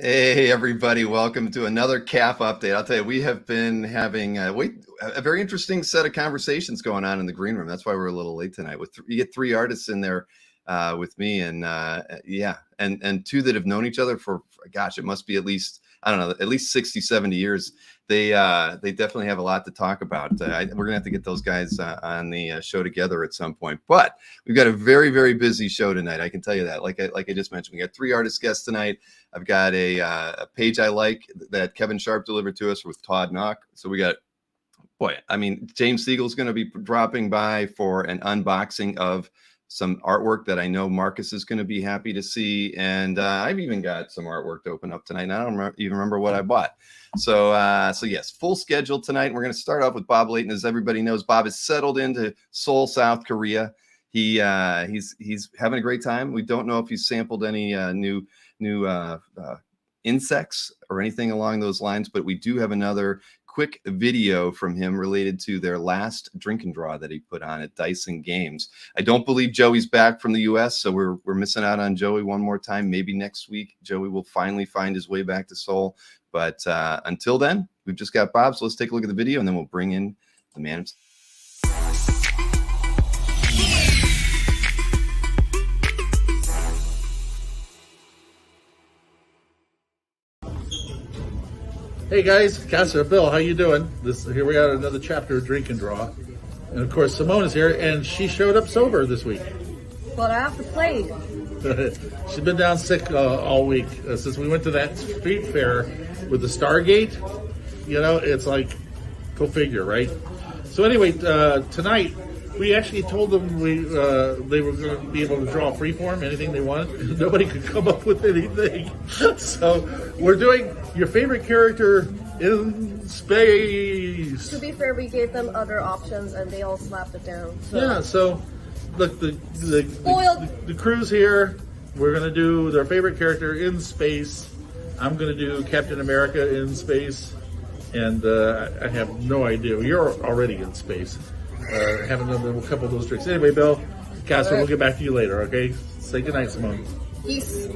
Hey, everybody. Welcome to another CAF update. I'll tell you, we have been having a very interesting set of conversations going on in the green room. That's why we're a little late tonight. You get three artists in there with me, and and two that have known each other for, gosh, it must be at least, I don't know, at least 60, 70 years. They definitely have a lot to talk about. We're going to have to get those guys on the show together at some point. But we've got a very, very busy show tonight. I can tell you that. Like I just mentioned, we got three artist guests tonight. I've got a page I like that Kevin Sharp delivered to us with Todd Knock. So we got, James Siegel's going to be dropping by for an unboxing of some artwork that I know Marcus is going to be happy to see. And I've even got some artwork to open up tonight. And I don't even remember what I bought. So yes, full schedule tonight. We're going to start off with Bob Layton. As everybody knows, Bob is settled into Seoul, South Korea. He's having a great time. We don't know if he's sampled any new insects or anything along those lines, but we do have another quick video from him related to their last drink and draw that he put on at Dyson Games. I don't believe Joey's back from the US, so we're missing out on Joey one more time. Maybe next week Joey will finally find his way back to Seoul, but until then, we've just got Bob. So let's take a look at the video, and then we'll bring in the man himself. Hey guys, Counselor Bill, how you doing? Here we are, another chapter of Drink and Draw. And of course, Simone is here, and she showed up sober this week. But I have to play. She's been down sick all week since we went to that street fair with the Stargate. You know, it's like, go figure, right? So anyway, tonight, we actually told them they were going to be able to draw freeform, anything they wanted. Nobody could come up with anything. So we're doing your favorite character in space. To be fair, we gave them other options and they all slapped it down. So. Yeah, so look, the crew's here. We're going to do their favorite character in space. I'm going to do Captain America in space. And I have no idea. You're already in space. Haven't done a couple of those tricks. Anyway, Bill, Casper, we'll get back to you later, okay? Say goodnight, Simone. Peace.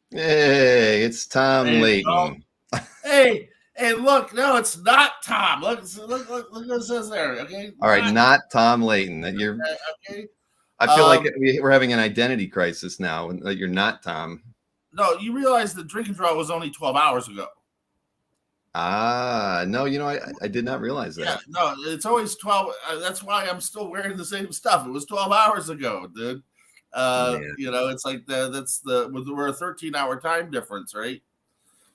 Hey, it's Tom Layton. Hey, look, no, it's not Tom. Look what it says there, okay? All right, not Tom Layton. That you're okay. I feel like we're having an identity crisis now, and that you're not Tom. No, you realize the Drink and Draw was only 12 hours ago. No, I did not realize that. Yeah, no, it's always 12. That's why I'm still wearing the same stuff. It was 12 hours ago, dude. It's like we're a 13-hour time difference, right?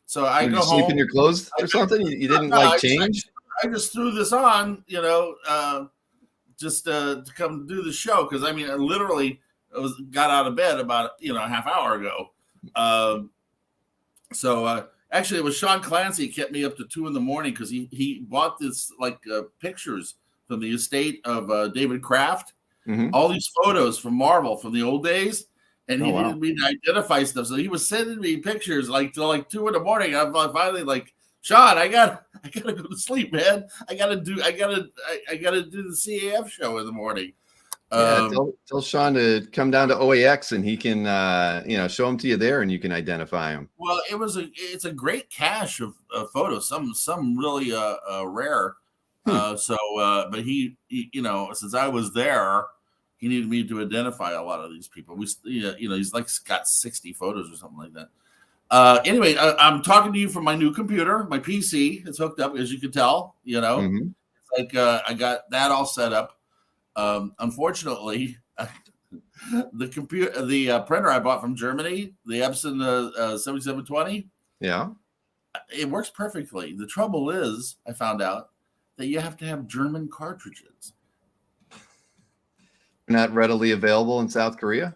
So I go home. Sleep in your clothes or something? You didn't change? I just threw this on, just to come do the show, because I literally got out of bed about a half hour ago. Actually, it was Sean Clancy kept me up to 2 a.m. because he bought this pictures from the estate of David Kraft. Mm-hmm. All these photos from Marvel from the old days, and he needed me to identify stuff. So he was sending me pictures till 2 a.m. I'm finally Sean, I gotta go to sleep, man. I gotta do the CAF show in the morning. Yeah, Um, tell Sean to come down to OAX and he can, show them to you there and you can identify them. Well, it's a great cache of photos. Some really rare. Hmm. But since I was there, he needed me to identify a lot of these people. He's like got 60 photos or something like that. Anyway, I'm talking to you from my new computer. My PC is hooked up, as you can tell. Mm-hmm. It's like I got that all set up. Unfortunately, the printer I bought from Germany, the Epson 7720, Yeah. it works perfectly. The trouble is, I found out that you have to have German cartridges. Not readily available in South Korea.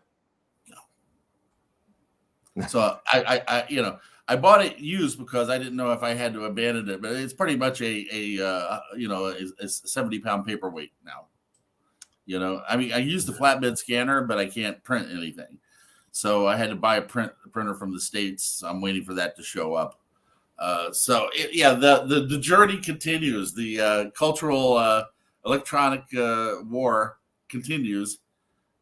So I bought it used because I didn't know if I had to abandon it, but it's pretty much a 70-pound paperweight now. I mean, I use the flatbed scanner, but I can't print anything. So I had to buy a printer from the States. I'm waiting for that to show up. The journey continues. The cultural electronic war continues.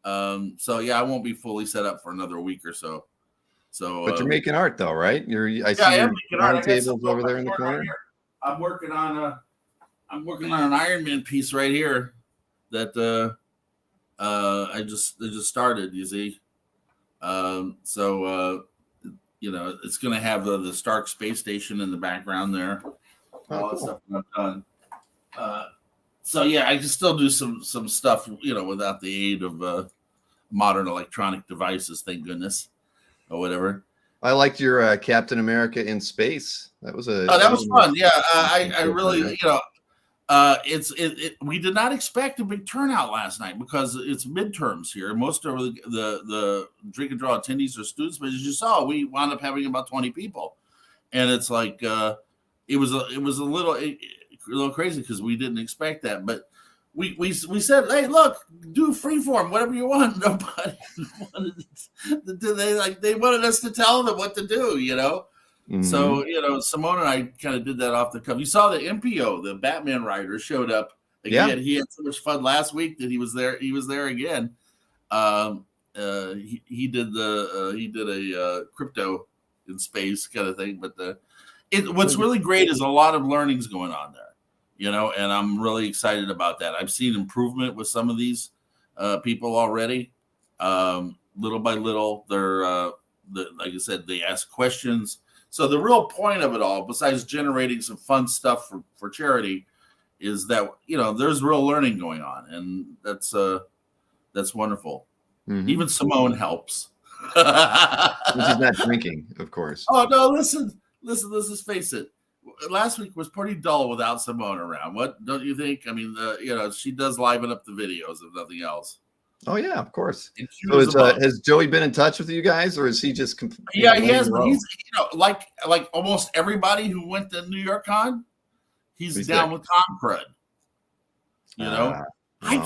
I won't be fully set up for another week or so. So, but you're making art though, right? I see I your am making art. tables over there in the corner. I'm working on an Iron Man piece right here that I just started. You see, it's going to have the Stark space station in the background there. All that stuff I've done. I can still do some stuff, without the aid of modern electronic devices. Thank goodness. Or whatever. I liked your Captain America in space. That was fun. Yeah, I really, we did not expect a big turnout last night because it's midterms here. Most of the drink and draw attendees are students, but as you saw, we wound up having about 20 people, and it's like it was a little crazy because we didn't expect that, but. We said, hey, look, do freeform, whatever you want. Nobody wanted they wanted us to tell them what to do, Mm-hmm. So, Simone and I kind of did that off the cuff. You saw the MPO, the Batman writer, showed up again. Yeah. He had so much fun last week that he was there. He was there again. He did a crypto in space kind of thing. But what's really great is a lot of learnings going on there. And I'm really excited about that. I've seen improvement with some of these people already. Little by little, they're like I said, they ask questions. So the real point of it all, besides generating some fun stuff for charity, is that there's real learning going on, and that's wonderful. Mm-hmm. Even Simone helps. She's not drinking, of course. Oh no! Listen. Let's just face it. Last week was pretty dull without Simone around. What don't you think? I mean, she does liven up the videos if nothing else. Oh yeah, of course. So has Joey been in touch with you guys, or is he just? He has. But he's like almost everybody who went to New York Con, he's down with Concrud. I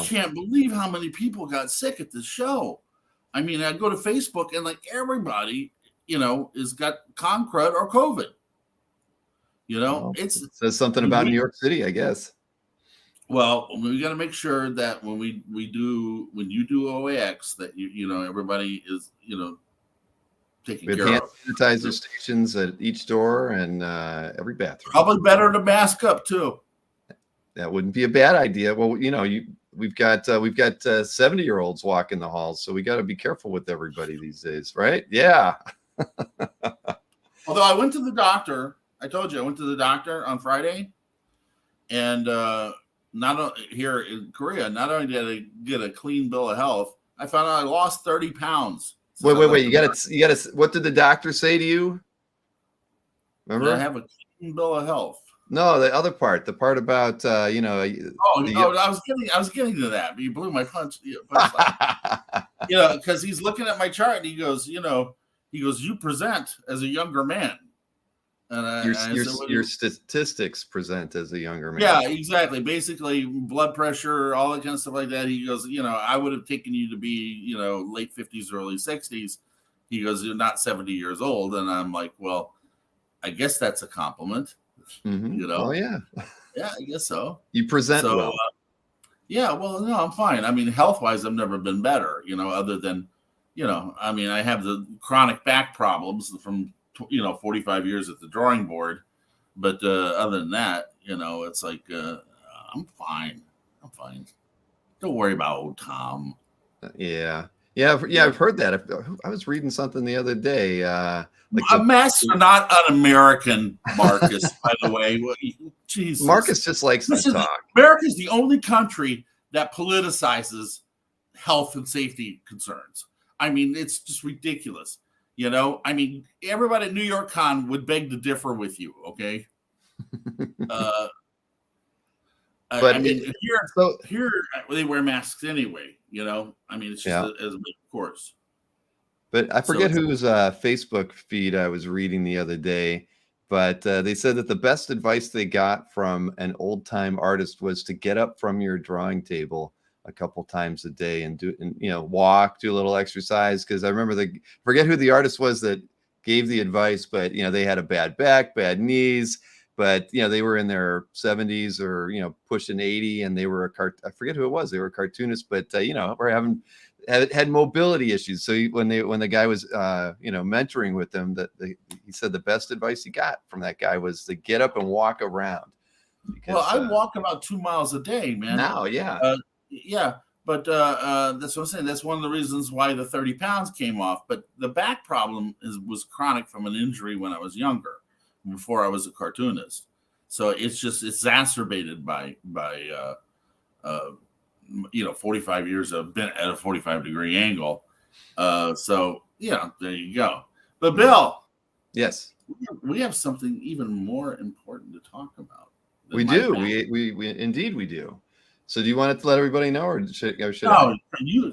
can't believe how many people got sick at this show. I mean, I go to Facebook and like everybody, has got Concrud or COVID. It says something about New York City, I guess. Well, we got to make sure that when you do OAX that everybody is taken care of. Sanitizer stations at each door and every bathroom. Probably better to mask up too. That wouldn't be a bad idea. Well, we've got 70-year-olds walking the halls, so we got to be careful with everybody these days, right? Yeah. Although I went to the doctor. I told you I went to the doctor on Friday, and here in Korea, not only did I get a clean bill of health, I found out I lost 30 pounds. Wait! You got to. What did the doctor say to you? Remember? I have a clean bill of health. No, the other part, the part about I was getting to that, but you blew my punch. Because he's looking at my chart and he goes, you present as a younger man. And your statistics present as a younger man. Yeah, exactly. Basically, blood pressure, all that kind of stuff like that. He goes, I would have taken you to be, late 50s, early 60s. He goes, you're not 70 years old. And I'm like, well, I guess that's a compliment. Mm-hmm. Oh, yeah. Yeah, I guess so. You present well. Yeah, well, no, I'm fine. I mean, health wise, I've never been better, other than, I mean, I have the chronic back problems from, 45 years at the drawing board. But other than that, it's like, I'm fine. I'm fine. Don't worry about old Tom. Yeah, I've heard that. I was reading something the other day. Masks are not un-American, Marcus. By the way, Jesus. Marcus just likes to talk. America is the only country that politicizes health and safety concerns. I mean, it's just ridiculous. I mean, everybody at New York Con would beg to differ with you. Okay. But I mean, here they wear masks anyway. I mean, it's just as a course. But I forget whose Facebook feed I was reading the other day, but they said that the best advice they got from an old time artist was to get up from your drawing table a couple times a day and walk, do a little exercise. Because I remember forget who the artist was that gave the advice, but they had a bad back, bad knees. But they were in their 70s or pushing 80, and they were I forget who it was. They were cartoonists, but were had mobility issues. So when the guy was mentoring with them, he said the best advice he got from that guy was to get up and walk around. Because, I walk about 2 miles a day, man. Now, yeah, but that's what I'm saying. That's one of the reasons why the 30 pounds came off. But the back problem was chronic from an injury when I was younger, before I was a cartoonist. So it's just exacerbated by 45 years of been at a 45-degree angle. So there you go. But Bill, yes, we have something even more important to talk about. We do. We indeed we do. So do you want to let everybody know, or should you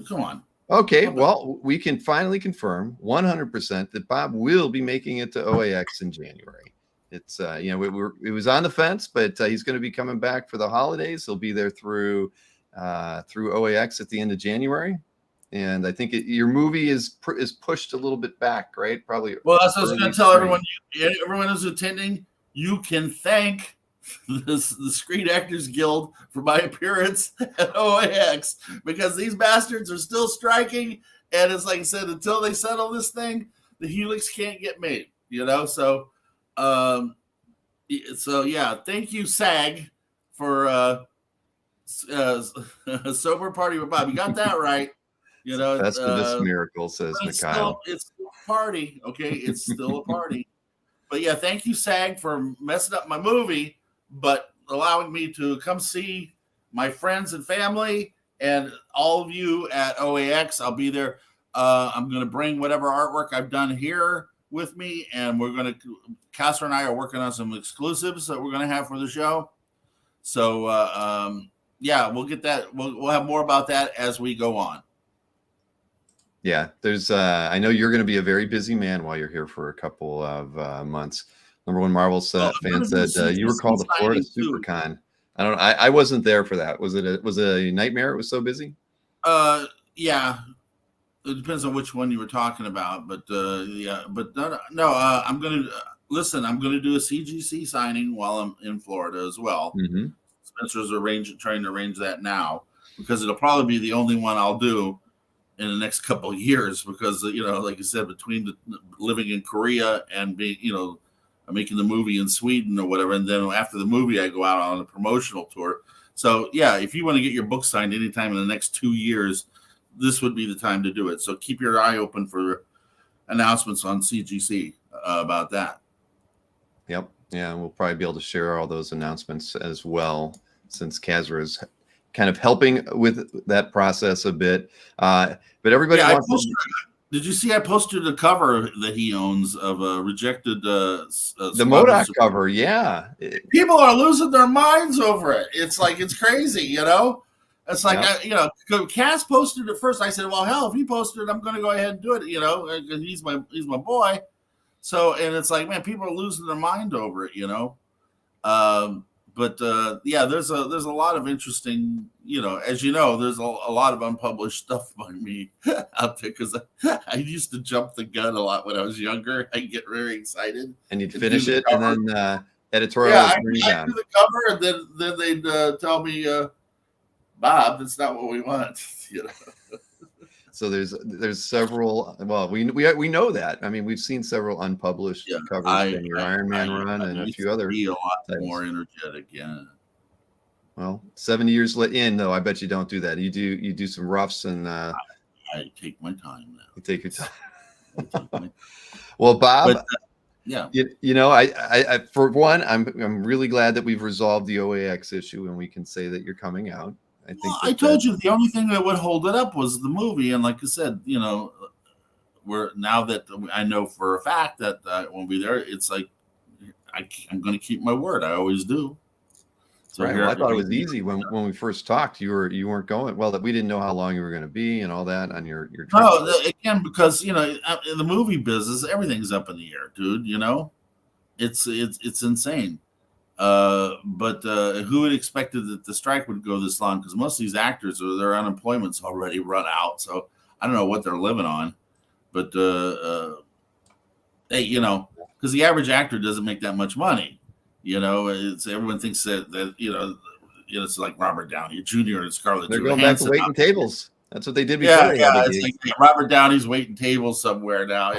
come on? Okay, well, we can finally confirm 100% that Bob will be making it to OAX in January. It's it was on the fence, but he's going to be coming back for the holidays. He'll be there through OAX at the end of January, and I think your movie is pushed a little bit back, right? Probably. Well, that's what I was going to tell everyone. Everyone who's attending, you can thank the Screen Actors Guild for my appearance at OAX, because these bastards are still striking, and it's like I said, until they settle this thing, the Helix can't get made. So. Thank you, SAG, for Sober Party with Bob. You got that right. That's for this miracle, says Mikhail. It's still a party, okay? It's still a party. But yeah, thank you, SAG, for messing up my movie, but allowing me to come see my friends and family and all of you at OAX. I'll be there. I'm going to bring whatever artwork I've done here with me, and Casper and I are working on some exclusives that we're going to have for the show. So we'll get that. We'll have more about that as we go on. Yeah, there's I know you're going to be a very busy man while you're here for a couple of months. Number One Marvel fan said you were called to Florida SuperCon. I don't know. I wasn't there for that. Was it a nightmare? It was so busy. Yeah. It depends on which one you were talking about, but no. I'm gonna do a CGC signing while I'm in Florida as well. Mm-hmm. Spencer's trying to arrange that now, because it'll probably be the only one I'll do in the next couple of years, because like I said, between living in Korea and being making the movie in Sweden or whatever, and then after the movie I go out on a promotional tour. So yeah, if you want to get your book signed anytime in the next 2 years, this would be the time to do it. So keep your eye open for announcements on CGC about that. Yep. Yeah, we'll probably be able to share all those announcements as well, since Casper is kind of helping with that process a bit. But everybody wants did you see I posted a cover that he owns of a rejected the MODOK cover? Yeah. People are losing their minds over it. It's like, it's crazy, It's like, Cass posted it first. I said, well, hell, if he posted it, I'm going to go ahead and do it, because he's my boy. So, and it's like, man, people are losing their mind over it, there's a lot of interesting, as you know, there's a lot of unpublished stuff by me out there, because I used to jump the gun a lot when I was younger. I get very excited. And you'd finish it, and then editorial. Yeah, I do the cover, and then they'd tell me, Bob, that's not what we want. You know? So there's several. Well, we know that. I mean, we've seen several unpublished Yeah, covers from your Iron Man run I and a used few to other be a lot titles. more energetic. Yeah. Well, 7 years in, though, I bet you don't do that. You do some roughs and I take my time now. you take your time. I take my, Well, Bob, but yeah, you know, I for one, I'm really glad that we've resolved the OAX issue and we can say that you're coming out. I think well, I told you the only thing that would hold it up was the movie, and like I said, you know, now that I know for a fact that I won't be there, it's like I'm going to keep my word. I always do. So right. Well, I thought it was easy when we first talked. You weren't going. Well, that we didn't know how long you were going to be and all that on your trip. No, again, because you know, in the movie business, everything's up in the air, dude. You know, it's insane. But who had expected that the strike would go this long? Because most of these actors, their unemployment's already run out. So I don't know what they're living on. But hey, you know, because the average actor doesn't make that much money. You know, everyone thinks that you know, it's like Robert Downey Jr. and Scarlett They're Johansson. going back to waiting tables. That's what they did before. Yeah, it's like Robert Downey's waiting tables somewhere now.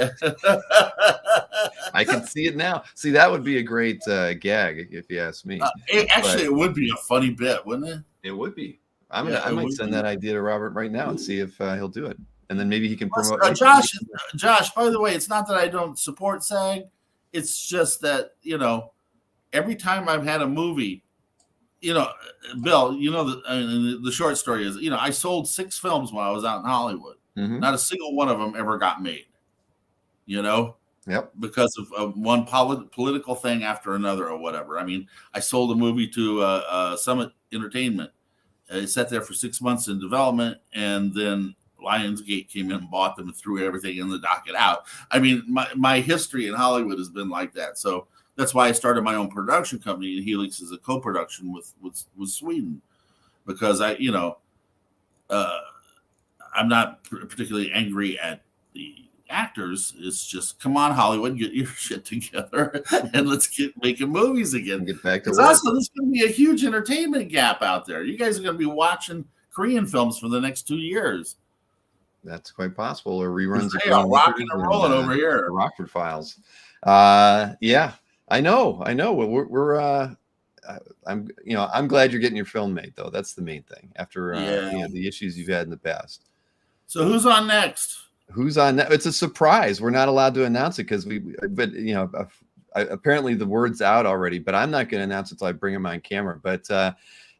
I can see it now. See, that would be a great gag if you ask me. It would be a funny bit, wouldn't it? It would be. I might send that idea to Robert right now and see if he'll do it, and then maybe he can promote. Josh. By the way, it's not that I don't support SAG. It's just that, you know, every time I've had a movie, you know, Bill, you know, the short story is, you know, I sold 6 films while I was out in Hollywood. Mm-hmm. Not a single one of them ever got made, you know, because of one political thing after another or whatever. I mean, I sold a movie to Summit Entertainment. It sat there for 6 months in development, and then Lionsgate came in and bought them and threw everything in the docket out. I mean, my history in Hollywood has been like that. So that's why I started my own production company, and Helix is a co-production with Sweden, because I'm not particularly angry at the actors. It's just, come on, Hollywood, get your shit together and let's get making movies again. Get back to work. Also, there's going to be a huge entertainment gap out there. You guys are going to be watching Korean films for the next 2 years. That's quite possible. Or reruns of rocking and rolling over here. The Rockford Files. Yeah, I know. I'm glad you're getting your film made, though. That's the main thing. After the issues you've had in the past. So who's on next? Who's on that? It's a surprise. We're not allowed to announce it apparently the word's out already, but I'm not going to announce it until I bring him on camera.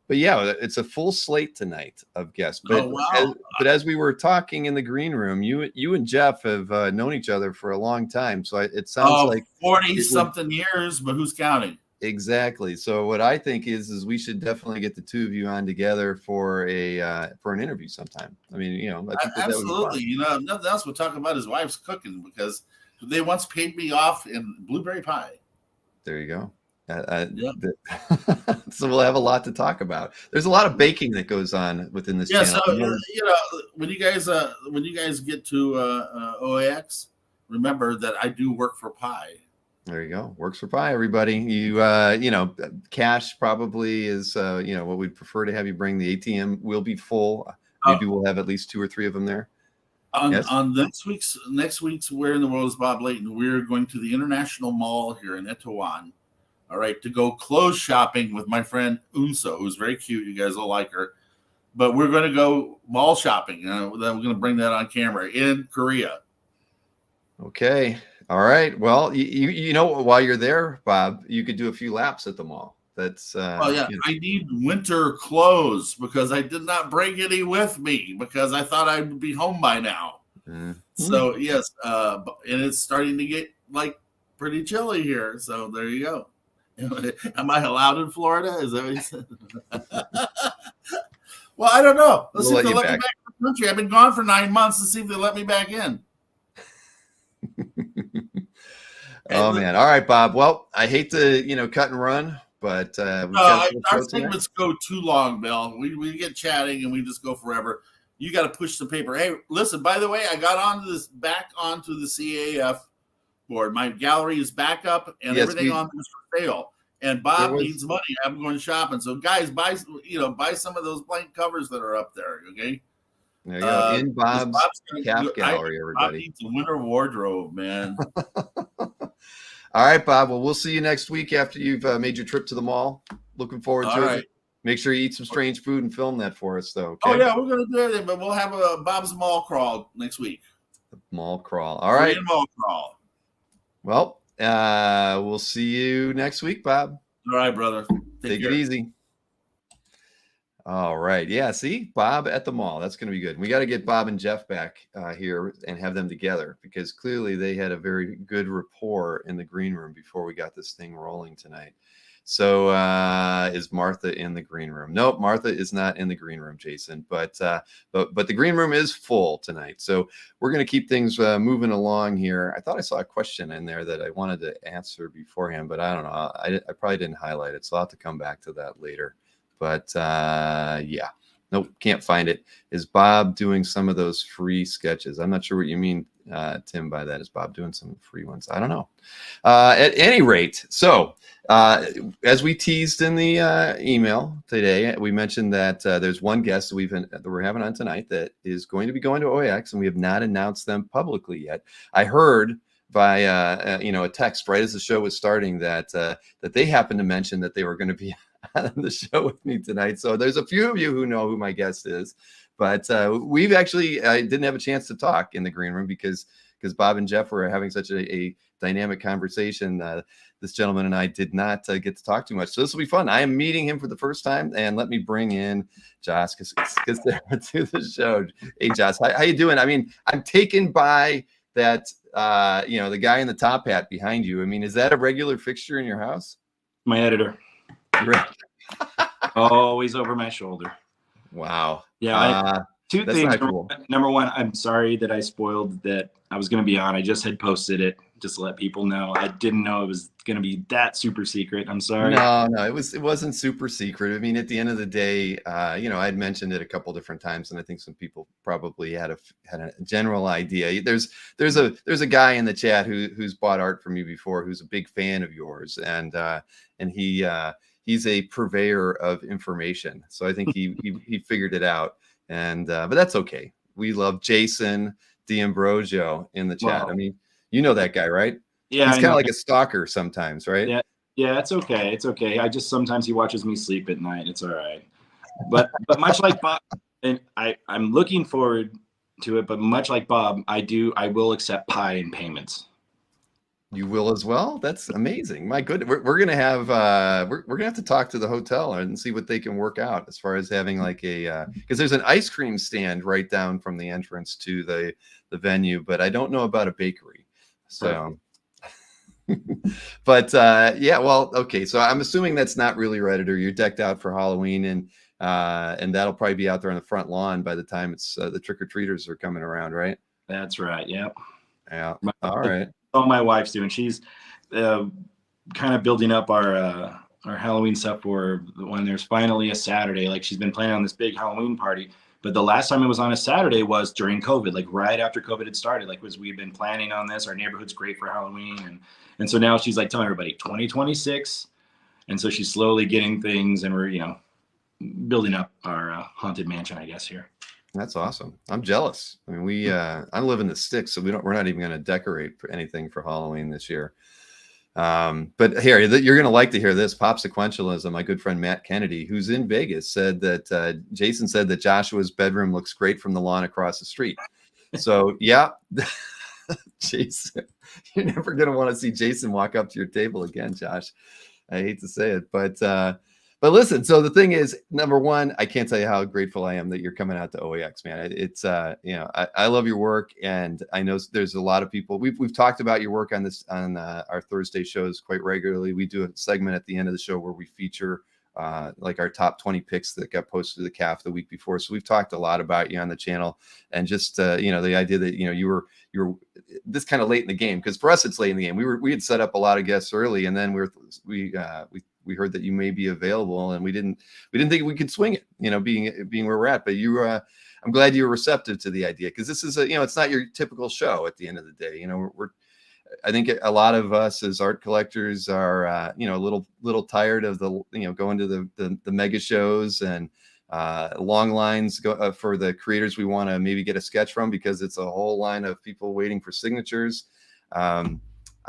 But yeah, it's a full slate tonight of guests. But, but as we were talking in the green room, you and Jeff have known each other for a long time. So it sounds like 40-something years, but who's counting? Exactly. So what I think is we should definitely get the two of you on together for an interview sometime. I mean, you know, I think absolutely. You know, nothing else we're talking about his wife's cooking, because they once paid me off in blueberry pie. There you go. So we'll have a lot to talk about. There's a lot of baking that goes on within this channel. So you know, when you guys get to OAX, remember that I do work for pie. There you go. Works for pie, everybody. You cash probably is what we'd prefer to have you bring. The ATM will be full. Maybe we'll have at least 2 or 3 of them there. On next week's Where in the World is Bob Layton, we're going to the International Mall here in Etowan. All right, to go clothes shopping with my friend Unso, who's very cute. You guys will like her. But we're going to go mall shopping. We're going to bring that on camera in Korea. Okay. All right. Well, you know, while you're there, Bob, you could do a few laps at the mall. That's I need winter clothes because I did not bring any with me because I thought I'd be home by now. So yes, and it's starting to get like pretty chilly here. So there you go. Am I allowed in Florida? Is that what you said? Well, I don't know. Let's see if they'll let me back in the country. I've been gone for 9 months. Let's see if they let me back in. Oh man! All right, Bob. Well, I hate to cut and run, but our segments go too long, Bill. We get chatting and we just go forever. You got to push some paper. Hey, listen. By the way, I got back onto the CAF board. My gallery is back up, and everything on this for sale. And Bob needs money. I'm going shopping. So guys, buy some of those blank covers that are up there. Okay. There you go. In Bob's calf gallery, everybody. Bob needs a winter wardrobe, man. All right, Bob. Well, we'll see you next week after you've made your trip to the mall. Looking forward to it. Make sure you eat some strange food and film that for us, though. Okay? Oh, yeah, we're going to do everything, but we'll have a Bob's Mall Crawl next week. The mall crawl. All right. Mall Crawl. Well, we'll see you next week, Bob. All right, brother. Take it easy. All right. Yeah, see? Bob at the mall. That's going to be good. We got to get Bob and Jeff back here and have them together, because clearly they had a very good rapport in the green room before we got this thing rolling tonight. So is Martha in the green room? Nope, Martha is not in the green room, Jason. But the green room is full tonight. So we're going to keep things moving along here. I thought I saw a question in there that I wanted to answer beforehand, but I don't know. I probably didn't highlight it, so I'll have to come back to that later. But yeah, nope, can't find it. Is Bob doing some of those free sketches? I'm not sure what you mean, Tim, by that. Is Bob doing some free ones? I don't know. At any rate, so as we teased in the email today, we mentioned that there's one guest that we're having on tonight that is going to be going to OAX, and we have not announced them publicly yet. I heard by a text right as the show was starting that they happened to mention that they were going to be on the show with me tonight. So there's a few of you who know who my guest is, but we've actually didn't have a chance to talk in the green room because Bob and Jeff were having such a dynamic conversation. This gentleman and I did not get to talk too much. So this will be fun. I am meeting him for the first time, and let me bring in Josh because they're to the show. Hey, Josh, how you doing? I mean, I'm taken by that, the guy in the top hat behind you. I mean, is that a regular fixture in your house? My editor. Always over my shoulder. Wow. Yeah. Two things. Cool. Number one, I'm sorry that I spoiled that I was going to be on. I just had posted it just to let people know. I didn't know it was going to be that super secret. I'm sorry. No, it wasn't super secret. I mean, at the end of the day, I had mentioned it a couple different times, and I think some people probably had a general idea. There's a guy in the chat who's bought art from you before, who's a big fan of yours, and he's a purveyor of information. So I think he figured it out. And but that's okay. We love Jason D'Ambrosio in the chat. Wow. I mean, you know that guy, right? Yeah, he's kind of like a stalker sometimes, right? Yeah, it's okay. It's okay. Sometimes he watches me sleep at night. It's all right. But much like Bob, and I'm looking forward to it. But much like Bob, I will accept pie in payments. You will as well. That's amazing. My goodness, we're gonna have we're gonna have to talk to the hotel and see what they can work out as far as having like a because there's an ice cream stand right down from the entrance to the venue, but I don't know about a bakery. So, but yeah, well, okay. So I'm assuming that's not really Redditor. You're decked out for Halloween, and that'll probably be out there on the front lawn by the time it's the trick-or-treaters are coming around, right? That's right. Yep. Yeah. All right. All my wife's doing. She's kind of building up our Halloween stuff for when there's finally a Saturday. Like, she's been planning on this big Halloween party, but the last time it was on a Saturday was during COVID, like right after COVID had started. Like, we've been planning on this. Our neighborhood's great for Halloween, and so now she's like telling everybody 2026, and so she's slowly getting things, and we're building up our haunted mansion, I guess, here. That's awesome. I'm jealous. I mean, I live in the sticks, so we're not even going to decorate for anything for Halloween this year. But here, you're going to like to hear this. Pop Sequentialism, my good friend Matt Kennedy, who's in Vegas, said that Jason said that Joshua's bedroom looks great from the lawn across the street. So yeah, Jason, you're never going to want to see Jason walk up to your table again, Josh. I hate to say it, but listen, so the thing is, number one, I can't tell you how grateful I am that you're coming out to OAX, man. It's I love your work, and I know there's a lot of people. We've talked about your work on our Thursday shows quite regularly. We do a segment at the end of the show where we feature like our top 20 picks that got posted to the CAF the week before. So we've talked a lot about you on the channel, and just the idea that you were this kind of late in the game, because for us it's late in the game. We had set up a lot of guests early, and then we heard that you may be available, and we didn't think we could swing it, being where we're at. But I'm glad you were receptive to the idea, because this is it's not your typical show at the end of the day. I think a lot of us as art collectors are, you know, a little tired of the, you know, going to the mega shows and long lines for the creators we want to maybe get a sketch from, because it's a whole line of people waiting for signatures.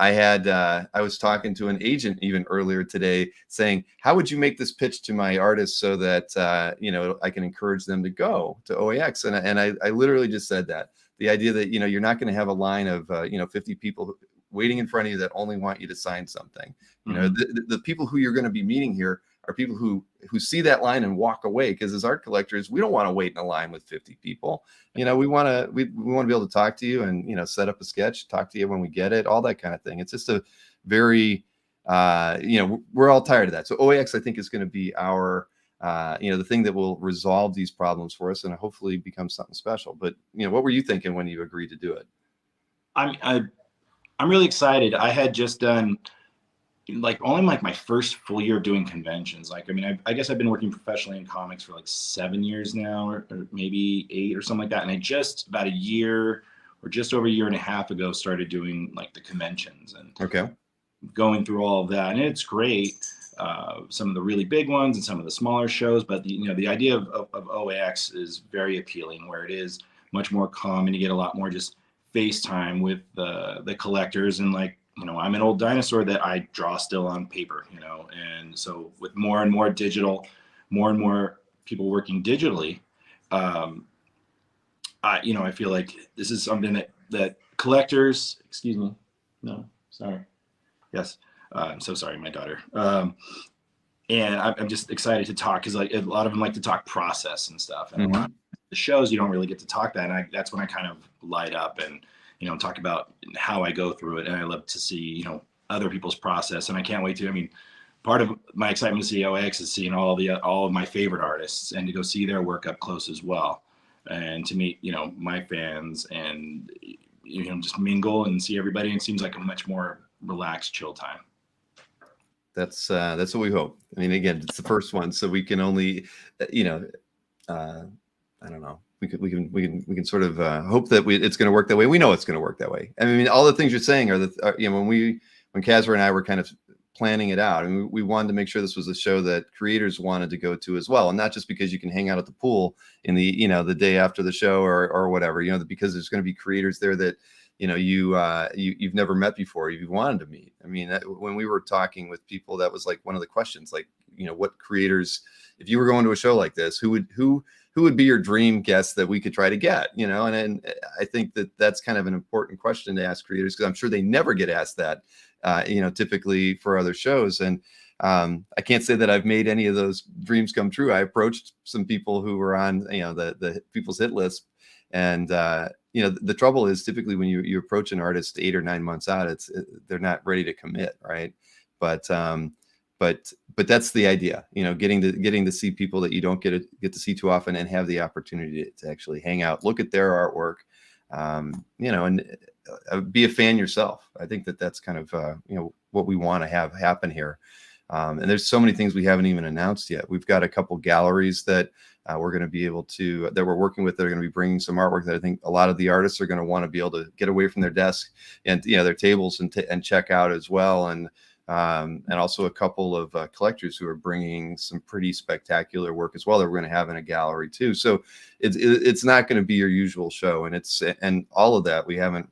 I was talking to an agent even earlier today saying, how would you make this pitch to my artists so that, you know, I can encourage them to go to OAX? And I literally just said that. The idea that, you know, you're not going to have a line of, you know, 50 people waiting in front of you that only want you to sign something. You know, the people who you're going to be meeting here are people who see that line and walk away, because as art collectors, we don't want to wait in a line with 50 people. You know, we want to be able to talk to you and, you know, set up a sketch, talk to you when we get it, all that kind of thing. It's just a very, you know, we're all tired of that. So OAX, I think, is going to be our, you know, the thing that will resolve these problems for us and hopefully become something special. But, you know, what were you thinking when you agreed to do it? I'm really excited. I had just done only my first full year of doing conventions. Like, I mean, I guess I've been working professionally in comics for like 7 years now, or maybe 8 or something like that. And I just about a year or just over a year and a half ago started doing like the conventions and going through all of that. And it's great. Some of the really big ones and some of the smaller shows, but the idea of OAX is very appealing, where it is much more calm and you get a lot more just FaceTime with the collectors. And like, you know, I'm an old dinosaur that I draw still on paper, you know, and so with more and more digital, more and more people working digitally, I feel like this is something that collectors, excuse me, no, sorry, yes, I'm so sorry, my daughter, and I'm just excited to talk, because like a lot of them like to talk process and stuff, and a lot of the shows you don't really get to talk that, and that's when I kind of light up and, you know, talk about how I go through it. And I love to see, you know, other people's process. And I can't wait to, I mean, part of my excitement to see OAX is seeing all of my favorite artists and to go see their work up close as well. And to meet, you know, my fans and, you know, just mingle and see everybody. And it seems like a much more relaxed, chill time. That's what we hope. I mean, again, it's the first one, so we can only, you know, I don't know. We can sort of hope that it's going to work that way. We know it's going to work that way. I mean, all the things you're saying are you know, when Casper and I were kind of planning it out, and we wanted to make sure this was a show that creators wanted to go to as well, and not just because you can hang out at the pool in the, you know, the day after the show or whatever, you know, because there's going to be creators there that, you know, you've never met before, you've wanted to meet. I mean, when we were talking with people, that was like one of the questions, like, you know, what creators, if you were going to a show like this, who would be your dream guest that we could try to get, you know? And I think that's kind of an important question to ask creators, because I'm sure they never get asked that, you know, typically for other shows. And I can't say that I've made any of those dreams come true. I approached some people who were on, you know, the people's hit list, and you know, the trouble is typically when you approach an artist 8 or 9 months out, they're not ready to commit, right? But that's the idea, you know, getting to see people that you don't get to see too often, and have the opportunity to actually hang out, look at their artwork, you know, and be a fan yourself. I think that's kind of, you know, what we want to have happen here. And there's so many things we haven't even announced yet. We've got a couple galleries that we're going to be able to, that we're working with, that are going to be bringing some artwork that I think a lot of the artists are going to want to be able to get away from their desk and, you know, their tables and check out as well. And also a couple of collectors who are bringing some pretty spectacular work as well that we're going to have in a gallery too. So it's not going to be your usual show, and all of that we haven't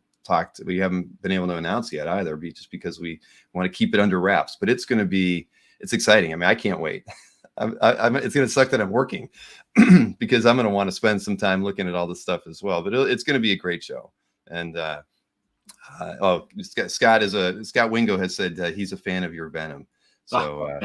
been able to announce yet either, just because we want to keep it under wraps. But it's exciting. I mean, I can't wait. It's going to suck that I'm working because I'm going to want to spend some time looking at all this stuff as well. But it's going to be a great show. And Scott Wingo has said he's a fan of your Venom. So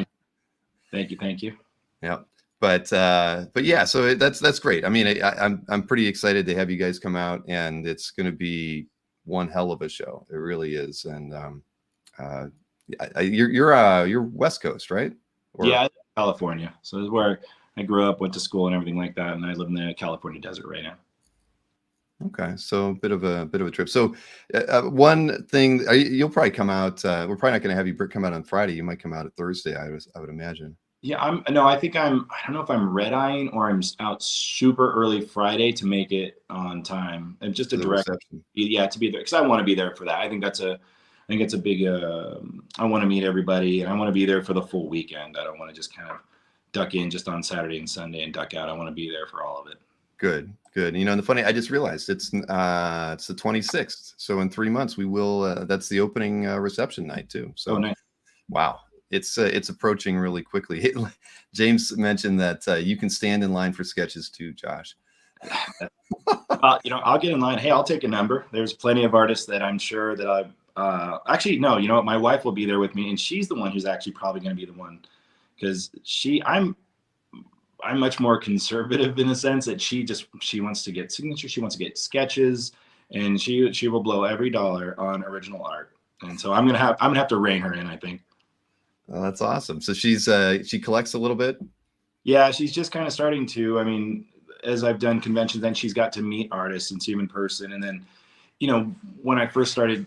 thank you. Yeah. But yeah, so that's great. I mean, I'm pretty excited to have you guys come out, and it's going to be one hell of a show. It really is. And you're West Coast, right? Yeah, California. So this is where I grew up, went to school, and everything like that. And I live in the California desert right now. Okay, so a bit of a trip. So one thing, you'll probably come out. We're probably not going to have you come out on Friday. You might come out at Thursday. I would imagine. Yeah, I don't know if I'm red eyeing or I'm out super early Friday to make it on time, and just a direct reception. Yeah, to be there, because I want to be there for that. I think that's a think it's a big. I want to meet everybody, and I want to be there for the full weekend. I don't want to just kind of duck in just on Saturday and Sunday and duck out. I want to be there for all of it. Good. You know, and the funny, I just realized it's the 26th. So in 3 months we will. That's the opening reception night too. So nice. Wow, it's approaching really quickly. James mentioned that you can stand in line for sketches too, Josh. You know, I'll get in line. Hey, I'll take a number. There's plenty of artists that I'm sure that actually, no, you know what? My wife will be there with me, and she's the one who's actually probably going to be the one, because I'm much more conservative in a sense that she wants to get signatures, she wants to get sketches, and she will blow every dollar on original art. And so I'm gonna have to rein her in, I think. Oh, that's awesome. So she collects a little bit. Yeah, she's just kind of starting to. I mean, as I've done conventions, then she's got to meet artists and see them in person. And then, you know, when we first started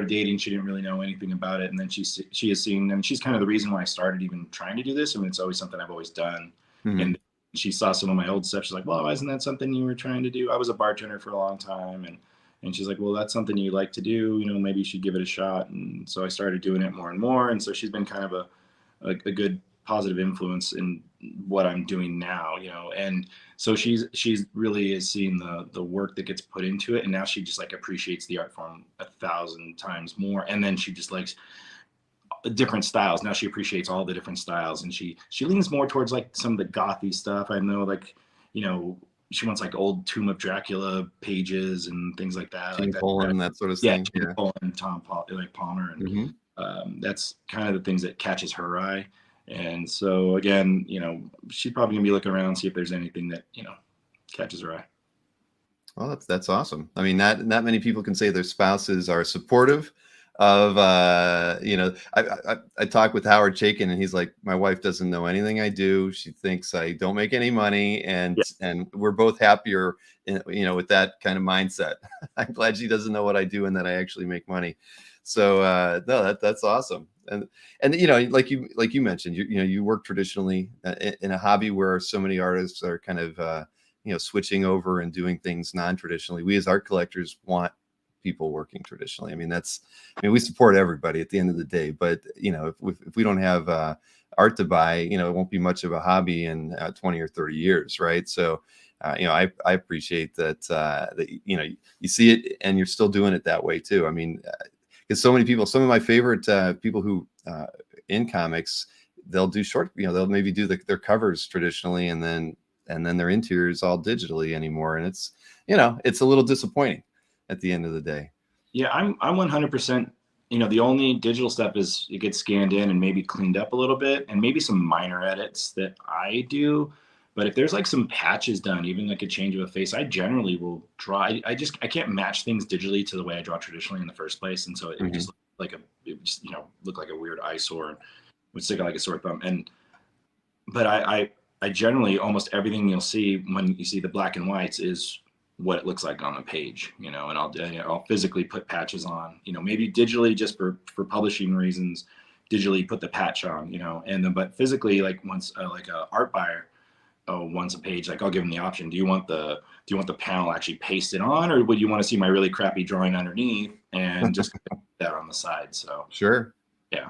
dating, she didn't really know anything about it. And then she has seen them. She's kind of the reason why I started even trying to do this. I mean, it's always something I've always done. Mm-hmm. And she saw some of my old stuff. She's like, well, isn't that something you were trying to do? I was a bartender for a long time. And she's like, well, that's something you like to do. You know, maybe you should give it a shot. And so I started doing it more and more. And so she's been kind of a good positive influence in what I'm doing now, you know. And so she's really is seeing the work that gets put into it. And now she just like appreciates the art form 1,000 times more. And then she just likes different styles. Now she appreciates all the different styles, and she leans more towards like some of the gothy stuff. I know, like, you know, she wants like old Tomb of Dracula pages and things like that. Gene Poland, that sort of thing. Yeah, Gene Poland, Palmer, and that's kind of the things that catches her eye. And so again, you know, she's probably gonna be looking around, see if there's anything that, you know, catches her eye. Well, that's awesome. I mean, not many people can say their spouses are supportive of, you know, I talk with Howard Chaykin, and he's like, my wife doesn't know anything I do. She thinks I don't make any money, and we're both happier, you know, with that kind of mindset. I'm glad she doesn't know what I do and that I actually make money. So no, that's awesome. And you know, like you mentioned, you know, you work traditionally in a hobby where so many artists are kind of you know, switching over and doing things non-traditionally. We as art collectors want people working traditionally. I mean, we support everybody at the end of the day, but you know, if we don't have art to buy, you know, it won't be much of a hobby in 20 or 30 years, right? So you know, I appreciate that that, you know, you see it and you're still doing it that way too. I mean, because so many people, some of my favorite people who in comics, they'll do short, you know, they'll maybe do their covers traditionally, and then their interiors all digitally anymore, and it's, you know, it's a little disappointing at the end of the day. Yeah, I'm 100%. You know, the only digital stuff is it gets scanned in and maybe cleaned up a little bit, and maybe some minor edits that I do. But if there's like some patches done, even like a change of a face, I generally will draw. I can't match things digitally to the way I draw traditionally in the first place, and so it would just you know, look like a weird eyesore, and would stick out like a sore thumb. But I generally, almost everything you'll see when you see the black and whites is what it looks like on the page, you know. And I'll physically put patches on, you know, maybe digitally just for publishing reasons, digitally put the patch on, you know, and then, but physically, like once like a art buyer wants a page, like I'll give them the option. Do you want the panel actually pasted on, or would you want to see my really crappy drawing underneath and just put that on the side? So sure. Yeah.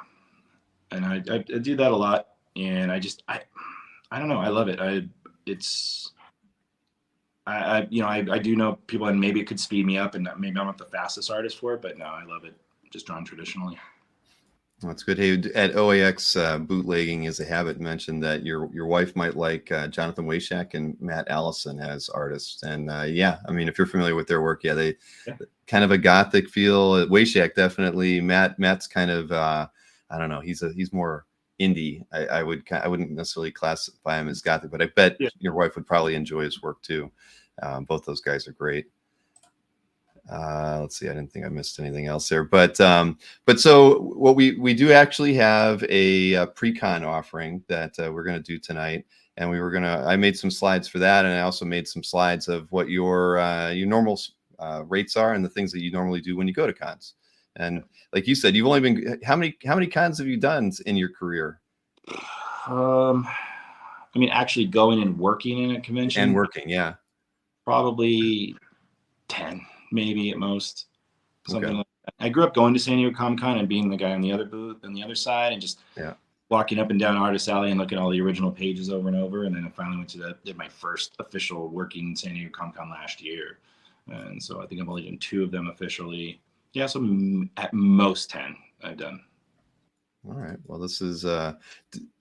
And I do that a lot, and I don't know. I love it. You know, I do know people, and maybe it could speed me up, and maybe I'm not the fastest artist for it, but no, I love it. Just drawn traditionally. Well, that's good. Hey, at OAX, bootlegging is a habit. Mentioned that your wife might like Jonathan Waishak and Matt Allison as artists, and yeah, I mean, if you're familiar with their work, they kind of a gothic feel. Waishak definitely. Matt's kind of I don't know. He's more indie. I wouldn't necessarily classify him as gothic, but I bet your wife would probably enjoy his work too. Both those guys are great. Let's see, I didn't think I missed anything else there, but so what we do actually have a pre-con offering that we're going to do tonight, and I made some slides for that, and I also made some slides of what your normal rates are and the things that you normally do when you go to cons. And like you said, you've only been, how many cons have you done in your career? I mean, actually going and working in a convention. And working, yeah. Probably 10, maybe at most. Something like I grew up going to San Diego Comic Con and being the guy on the other booth on the other side and just Yeah. walking up and down Artist Alley and looking at all the original pages over and over. And then I finally went to did my first official working San Diego Comic Con last year. And so I think I've only done 2 of them officially. Yeah, so at most 10 I've done. All right. Well, this is, again,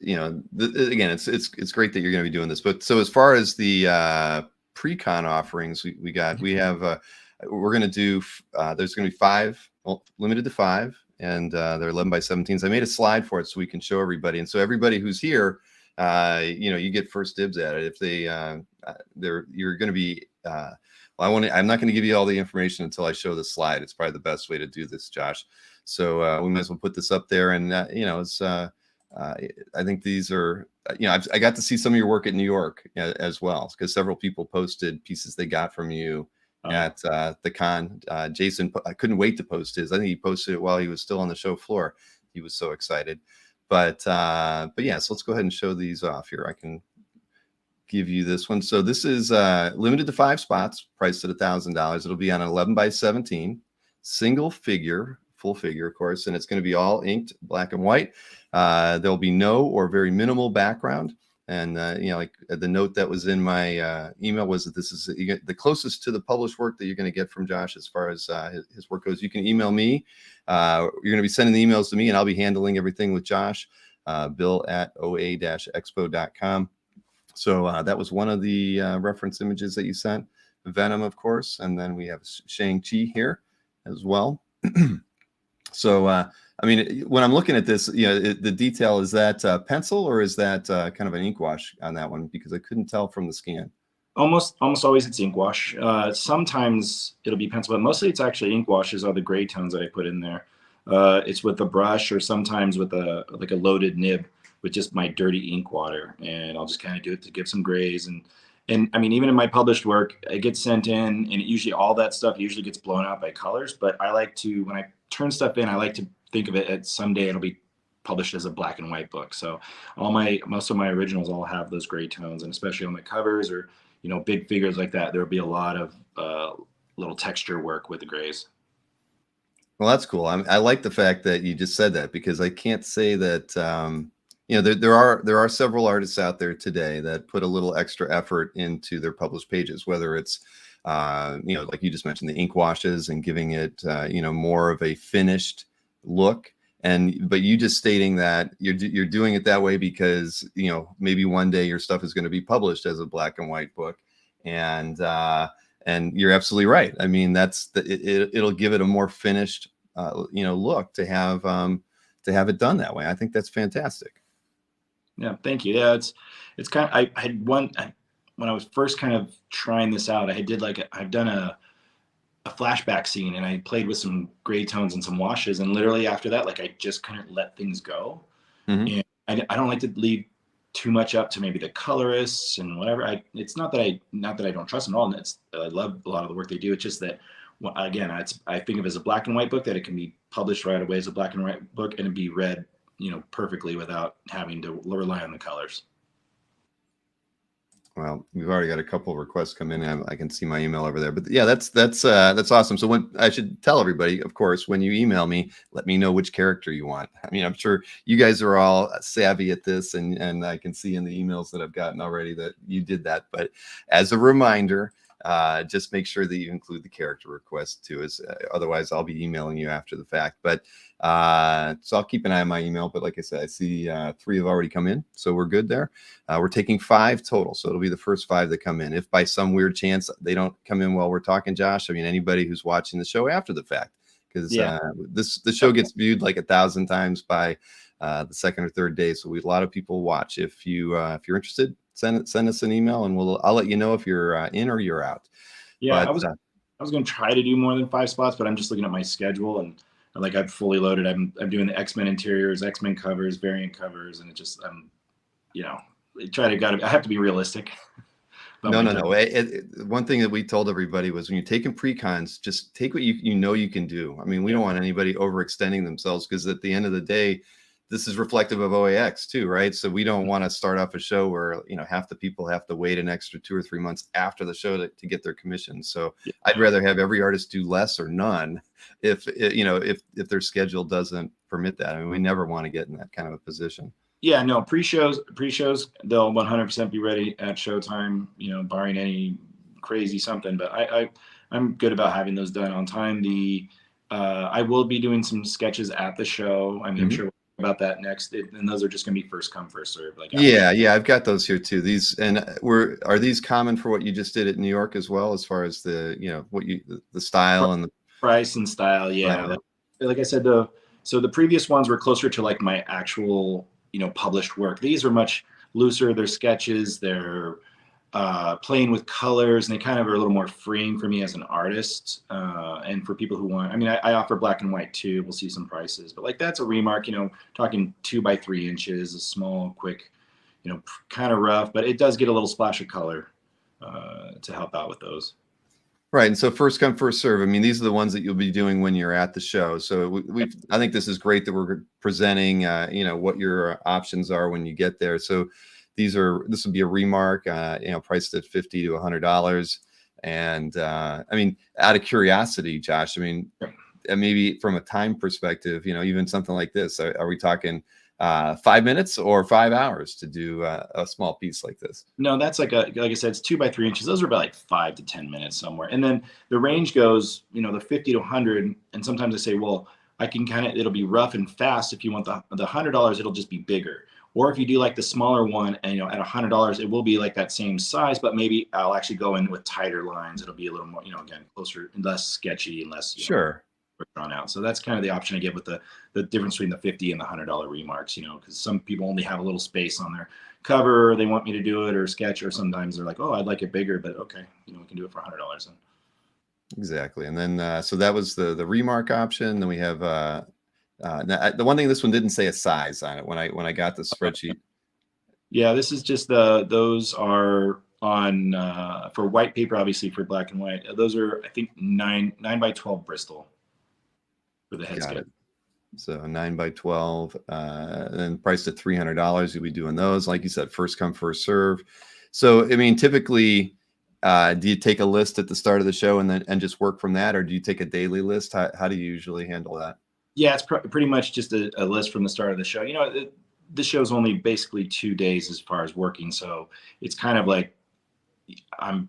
it's great that you're going to be doing this. But so as far as the pre-con offerings, we have, we're going to do, there's going to be 5, limited to 5, and they're 11 by 17s. I made a slide for it so we can show everybody. And so everybody who's here, you get first dibs at it. If you're going to be, I'm not going to give you all the information until I show the slide. It's probably the best way to do this, Josh. So we might as well put this up there. And, it's, I think these are, I got to see some of your work at New York as well, because several people posted pieces they got from you at the con. Jason, I couldn't wait to post his. I think he posted it while he was still on the show floor. He was so excited. But yeah, so let's go ahead and show these off here. I can give you this one. So this is limited to 5 spots, priced at $1,000. It'll be on an 11 by 17 single figure, full figure, of course, and it's going to be all inked black and white. There'll be no or very minimal background. And, like the note that was in my email was that this is the closest to the published work that you're going to get from Josh as far as his work goes. You can email me. You're going to be sending the emails to me, and I'll be handling everything with Josh, Bill at OA-Expo.com. So that was one of the reference images that you sent. Venom, of course. And then we have Shang-Chi here as well. So, when I'm looking at this, the detail, is that pencil or is that kind of an ink wash on that one? Because I couldn't tell from the scan. Almost always it's ink wash. Sometimes it'll be pencil, but mostly it's actually ink washes are the gray tones that I put in there. It's with a brush or sometimes with a loaded nib with just my dirty ink water. And I'll just kind of do it to give some grays. And even in my published work, it gets sent in and usually all that stuff usually gets blown out by colors. But I like to, when I turn stuff in, I like to think of it at someday it'll be published as a black and white book. So most of my originals all have those gray tones, and especially on the covers or, big figures like that, there'll be a lot of little texture work with the grays. Well, that's cool. I like the fact that you just said that, because I can't say that, there are several artists out there today that put a little extra effort into their published pages, whether it's, like you just mentioned, the ink washes and giving it, more of a finished look. But you just stating that you're doing it that way because, maybe one day your stuff is going to be published as a black and white book. And you're absolutely right. I mean, it'll give it a more finished, look to have it done that way. I think that's fantastic. Yeah, thank you. Yeah, it's kind of, I had one when I was first kind of trying this out. I've done a flashback scene, and I played with some gray tones and some washes, and literally after that, I just kind of let things go. Mm-hmm. And I don't like to leave too much up to maybe the colorists and whatever. It's not that I don't trust them at all. And I love a lot of the work they do. It's just that, again, I think of it as a black and white book, that it can be published right away as a black and white book and be read, perfectly without having to rely on the colors. Well, we've already got a couple of requests come in, and I can see my email over there. But yeah, that's awesome. So when I should tell everybody, of course, when you email me, let me know which character you want. I mean, I'm sure you guys are all savvy at this, and I can see in the emails that I've gotten already that you did that. But as a reminder, just make sure that you include the character request too, otherwise I'll be emailing you after the fact. But so I'll keep an eye on my email. But like I said, I see 3 have already come in, so we're good there. We're taking 5 total, so it'll be the first 5 that come in. If by some weird chance they don't come in while we're talking, Josh, anybody who's watching the show after the fact, because the show gets viewed like 1,000 times by the second or third day, so a lot of people watch. If you're interested, send us an email, and I'll let you know if you're in or you're out. Yeah, but, I was going to try to do more than 5 spots, but I'm just looking at my schedule, and I'm fully loaded. I'm doing the X-Men interiors, X-Men covers, variant covers, and it just I have to be realistic. No. One thing that we told everybody was, when you're taking pre-cons, just take what you can do. We don't want anybody overextending themselves, because at the end of the day, this is reflective of OAX too, right? So we don't want to start off a show where, you know, half the people have to wait an extra 2 or 3 months after the show to get their commission. So I'd rather have every artist do less or none if their schedule doesn't permit that. I mean, we never want to get in that kind of a position. Yeah, no, pre-shows, they'll 100% be ready at showtime, you know, barring any crazy something. But I'm good about having those done on time. I will be doing some sketches at the show. I mean, I'm sure about that next, and those are just gonna be first come first serve. Like I've got those here too. Are these common for what you just did at New York as well, as far as the, you know, the style and the price and style? Yeah, like I said, so the previous ones were closer to like my actual, you know, published work. These are much looser. They're sketches. They're playing with colors, and they kind of are a little more freeing for me as an artist. And for people who want, I mean, I offer black and white too. We'll see some prices, but like that's a remark, you know, talking 2 by 3 inches, a small, quick, you know, kind of rough, but it does get a little splash of color to help out with those. Right. And so first come, first serve. I mean, these are the ones that you'll be doing when you're at the show. So I think this is great that we're presenting, you know, what your options are when you get there. So this would be a remark, you know, priced at $50 to $100. And I mean, out of curiosity, Josh, I mean, maybe from a time perspective, you know, even something like this, are we talking 5 minutes or 5 hours to do a small piece like this? No, that's like I said, it's 2 by 3 inches. Those are about like 5 to 10 minutes somewhere. And then the range goes, you know, the 50 to 100. And sometimes I say, well, I can it'll be rough and fast. If you want the $100, it'll just be bigger. Or if you do like the smaller one, and, you know, at $100, it will be like that same size, but maybe I'll actually go in with tighter lines. It'll be a little more, you know, again, closer, less sketchy and less, sure, drawn out. So that's kind of the option I give with the difference between the $50 and the $100 remarks, you know, because some people only have a little space on their cover, or they want me to do it or sketch, or sometimes they're like, oh, I'd like it bigger, but okay, you know, we can do it for $100. Exactly. And then so that was the remark option. Then we have now, the one thing, this one didn't say a size on it when I got the spreadsheet. Yeah, this is just those are on for white paper, obviously for black and white. Those are, I think, 9 by 12 Bristol for the head sketch. So 9 by 12, and then priced at $300. You'll be doing those, like you said, first come, first serve. So I mean, typically, do you take a list at the start of the show and just work from that, or do you take a daily list? How do you usually handle that? Yeah, it's pretty much just a list from the start of the show. You know, the show's only basically 2 days as far as working, so it's kind of like I'm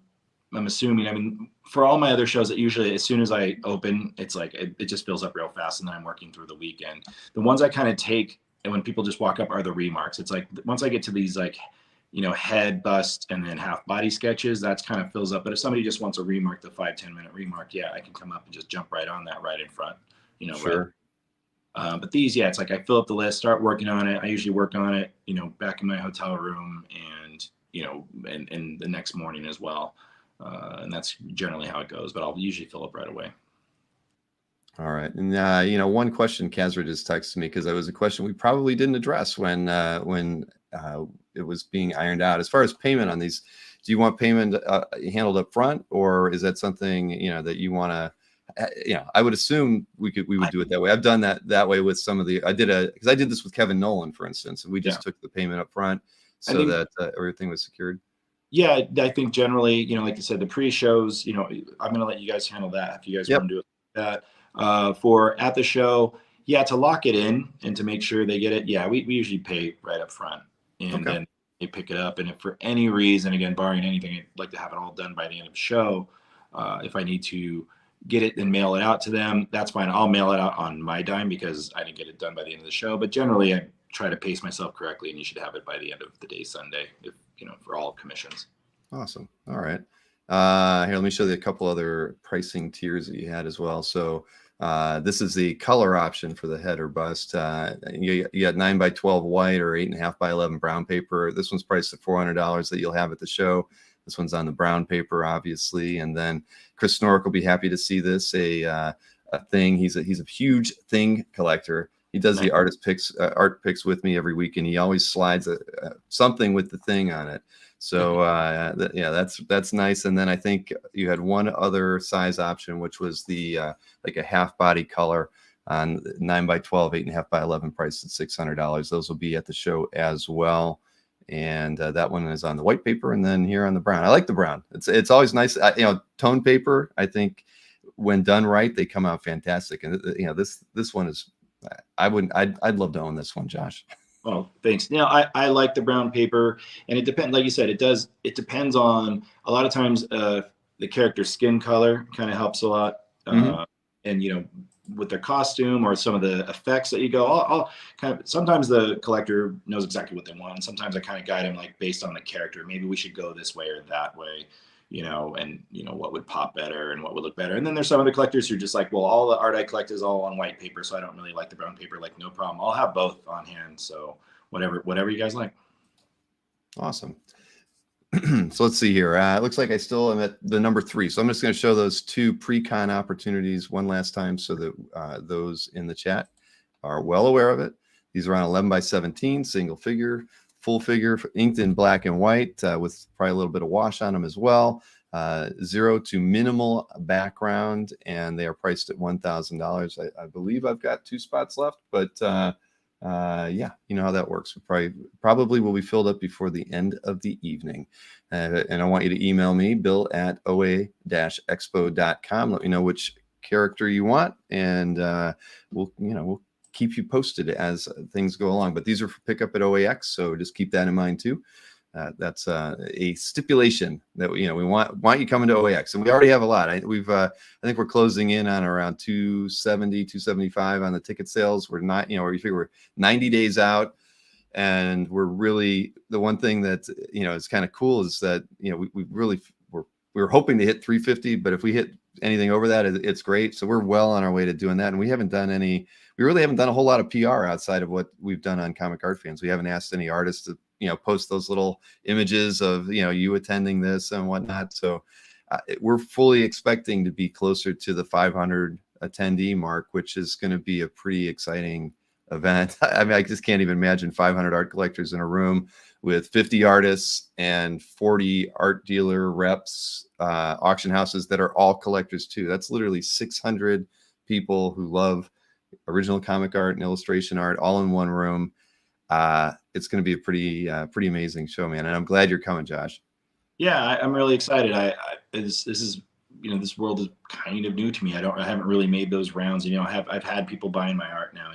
assuming. I mean, for all my other shows, that usually as soon as I open, it's like it just fills up real fast, and then I'm working through the weekend. The ones I kind of take, and when people just walk up, are the remarks. It's like once I get to these, like, you know, head, bust, and then half body sketches, that's kind of fills up. But if somebody just wants a remark, the 5-10 minute remark, yeah, I can come up and just jump right on that right in front. You know, sure. Right. But these, yeah, it's like I fill up the list, start working on it. I usually work on it, you know, back in my hotel room, and, you know, and the next morning as well. And that's generally how it goes, but I'll usually fill up right away. All right. And, you know, one question Kazra just texted me, because it was a question we probably didn't address when it was being ironed out. As far as payment on these, do you want payment handled up front, or is that something, you know, that you want to, you know, I would assume we would do it that way. I've done that way with some of the, because I did this with Kevin Nolan, for instance, and we just took the payment up front so that everything was secured. Yeah, I think generally, you know, like you said, the pre-shows, you know, I'm going to let you guys handle that if you guys want to do it like that. For at the show, yeah, to lock it in and to make sure they get it, yeah, we usually pay right up front, and then they pick it up. And if for any reason, again, barring anything, I'd like to have it all done by the end of the show. If I need to get it and mail it out to them, that's fine. I'll mail it out on my dime because I didn't get it done by the end of the show. But generally, I try to pace myself correctly, and you should have it by the end of the day Sunday, if, you know, for all commissions. Awesome. All right. Here, let me show you a couple other pricing tiers that you had as well. So this is the color option for the head or bust. You got 9 by 12 white or 8.5 by 11 brown paper. This one's priced at $400 that you'll have at the show. This one's on the brown paper, obviously. And then Chris Snork will be happy to see this, a thing. He's a huge thing collector. He does the art picks with me every week, and he always slides something with the thing on it. So yeah, that's nice. And then I think you had one other size option, which was the like a half body color. on 9x12, 8.5x11, priced at $600. Those will be at the show as well. And that one is on the white paper, and then here on the brown. I like the brown. It's always nice. Tone paper, I think when done right, they come out fantastic. And this one is, I'd love to own this one, Josh. Oh, thanks. I like the brown paper, and it depends. Like you said, it depends on a lot of times the character's skin color kind of helps a lot. And with their costume or some of the effects that you go, I'll kind of, sometimes the collector knows exactly what they want. And sometimes I kind of guide them like based on the character. Maybe we should go this way or that way, and what would pop better and what would look better. And then there's some of the collectors who are just like, well, all the art I collect is all on white paper, so I don't really like the brown paper. Like, no problem. I'll have both on hand. So whatever you guys like. Awesome. So let's see here. It looks like I still am at the number 3. So I'm just going to show those 2 pre-con opportunities one last time so that those in the chat are well aware of it. These are on 11x17, single figure, full figure, inked in black and white with probably a little bit of wash on them as well. 0 to minimal background, and they are priced at $1,000. I believe I've got 2 spots left, but yeah, you know how that works. We probably will be filled up before the end of the evening. And I want you to email me, bill@oa-expo.com. Let me know which character you want, and we'll keep you posted as things go along. But these are for pickup at OAX, so just keep that in mind too. That's a stipulation that we want you coming to OAX, and we already have a lot. I think we're closing in on around 270, 275 on the ticket sales. We're not, we figure we're 90 days out, and we're really, the one thing that is kind of cool is that we're hoping to hit 350, but if we hit anything over that, it's great. So we're well on our way to doing that, and we really haven't done a whole lot of PR outside of what we've done on Comic Art Fans. We haven't asked any artists to post those little images of you attending this and whatnot. So we're fully expecting to be closer to the 500 attendee mark, which is going to be a pretty exciting event. I mean, I just can't even imagine 500 art collectors in a room with 50 artists and 40 art dealer reps, auction houses that are all collectors too. That's literally 600 people who love original comic art and illustration art all in one room. It's going to be a pretty amazing show, man. And I'm glad you're coming, Josh. Yeah, I'm really excited. This is, this world is kind of new to me. I haven't really made those rounds. I've had people buying my art now,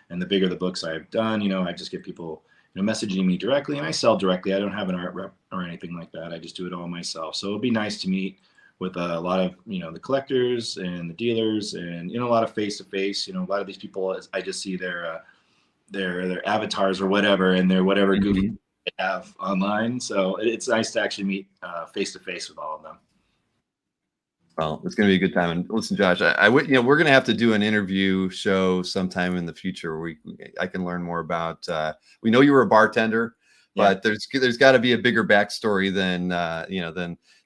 and the bigger the books I've done, I just get people, messaging me directly, and I sell directly. I don't have an art rep or anything like that. I just do it all myself. So it'll be nice to meet with a lot of, the collectors and the dealers, and, a lot of face-to-face. A lot of these people, I just see their avatars or whatever, and their whatever goofy they have online. So it's nice to actually meet face-to-face with all of them. Well, it's going to be a good time. And listen, Josh, we're going to have to do an interview show sometime in the future where I can learn more about. We know you were a bartender, but there's got to be a bigger backstory than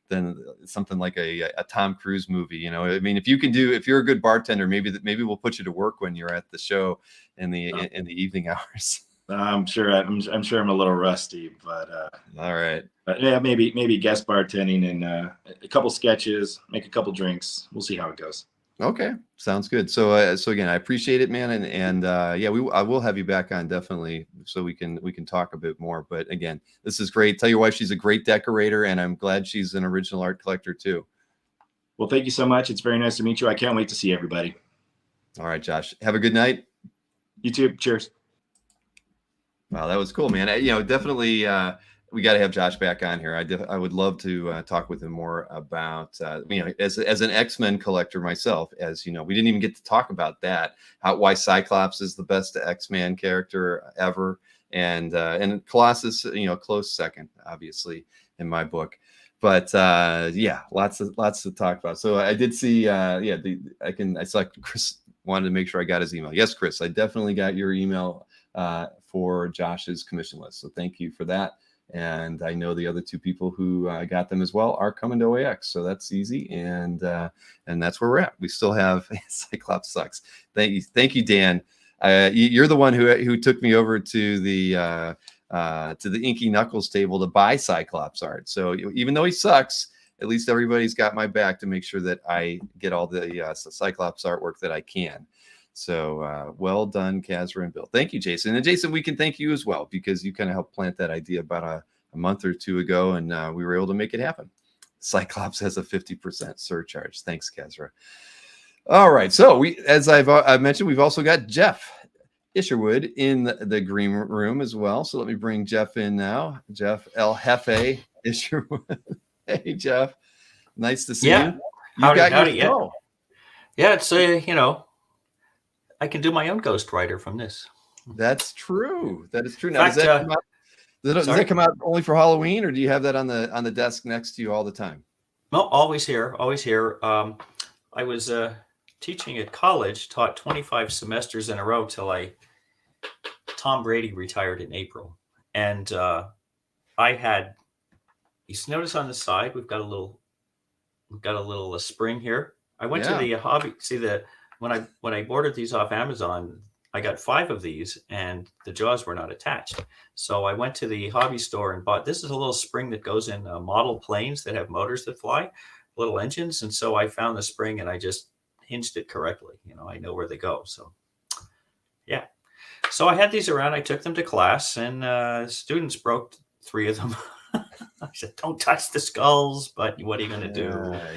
than something like a Tom Cruise movie. I mean, if you're a good bartender, maybe we'll put you to work when you're at the show in the evening hours. I'm sure I'm a little rusty, but all right. Yeah, maybe guest bartending and a couple sketches, make a couple drinks. We'll see how it goes. Okay, sounds good. So again, I appreciate it, man, and I will have you back on definitely, so we can talk a bit more. But again, this is great. Tell your wife she's a great decorator, and I'm glad she's an original art collector too. Well, thank you so much. It's very nice to meet you. I can't wait to see everybody. All right, Josh. Have a good night. You too. Cheers. Wow, that was cool, man. Definitely. We got to have Josh back on here. I would love to talk with him more about, as an X-Men collector myself, as we didn't even get to talk about that, why Cyclops is the best X-Men character ever. And Colossus, close second, obviously, in my book. But yeah, lots to talk about. So I did see, I saw Chris wanted to make sure I got his email. Yes, Chris, I definitely got your email for Josh's commission list. So thank you for that. And I know the other 2 people who got them as well are coming to OAX, so that's easy, and that's where we're at. We still have Cyclops sucks. Thank you, Dan. You're the one who took me over to the Inky Knuckles table to buy Cyclops art. So even though he sucks, at least everybody's got my back to make sure that I get all the Cyclops artwork that I can. So well done, Kazra and Bill. Thank you, Jason. And Jason, we can thank you as well, because you kind of helped plant that idea about a month or two ago, and we were able to make it happen. Cyclops has a 50% surcharge. Thanks, Kazra. All right. So as I've mentioned, we've also got Jeff Isherwood in the green room as well. So let me bring Jeff in now. Jeff El Jefe Isherwood. Hey, Jeff. Nice to see you. Howdy. Yeah, it's I can do my own ghostwriter from this. That's true. That is true. Now, In fact, does that come out only for Halloween, or do you have that on the desk next to you all the time? No, always here. I was teaching at college, taught 25 semesters in a row till Tom Brady retired in April, and I had. You notice on the side we've got a little spring here. I went to the hobby. See when I ordered these off Amazon, I got 5 of these, and the jaws were not attached. So I went to the hobby store and bought. This is a little spring that goes in model planes that have motors that fly, little engines. And so I found the spring and I just hinged it correctly. I know where they go. So yeah. So I had these around. I took them to class, and students broke 3 of them. I said, "Don't touch the skulls," but what are you going to do?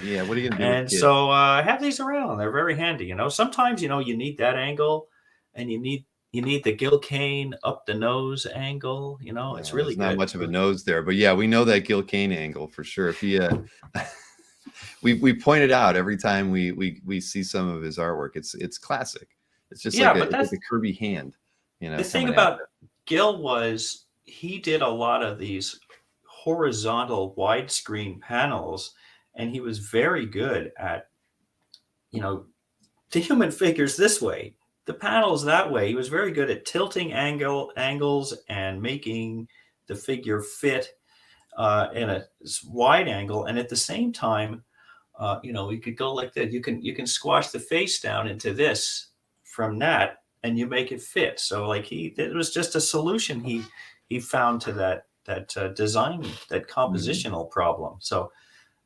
Yeah, what are you going to do? And so I have these around. They're very handy. Sometimes you need that angle, and you need the gill cane up the nose angle. It's really not much of a nose there, but yeah, we know that gill cane angle for sure. If he, we point it out every time we see some of his artwork. It's classic. It's just like a Kirby hand. The thing about Gil was he did a lot of these horizontal widescreen panels, and he was very good at the human figures this way, the panels that way. He was very good at tilting angles and making the figure fit in a wide angle, and at the same time you could go like that. You can squash the face down into this from that, and you make it fit. So it was just a solution he found to that design, that compositional problem. So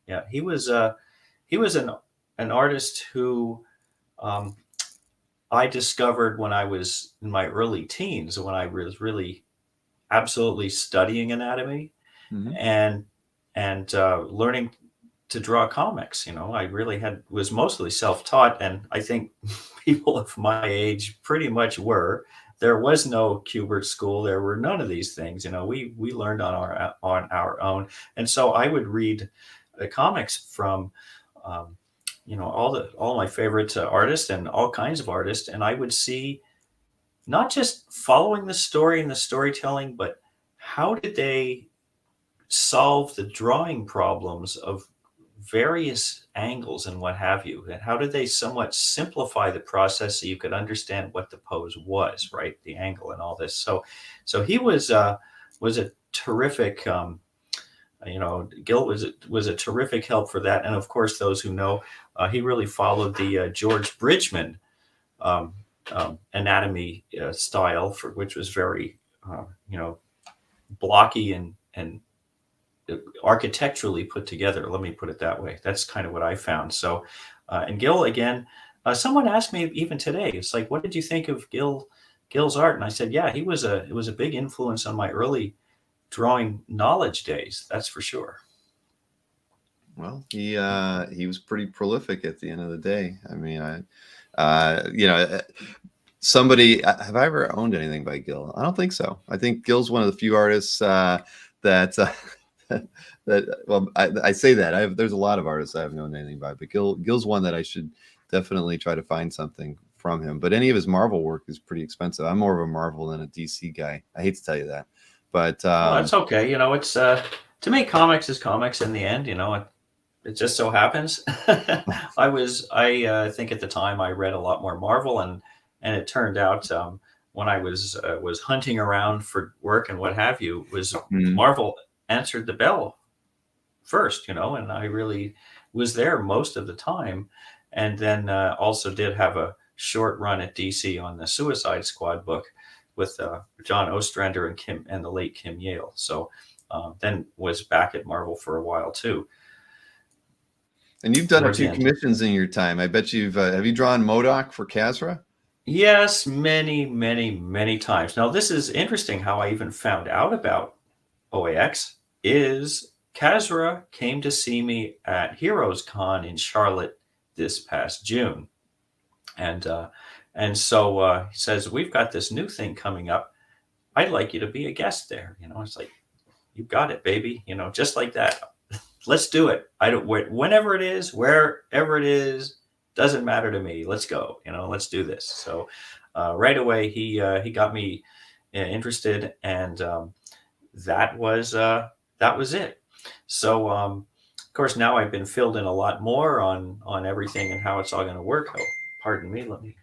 yeah, he was an artist who I discovered when I was in my early teens, when I was really absolutely studying anatomy and learning to draw comics. I really was mostly self-taught, and I think people of my age pretty much were. There was no Kubert school. There were none of these things. We learned on our own. And so I would read the comics from, all my favorite artists and all kinds of artists. And I would see not just following the story and the storytelling, but how did they solve the drawing problems of various angles and what have you, and how did they somewhat simplify the process so you could understand what the pose was, right, the angle and all this. So he was a terrific Gil was a terrific help for that. And of course, those who know, he really followed the George Bridgman anatomy style, which was very blocky and architecturally put together. Let me put it that way. That's kind of what I found. So, and Gil, again, someone asked me even today, it's like, what did you think of Gil's art? And I said, yeah, it was a big influence on my early drawing knowledge days. That's for sure. Well, he was pretty prolific at the end of the day. I mean, somebody, have I ever owned anything by Gil? I don't think so. I think Gil's one of the few artists I say that there's a lot of artists I haven't known anything by, but Gil's one that I should definitely try to find something from him. But any of his Marvel work is pretty expensive. I'm more of a Marvel than a DC guy. I hate to tell you that, but that's okay. It's to me, comics is comics in the end. It just so happens. I think at the time I read a lot more Marvel, and it turned out when I was hunting around for work and what have you, was Marvel answered the bell first, and I really was there most of the time. And then also did have a short run at DC on the Suicide Squad book with John Ostrander and the late Kim Yale. So then was back at Marvel for a while too. And you've done a few commissions in your time. I bet have you drawn MODOK for Kazra? Yes, many, many, many times. Now, this is interesting how I even found out about OAX is Kazra came to see me at Heroes Con in Charlotte this past June. And so he says, we've got this new thing coming up. I'd like you to be a guest there. It's like, you got it, baby. Just like that. Let's do it. I don't, whenever it is, wherever it is, doesn't matter to me. Let's go. Let's do this. So right away, he got me interested, and that was it. So of course, now I've been filled in a lot more on everything and how it's all going to work. Oh, pardon me.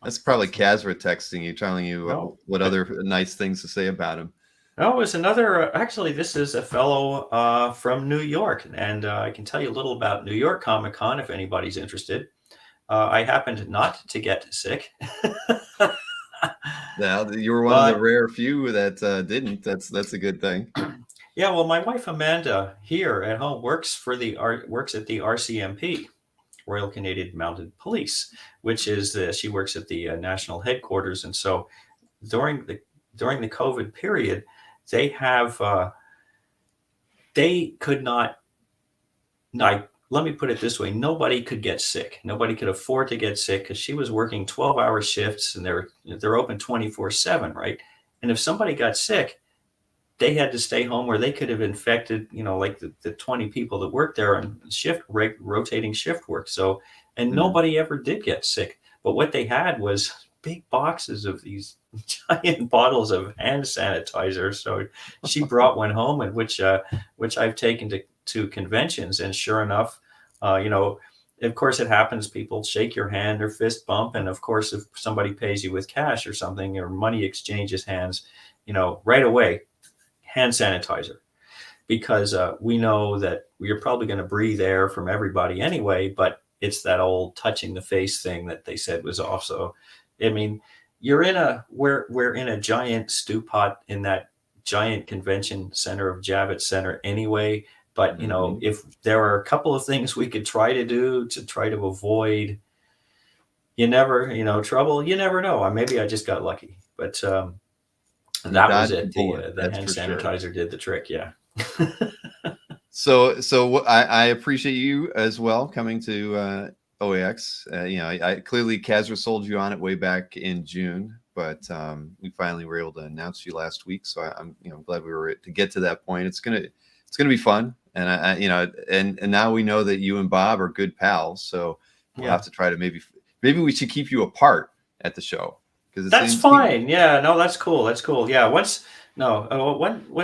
That's probably Kazra texting you, telling you No, what other nice things to say about him. no, it's another. Actually, this is a fellow from New York, and I can tell you a little about New York Comic Con if anybody's interested. I happened not to get sick. Now, you were one of the rare few that didn't. That's a good thing. Yeah, well, my wife Amanda here at home works at the RCMP, Royal Canadian Mounted Police, which is she works at the national headquarters, and so during the COVID period, they could not. Let me put it this way: nobody could get sick. Nobody could afford to get sick because she was working 12-hour shifts, and they're open 24/7, right? And if somebody got sick, they had to stay home, where they could have infected, like the 20 people that worked there on rotating shift work. So, and nobody ever did get sick. But what they had was big boxes of these giant bottles of hand sanitizer. So she brought one home, and which I've taken to conventions, and sure enough, of course it happens. People shake your hand or fist bump, and of course, if somebody pays you with cash or something, or money exchanges hands, right away, hand sanitizer, because we know that you're probably going to breathe air from everybody anyway. But it's that old touching the face thing that they said was off. So, I mean, we're in a giant stew pot in that giant convention center of Javits Center anyway. But, if there are a couple of things we could try to do to try to avoid, trouble, you never know. Maybe I just got lucky, but that was it. The hand sanitizer did the trick. Yeah. So I appreciate you as well coming to OAX. I clearly Kazra sold you on it way back in June, but we finally were able to announce you last week. So I'm glad we were to get to that point. It's gonna be fun, and and now we know that you and Bob are good pals. So we'll have to try to maybe we should keep you apart at the show, because that's fine. Yeah, no, that's cool. That's cool. Yeah. One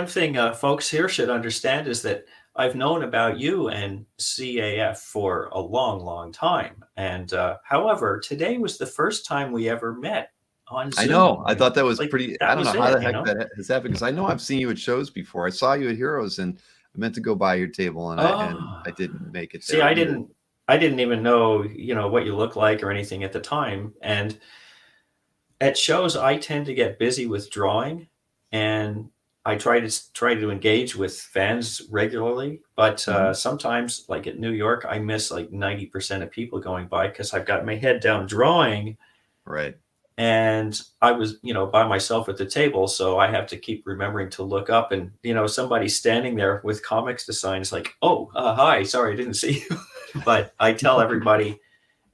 thing folks here should understand is that I've known about you and CAF for a long, long time. And however, today was the first time we ever met on Zoom. I know. I thought that was pretty. I don't know how the heck that has happened, because I know I've seen you at shows before. I saw you at Heroes, and I meant to go by your table, and I didn't make it. See, I didn't even know what you look like or anything at the time. And at shows, I tend to get busy with drawing, and I try to engage with fans regularly, but sometimes, like at New York, I miss like 90% of people going by because I've got my head down drawing. Right. And I was, by myself at the table, so I have to keep remembering to look up, and somebody's standing there with comics to sign. It's like, oh, hi, sorry, I didn't see you. But I tell everybody,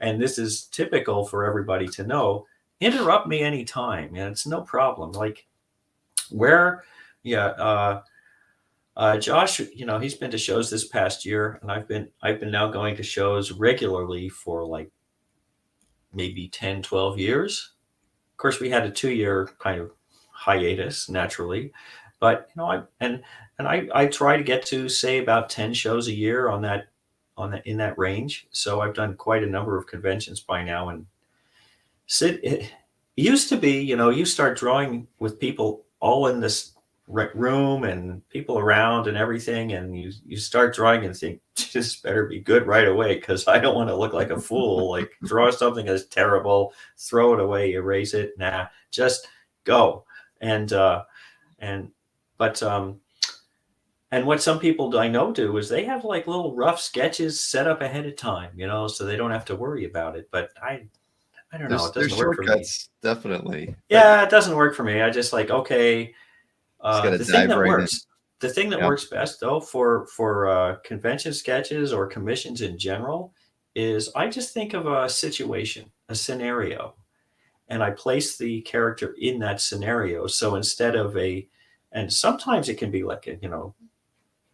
and this is typical for everybody to know, interrupt me anytime, and it's no problem. Like Josh, he's been to shows this past year, and I've been now going to shows regularly for like maybe 10, 12 years. Of course, we had a 2-year kind of hiatus naturally, but I try to get to say about 10 shows a year in that range. So I've done quite a number of conventions by now, and it used to be, you start drawing with people all in this room and people around and everything, and you start drawing and think, this better be good right away, because I don't want to look like a fool. Like, draw something that's terrible, throw it away, erase it. Nah, just go. And what some people I know do is they have like little rough sketches set up ahead of time, so they don't have to worry about it. But I I don't know. It There's doesn't work for me. shortcuts, definitely. Yeah, it doesn't work for me. I just like, okay. Just gotta The thing dive that right in. works, the thing that Yeah. works best though for convention sketches or commissions in general is I just think of a situation, a scenario, and I place the character in that scenario. So instead of and sometimes it can be like a,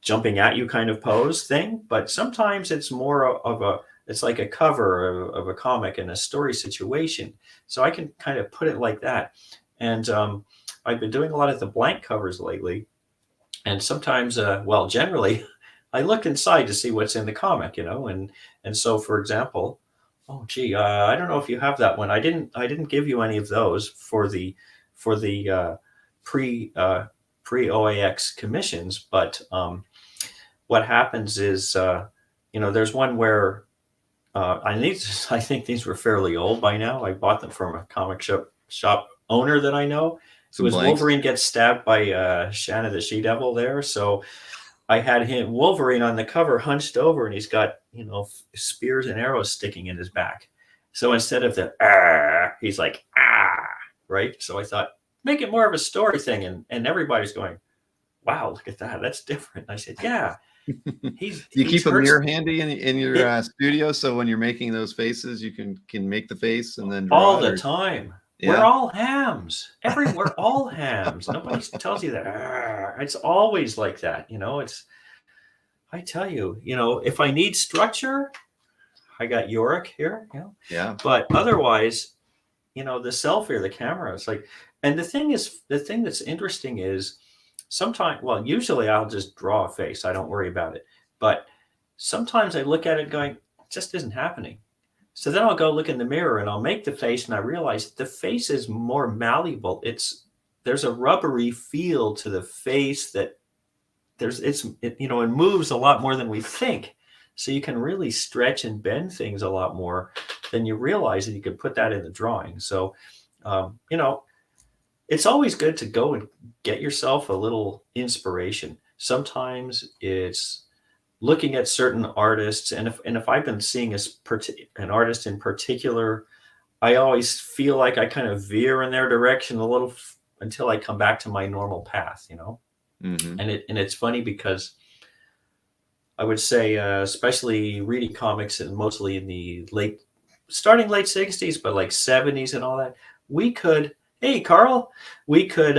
jumping at you kind of pose thing, but sometimes it's more of it's like a cover of a comic in a story situation. So I can kind of put it like that. And I've been doing a lot of the blank covers lately. And sometimes, generally, I look inside to see what's in the comic, and so, for example, oh gee, I don't know if you have that one. I didn't give you any of those for the pre OAX commissions, but what happens is, there's one where I think these were fairly old by now. I bought them from a comic shop owner that I know. It Some was blanks. Wolverine gets stabbed by Shanna the She-Devil there. So I had Wolverine on the cover hunched over, and he's got, spears and arrows sticking in his back. So instead of the he's like right. So I thought, make it more of a story thing, and everybody's going, wow, look at that, that's different. And I said, yeah. You keep a mirror handy in your studio, so when you're making those faces, you can make the face and then draw all it, the or... time. Yeah. We're all hams. We're all hams. Nobody tells you that. It's always like that. I tell you, if I need structure, I got Yorick here. Yeah. But otherwise, the selfie or the camera, it's like, and the thing that's interesting is sometimes, well, usually I'll just draw a face. I don't worry about it. But sometimes I look at it going, it just isn't happening. So then I'll go look in the mirror and I'll make the face, and I realize the face is more malleable. There's a rubbery feel to the face that it moves a lot more than we think. So you can really stretch and bend things a lot more than you realize, and you can put that in the drawing. So, it's always good to go and get yourself a little inspiration. Sometimes it's looking at certain artists, and if I've been seeing an artist in particular, I always feel like I kind of veer in their direction a little until I come back to my normal path, Mm-hmm. And it's funny because I would say, especially reading comics and mostly in the starting late 60s, but like 70s and all that, hey Carl, we could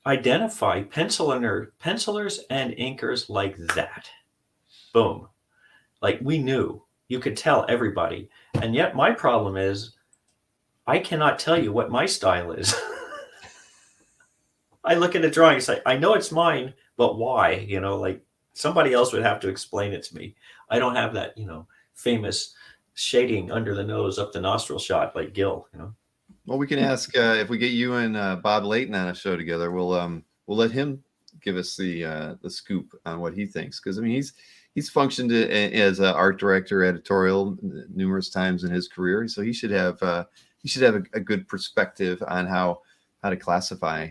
identify pencilers and inkers like that. Boom. Like we knew, you could tell everybody. And yet my problem is I cannot tell you what my style is. I look at a drawing and say, I know it's mine, but why? Like somebody else would have to explain it to me. I don't have that, famous shading under the nose, up the nostril shot like Gil, Well, we can ask if we get you and Bob Layton on a show together. We'll let him give us the scoop on what he thinks, because I mean he's functioned as an art director, editorial numerous times in his career, so he should have a good perspective on how to classify.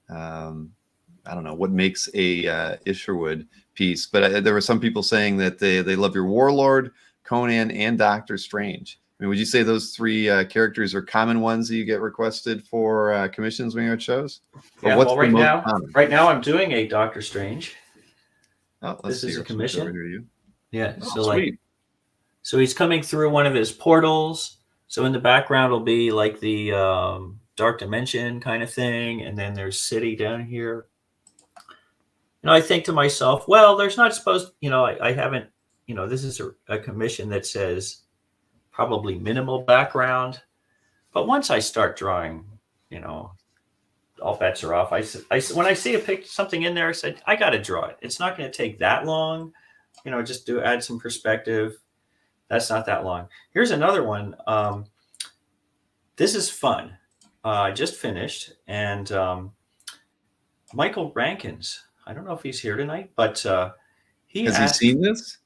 I don't know what makes a Isherwood piece, but there were some people saying that they love your Warlord, Conan, and Doctor Strange. I mean, would you say those three characters are common ones that you get requested for commissions when you're at shows? Yeah, well, right now I'm doing a Doctor Strange. Oh, this is a commission. Yeah, oh, sweet. So he's coming through one of his portals. So in the background will be like the Dark Dimension kind of thing, and then there's City down here. I think to myself, well, there's not supposed, I haven't, this is a commission that says probably minimal background, but once I start drawing, all bets are off. When I see something in there, I said, I got to draw it. It's not going to take that long, just to add some perspective. That's not that long. Here's another one. This is fun. I just finished, and Michael Rankins, I don't know if he's here tonight, but has he seen this?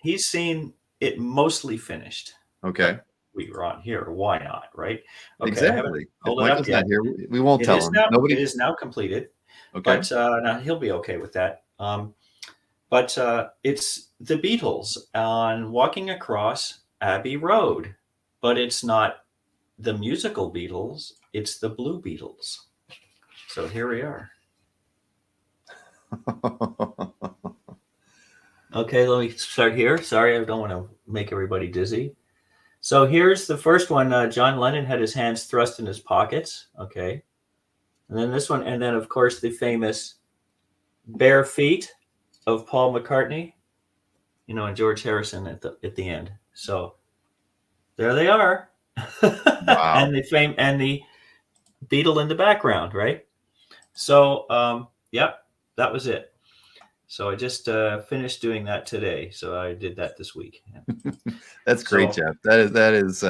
He's seen it mostly finished. Okay. We were on here. Why not? Right. Okay, exactly. Hold it up yet. Not here, we won't tell him. It is now completed. Okay. But now he'll be okay with that. But it's the Beatles on Walking Across Abbey Road, but it's not the musical Beatles, it's the Blue Beatles. So here we are. Okay, let me start here. Sorry, I don't want to make everybody dizzy. So here's the first one. John Lennon had his hands thrust in his pockets. Okay. And then this one, and then of course the famous bare feet of Paul McCartney, and George Harrison at the end. So there they are. Wow. and the Beatle in the background, right? So yep, that was it. So I just finished doing that today. So I did that this week. That's great, Jeff. That is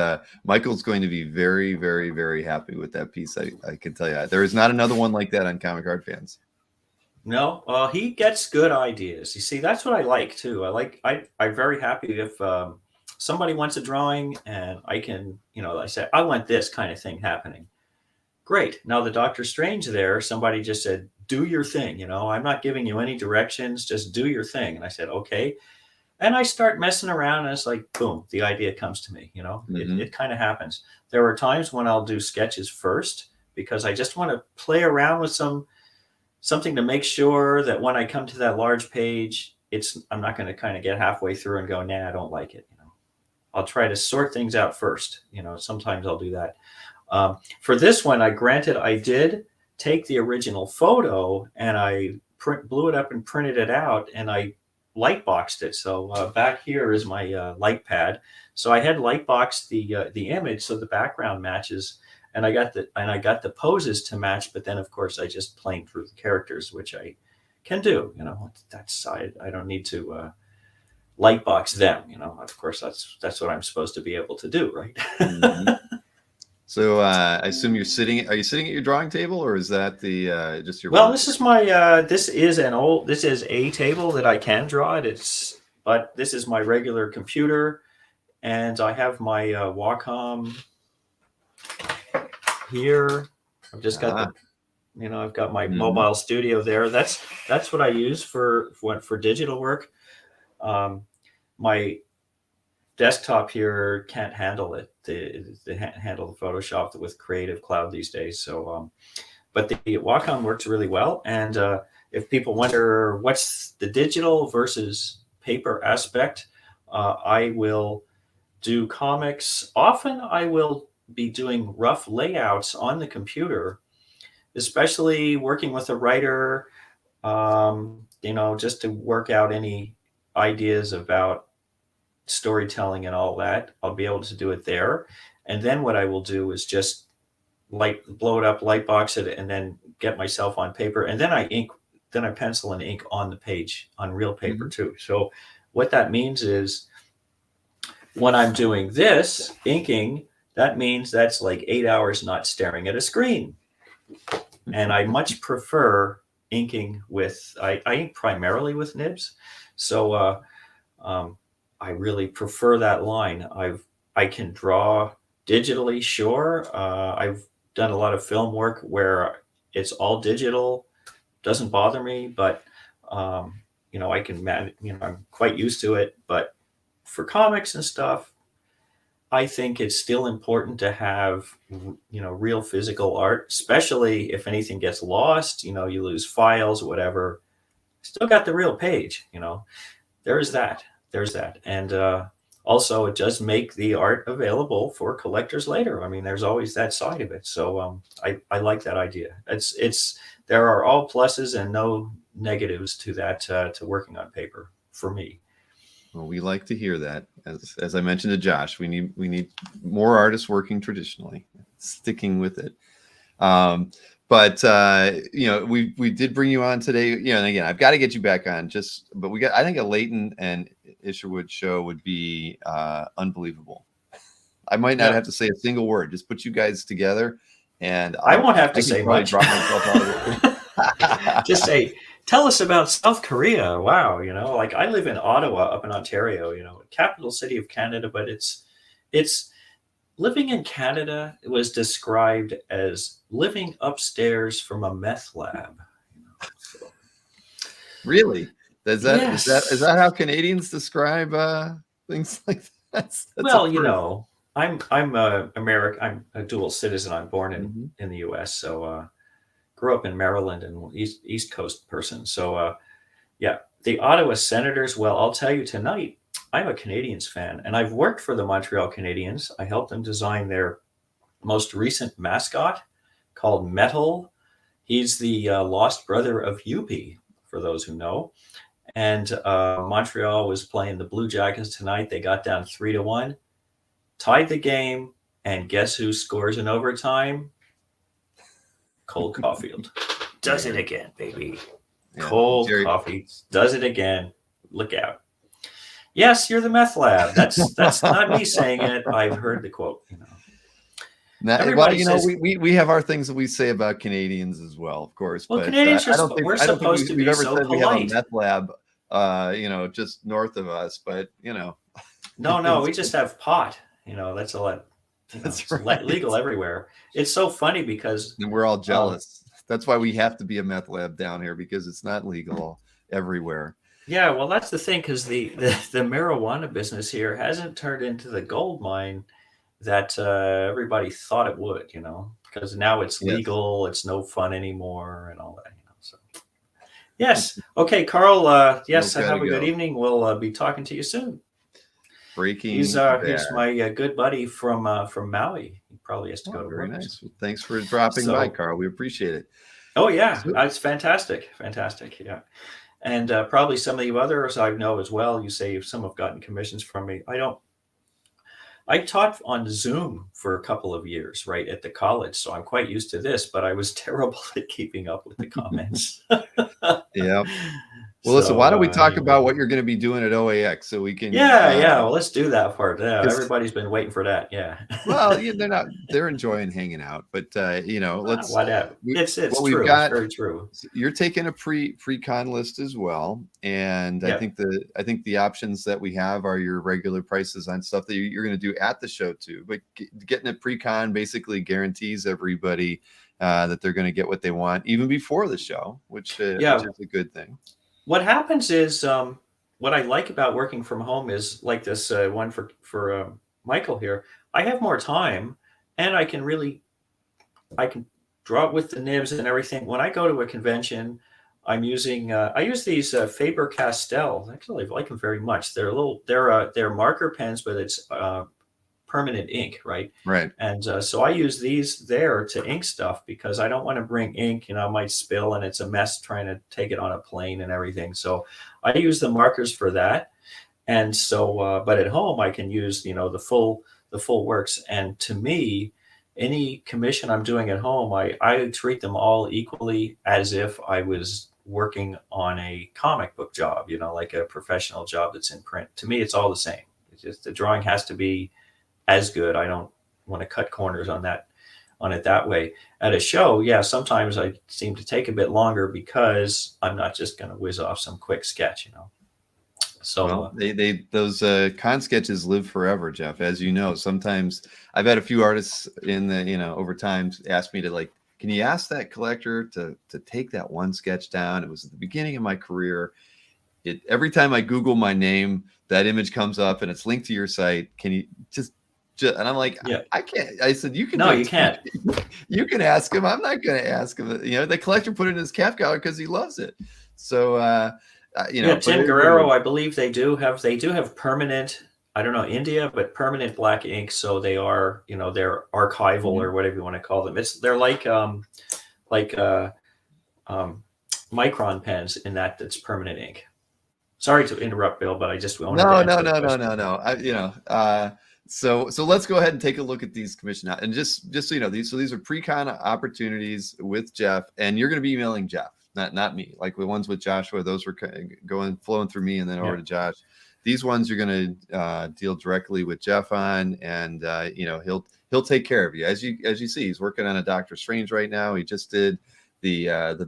Michael's going to be very, very, very happy with that piece. I can tell you. There is not another one like that on Comic Card Fans. No, he gets good ideas. You see, that's what I like too. I'm very happy if somebody wants a drawing and I can, I say, I want this kind of thing happening. Great. Now the Doctor Strange there, somebody just said, do your thing. I'm not giving you any directions, just do your thing. And I said, okay. And I start messing around and it's like, boom, the idea comes to me, it kind of happens. There are times when I'll do sketches first because I just want to play around with something to make sure that when I come to that large page, I'm not going to kind of get halfway through and go, nah, I don't like it. I'll try to sort things out first. Sometimes I'll do that. For this one, I did take the original photo and I blew it up and printed it out and I light boxed it. So back here is my light pad. So I had light boxed the image so the background matches, and I got the poses to match. But then of course I just planed through the characters, which I can do. I don't need to light box them. Of course that's what I'm supposed to be able to do, right? Mm-hmm. So I assume are you sitting at your drawing table, or is that just your? Well, this is this is a table that I can draw it. But this is my regular computer, and I have my Wacom here. I've just got I've got my mobile studio there. That's what I use for digital work. My desktop here can't handle it. They handle the Photoshop with Creative Cloud these days. So, but the Wacom works really well. And if people wonder what's the digital versus paper aspect, I will do comics. Often I will be doing rough layouts on the computer, especially working with a writer, just to work out any ideas about storytelling and all that. I'll be able to do it there. And then what I will do is just blow it up, light box it, and then get myself on paper. And then I pencil and ink on the page, on real paper too. So what that means is when I'm doing this inking, that means that's like 8 hours not staring at a screen. And I much prefer inking I ink primarily with nibs. So I really prefer that line. I can draw digitally, sure. I've done a lot of film work where it's all digital, doesn't bother me, but I can manage, I'm quite used to it. But for comics and stuff, I think it's still important to have, real physical art, especially if anything gets lost, you lose files, whatever. Still got the real page, there's that. And also it does make the art available for collectors later. I mean, there's always that side of it. So I like that idea. There are all pluses and no negatives to that, to working on paper for me. Well, we like to hear that. As I mentioned to Josh, we need more artists working traditionally, sticking with it. But we did bring you on today. And again, I've got to get you back on. But I think a Leighton and Isherwood show would be unbelievable. I might not have to say a single word. Just put you guys together, and I won't have to say much. Drop myself out of it. Just say, tell us about South Korea. Wow, like I live in Ottawa, up in Ontario. Capital city of Canada, but it's living in Canada was described as living upstairs from a meth lab. Really? Is that how Canadians describe things like that? That's Well, you know, I'm American. I'm a dual citizen. I'm born in the U.S. So grew up in Maryland and East Coast person. So yeah, the Ottawa Senators. Well, I'll tell you tonight, I'm a Canadiens fan, and I've worked for the Montreal Canadiens. I helped them design their most recent mascot called Metal. He's the lost brother of Yuppie, for those who know. And Montreal was playing the Blue Jackets tonight. They got down 3-1, tied the game, and guess who scores in overtime? Cole Caulfield does it again, baby. Yeah, Cole Caulfield does it again. Look out! Yes, you're the meth lab. That's not me saying it. I've heard the quote. You know. Well, you know, we have our things that we say about Canadians as well, of course. Well, but Canadians we're supposed to be so polite. We have a meth lab, you know, just north of us, but you know. No, we just have pot. You know, that's a lot. That's right. Legal everywhere. It's so funny because and we're all jealous. That's why we have to be a meth lab down here, because it's not legal everywhere. Yeah, well, that's the thing, because the marijuana business here hasn't turned into the gold mine that everybody thought it would, you know, because now it's legal, it's no fun anymore, and all that, you know. So, yes, okay, Carl. Yes, have a good evening. We'll be talking to you soon. Breaking. He's my good buddy from Maui. He probably has to go to very work. Nice. Well, thanks for dropping by, Carl. We appreciate it. Oh yeah, it's fantastic. Yeah. And probably some of you others I know as well. You say some have gotten commissions from me. I taught on Zoom for a couple of years, right, at the college. So I'm quite used to this, but I was terrible at keeping up with the comments. Yeah. Well, listen, why don't we talk about what you're going to be doing at OAX so we can... Yeah. Well, let's do that part. Yeah, everybody's been waiting for that. Yeah. Well, yeah, they're enjoying hanging out, but, you know, let's... Whatever. It's true. It's very true. You're taking a pre-con list as well. And I think the options that we have are your regular prices on stuff that you're going to do at the show too. But getting a pre-con basically guarantees everybody that they're going to get what they want even before the show, which is a good thing. What happens is what I like about working from home is like this one for Michael here. I have more time, and I can draw it with the nibs and everything. When I go to a convention, I'm using I use these Faber-Castell. Actually, I like them very much. They're marker pens, but it's permanent ink, right? Right. And so I use these there to ink stuff because I don't want to bring ink, you know, it might spill and it's a mess trying to take it on a plane and everything. So I use the markers for that. And so, but at home I can use, you know, the full works. And to me, any commission I'm doing at home, I treat them all equally as if I was working on a comic book job, you know, like a professional job that's in print. To me, it's all the same. It's just the drawing has to be as good. I don't want to cut corners on it that way. At a show, yeah, sometimes I seem to take a bit longer because I'm not just going to whiz off some quick sketch, you know. So those con sketches live forever, Jeff. As you know, sometimes I've had a few artists in the, you know, over time ask me to, like, can you ask that collector to take that one sketch down? It was at the beginning of my career. Every time I Google my name, that image comes up and it's linked to your site. Can you just and I'm like, yeah. I can't. I said, you can. No, you can't. You can ask him. I'm not going to ask him. You know, the collector put it in his calf collar because he loves it. So, you know, Tim Guerrero, I believe they do have permanent. I don't know India, but permanent black ink. So they are, you know, they're archival or whatever you want to call them. They're like micron pens in that's permanent ink. Sorry to interrupt, Bill, but I just wanted No. So let's go ahead and take a look at these commission and just so you know, these are pre-con opportunities with Jeff, and you're going to be emailing Jeff, not me. Like the ones with Joshua, those were flowing through me and then over to Josh. These ones you're going to deal directly with Jeff on, and you know, he'll take care of you. As you see, he's working on a Doctor Strange right now. He just did the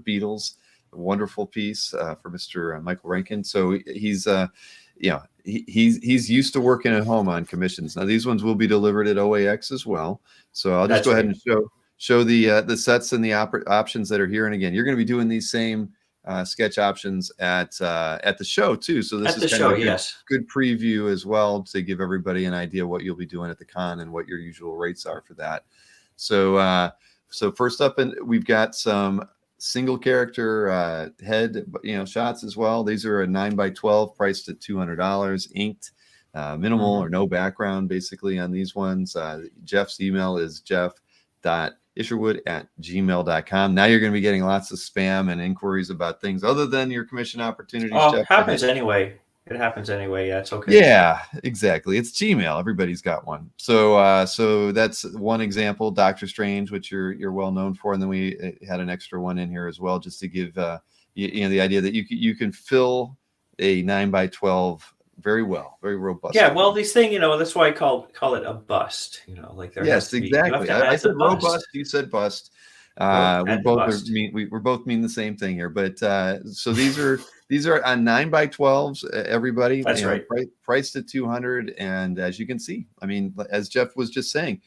Beatles, a wonderful piece for Mr. Michael Rankin. So he's you know, he's used to working at home on commissions. Now these ones will be delivered at OAX as well. So I'll just go ahead and show the sets and the options that are here. And again, you're going to be doing these same sketch options at the show too. So this At is the kind show, of a yes. good preview as well to give everybody an idea what you'll be doing at the con and what your usual rates are for that. So so first up, and we've got some single character head shots as well. These are a 9x12 priced at $200, inked, minimal or no background basically on these ones. Jeff's email is jeff.isherwood@gmail.com. Now you're going to be getting lots of spam and inquiries about things other than your commission opportunities. Oh, Jeff, it happens anyway. It happens anyway. Yeah, it's okay. yeah, exactly. It's Gmail. Everybody's got one. So so that's one example, Doctor Strange, which you're well known for, and then we had an extra one in here as well, just to give you know the idea that you can fill a 9x12 very well, very robust. Yeah, well, these things, that's why I call it a bust. Like there has Yes, to be. You have exactly. to have I the said bust. robust. You said bust. We And both bust. we're both mean the same thing here. But so these are on 9x12s. Everybody, That's right. Priced at $200, and as you can see, I mean, as Jeff was just saying,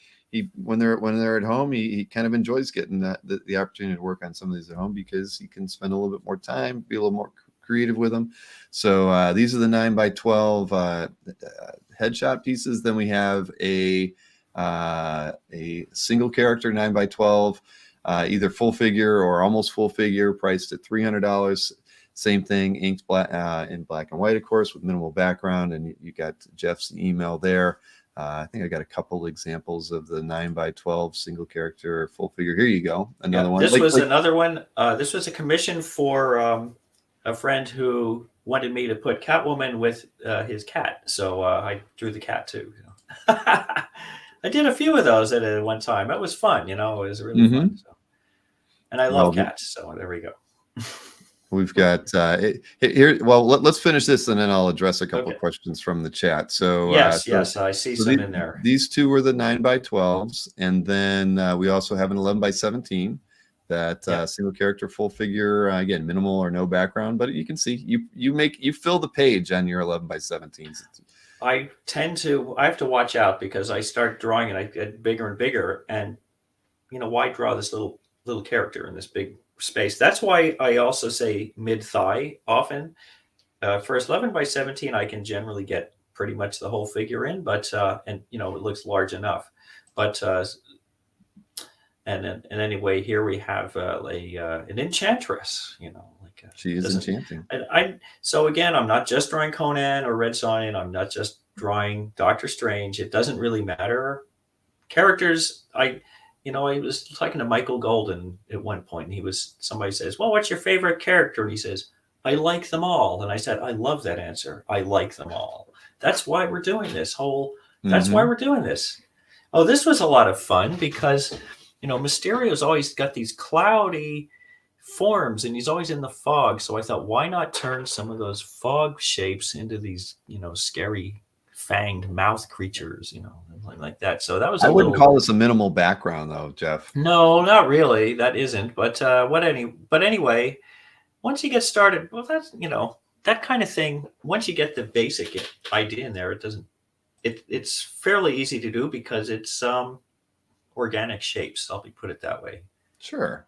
when they're at home, he kind of enjoys getting the opportunity to work on some of these at home because he can spend a little bit more time, be a little more creative with them. So these are the 9x12 headshot pieces. Then we have a single character 9x12, either full figure or almost full figure, priced at $300. Same thing, inked in black and white, of course, with minimal background. And you got Jeff's email there. I think I got a couple examples of the 9x12 single character full figure. Here you go. Another one. This was another one. This was a commission for a friend who wanted me to put Catwoman with his cat. So I drew the cat too. I did a few of those at one time. It was fun. It was really fun. So. And I love cats. So there we go. We've got here. Well, let's finish this, and then I'll address a couple of questions from the chat. So yes, I see some in there. These two were the 9x12s, and then we also have an 11x17. That single character full figure, again, minimal or no background, but you can see you fill the page on your 11x17s. I have to watch out because I start drawing and I get bigger and bigger, and why draw this little character in this big space? That's why I also say mid thigh often. For 11x17, I can generally get pretty much the whole figure in, but it looks large enough. But and anyway, here we have an enchantress. She is enchanting. So again, I'm not just drawing Conan or Red Sonja. I'm not just drawing Doctor Strange. It doesn't really matter. Characters, I was talking to Michael Golden at one point, and somebody says, well, what's your favorite character? And he says, I like them all. And I said, I love that answer. I like them all. That's why we're doing this that's why we're doing this. Oh, this was a lot of fun because, Mysterio's always got these cloudy forms and he's always in the fog. So I thought, why not turn some of those fog shapes into these, scary fanged mouth creatures, like that. So that was I wouldn't call this a minimal background though, Jeff. No, not really. That isn't. But anyway, once you get started, well, that's that kind of thing. Once you get the basic idea in there, it's fairly easy to do because it's organic shapes. I'll put it that way. Sure.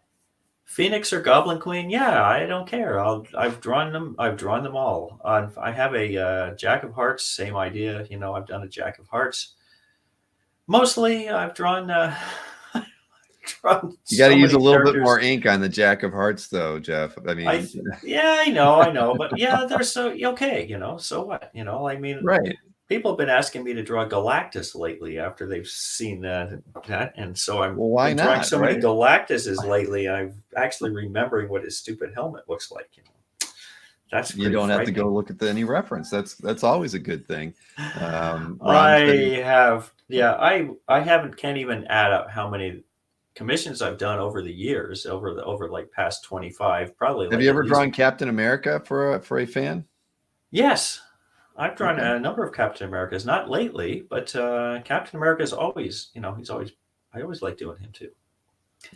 Phoenix or Goblin Queen? Yeah, I don't care. I've drawn them. I've drawn them all. I have a Jack of Hearts. Same idea. I've done a Jack of Hearts. Mostly, I've drawn. You got to use a little bit more ink on the Jack of Hearts, though, Jeff. I mean, I know, but yeah, they're so okay. So what? right. People have been asking me to draw Galactus lately after they've seen that, and so I'm why not? Drawing so many Galactuses lately. I'm actually remembering what his stupid helmet looks like. That's you don't have to go look at any reference. That's always a good thing. I can't even add up how many commissions I've done over the years, over like past 25, probably. Have you ever drawn Captain America for a fan? Yes. I've drawn a number of Captain Americas, not lately, but Captain America is always, I always like doing him too.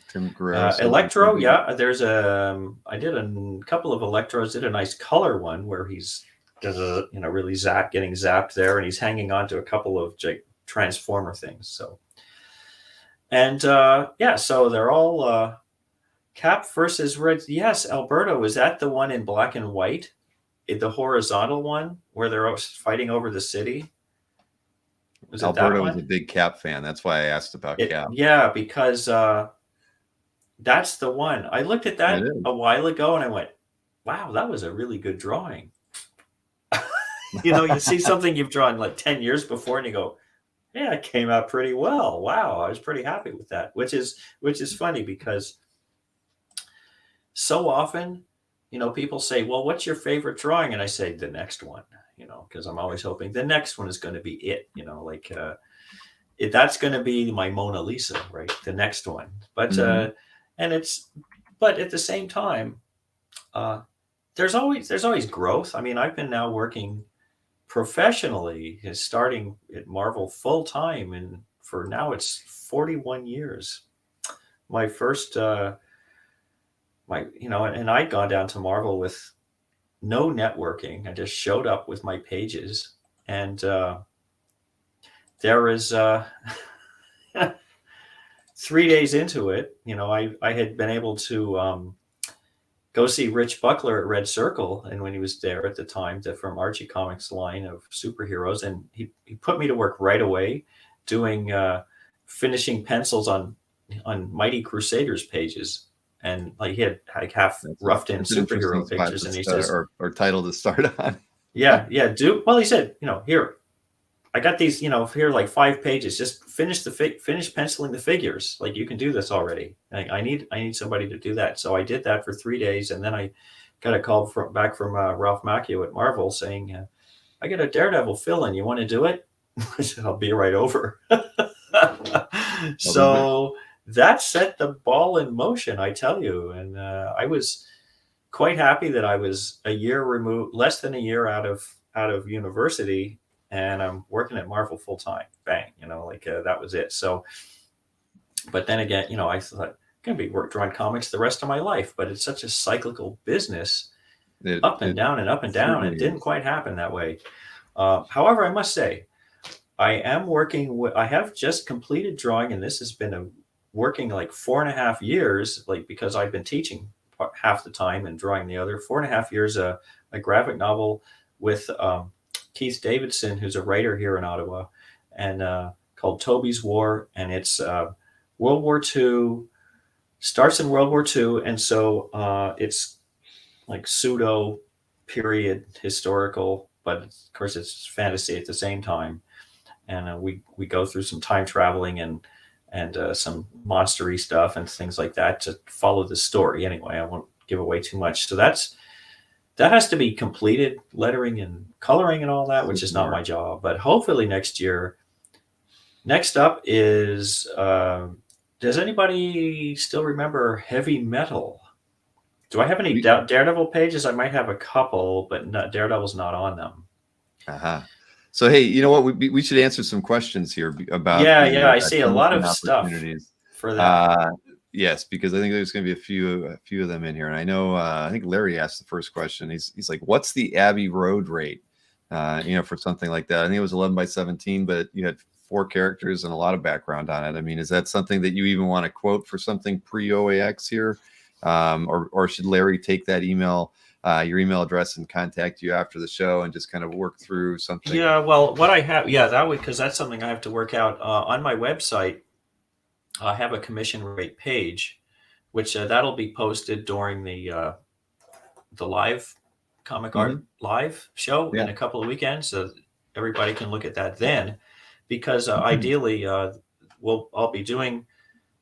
Tim Guerrero. Electro, yeah. I did a couple of Electros, did a nice color one where he's, really getting zapped there, and he's hanging on to a couple of Transformer things. So, and so they're all Cap versus red. Yes, Alberto, is that the one in black and white? The horizontal one where they're fighting over the city? Was it that Alberto was a one? big Cap fan. That's why I asked about Cap. Yeah, because that's the one. I looked at that It is. a while ago and I went, wow, that was a really good drawing. You see something you've drawn like 10 years before and you go, yeah, it came out pretty well. Wow, I was pretty happy with that, which is funny because so often, people say, well, what's your favorite drawing? And I say the next one, because I'm always hoping the next one is going to be it, that's going to be my Mona Lisa, right? The next one. But, but at the same time, there's always growth. I mean, I've been now working professionally, starting at Marvel full time, and for now it's 41 years. My first, and I'd gone down to Marvel with no networking. I just showed up with my pages, and there was 3 days into it. I had been able to go see Rich Buckler at Red Circle, and when he was there at the time, from Archie Comics line of superheroes, and he put me to work right away doing finishing pencils on Mighty Crusaders pages, and like he had like half roughed in superhero pictures, and he says, or title to start on. yeah, well, he said, here, I got these, here like 5 pages. Just finish penciling the figures. Like, you can do this already. Like, I need somebody to do that. So I did that for 3 days, and then I got a call back from Ralph Macchio at Marvel saying, "I got a Daredevil fill-in. You want to do it?" I said, "I'll be right over." So that set the ball in motion, I tell you, and I was quite happy that I was less than a year out of university. And I'm working at Marvel full time. Bang, that was it. So, but then again, I thought I'm going to be drawing comics the rest of my life. But it's such a cyclical business, up and down and up and down. It didn't quite happen that way. However, I must say, I am working. I have just completed drawing, and this has been working like 4.5 years, like because I've been teaching half the time and drawing the other 4.5 years. A graphic novel with Keith Davidson, who's a writer here in Ottawa, and called Toby's War, and it's World War II, starts in World War II, and so it's like pseudo period historical, but of course it's fantasy at the same time, and we go through some time traveling and some monstery stuff and things like that to follow the story. Anyway, I won't give away too much. So that has to be completed, lettering and coloring and all that, which is not my job. But hopefully next year. Next up is, does anybody still remember Heavy Metal? Do I have any Daredevil pages? I might have a couple, but Daredevil's not on them. So, hey, you know what? We should answer some questions here about. Yeah, I see a lot of stuff for that. Yes, because I think there's going to be a few of them in here, and I know I think Larry asked the first question. He's like, "What's the Abbey Road rate?" For something like that. I think it was 11 by 17, but you had 4 characters and a lot of background on it. I mean, is that something that you even want to quote for something pre-OAX here, or should Larry take that email, your email address, and contact you after the show and just kind of work through something? Yeah, well, what I have, that would, because that's something I have to work out on my website. I have a commission rate page, which that'll be posted during the live comic art live show in a couple of weekends, so everybody can look at that then. Because ideally, I'll be doing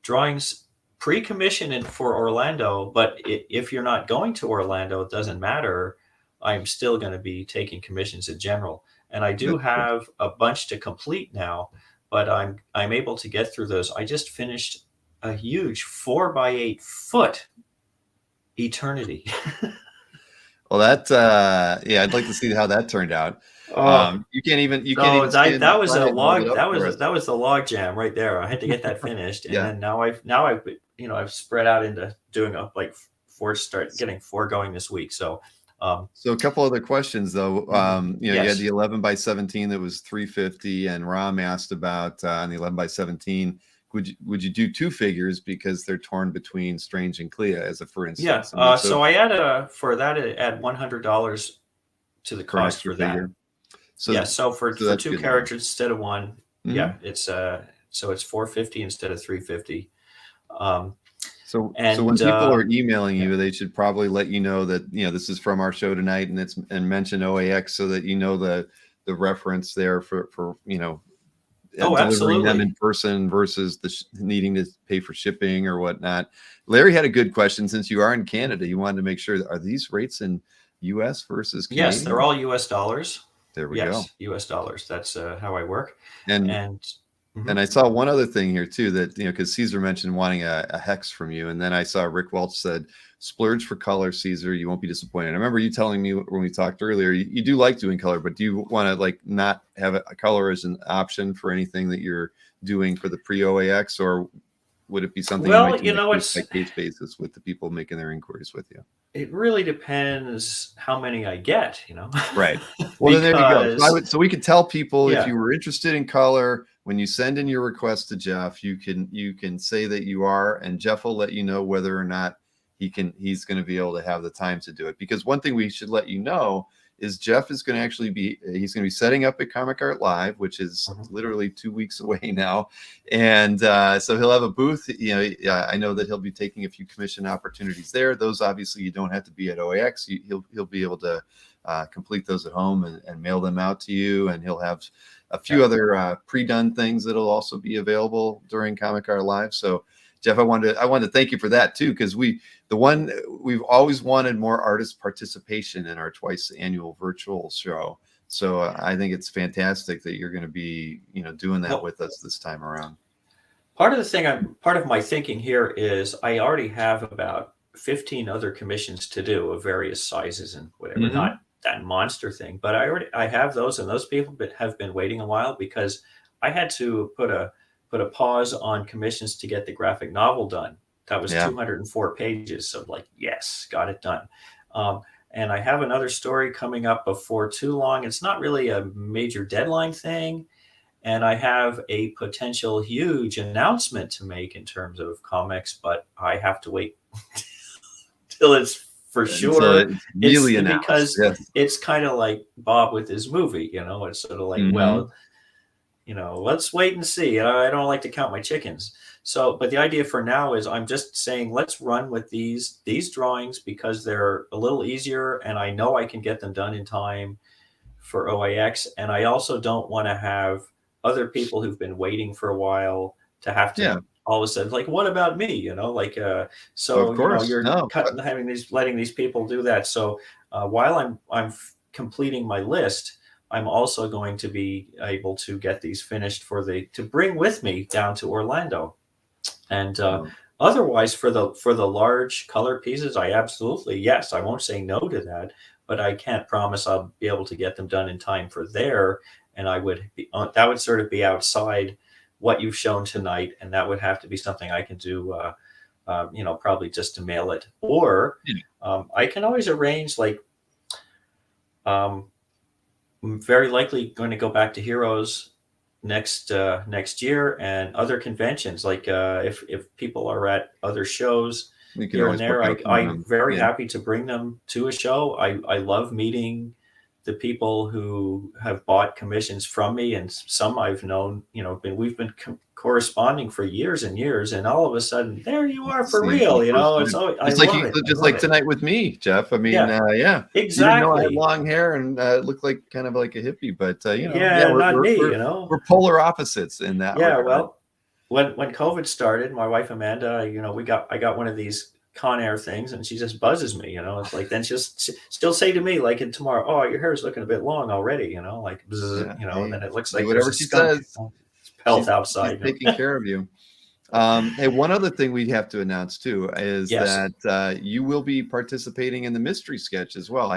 drawings pre-commissioned for Orlando. But if you're not going to Orlando, it doesn't matter. I'm still going to be taking commissions in general, and I do have a bunch to complete now. But I'm able to get through those. I just finished a huge 4x8 foot Eternity. Well, that I'd like to see how that turned out. You can't even. That was a log. That was the log jam right there. I had to get that finished, and then now I've spread out into doing getting 4 going this week. So a couple other questions though. You had the 11 by 17 that was $350, and Ram asked about on the 11 by 17 would you do 2 figures because they're torn between Strange and Clea, as a for Yeah. instance? I mean, So I add for that, I add $100 to the for an cost extra for that. figure. So Yeah. So for that's 2 good to know. characters instead of 1, Mhm. yeah, it's so it's $450 instead of $350. So And when people are emailing yeah. you, they should probably let you know that, you know, this is from our show tonight, and mention OAX, so that you know the reference there for you know, Oh, delivering them absolutely. in person versus needing to pay for shipping or whatnot. Larry had a good question. Since you are in Canada, you wanted to make sure, are these rates in US versus Yes, they're Canadian? all US dollars. There we go. Yes, US dollars. That's how I work. And And I saw one other thing here too, that, you know, because Caesar mentioned wanting a hex from you, and then I saw Rick Welch said, "Splurge for color, Caesar. You won't be disappointed." I remember you telling me when we talked earlier, you do like doing color, but do you want to, like, not have a color as an option for anything that you're doing for the pre-OAX, or would it be something you might well, do you on a know, case-by-case basis with the people making their inquiries with you? it really depends how many I get, you know. Right. Well, then there you go. Because So we could tell people, if yeah, you were interested in color, when you send in your request to Jeff, you can say that you are, and Jeff will let you know whether or not he's going to be able to have the time to do it. Because one thing we should let you know is Jeff is going to actually he's going to be setting up at Comic Art Live, which is literally 2 weeks away now, and so he'll have a booth. You know, I know that he'll be taking a few commission opportunities there. Those obviously you don't have to be at OAX. He'll be able to complete those at home and mail them out to you, and he'll have a few other pre-done things that'll also be available during Comic Art Live. So Jeff, I wanted to thank you for that too, because we've always wanted more artist participation in our twice annual virtual show. So I think it's fantastic that you're going to be, you know, doing that with us this time around. part of my thinking here is I already have about 15 other commissions to do of various sizes and whatever. Mhm. Not that monster thing, but I have those, and those people have been waiting a while because I had to put a pause on commissions to get the graphic novel done. That was 204 pages. So, like, yes, got it done. And I have another story coming up before too long. It's not really a major deadline thing. And I have a potential huge announcement to make in terms of comics, but I have to wait till it's for sure. It's really announced. Because Yes. it's kind of like Bob with his movie, you know, it's sort of like, well, you know, let's wait and see. I don't like to count my chickens. So, but the idea for now is I'm just saying, let's run with these drawings because they're a little easier, and I know I can get them done in time for OAX. And I also don't want to have other people who've been waiting for a while to have to all of a sudden, like, what about me? You know, like, so, of course, you know, you're letting these people do that. So while I'm completing my list, I'm also going to be able to get these finished to bring with me down to Orlando. And otherwise, for the large color pieces, I absolutely, yes, I won't say no to that, but I can't promise I'll be able to get them done in time for there. And that would sort of be outside what you've shown tonight, and that would have to be something I can do, you know, probably just to mail it, or I can always arrange, like, I'm very likely going to go back to Heroes next year, and other conventions. Like if people are at other shows here and there, I'm very happy to bring them to a show. I love meeting the people who have bought commissions from me, and some I've known, you know, we've been corresponding for years and years, and all of a sudden there you are for real, you know. It's always, I love it. Just like tonight with me, Jeff. I mean, exactly. You didn't know I had long hair and looked like kind of like a hippie, but you know, you know, we're polar opposites in that. Yeah, regard. well, when COVID started, my wife Amanda, you know, I got one of these Con Air things, and she just buzzes me, you know. It's like, then she'll still say to me, like, tomorrow, oh, your hair is looking a bit long already, you know, like, bzz, you know, and then it looks like whatever she says. Pelt outside. She's taking care of you. Hey, one other thing we have to announce too is that you will be participating in the mystery sketch as well.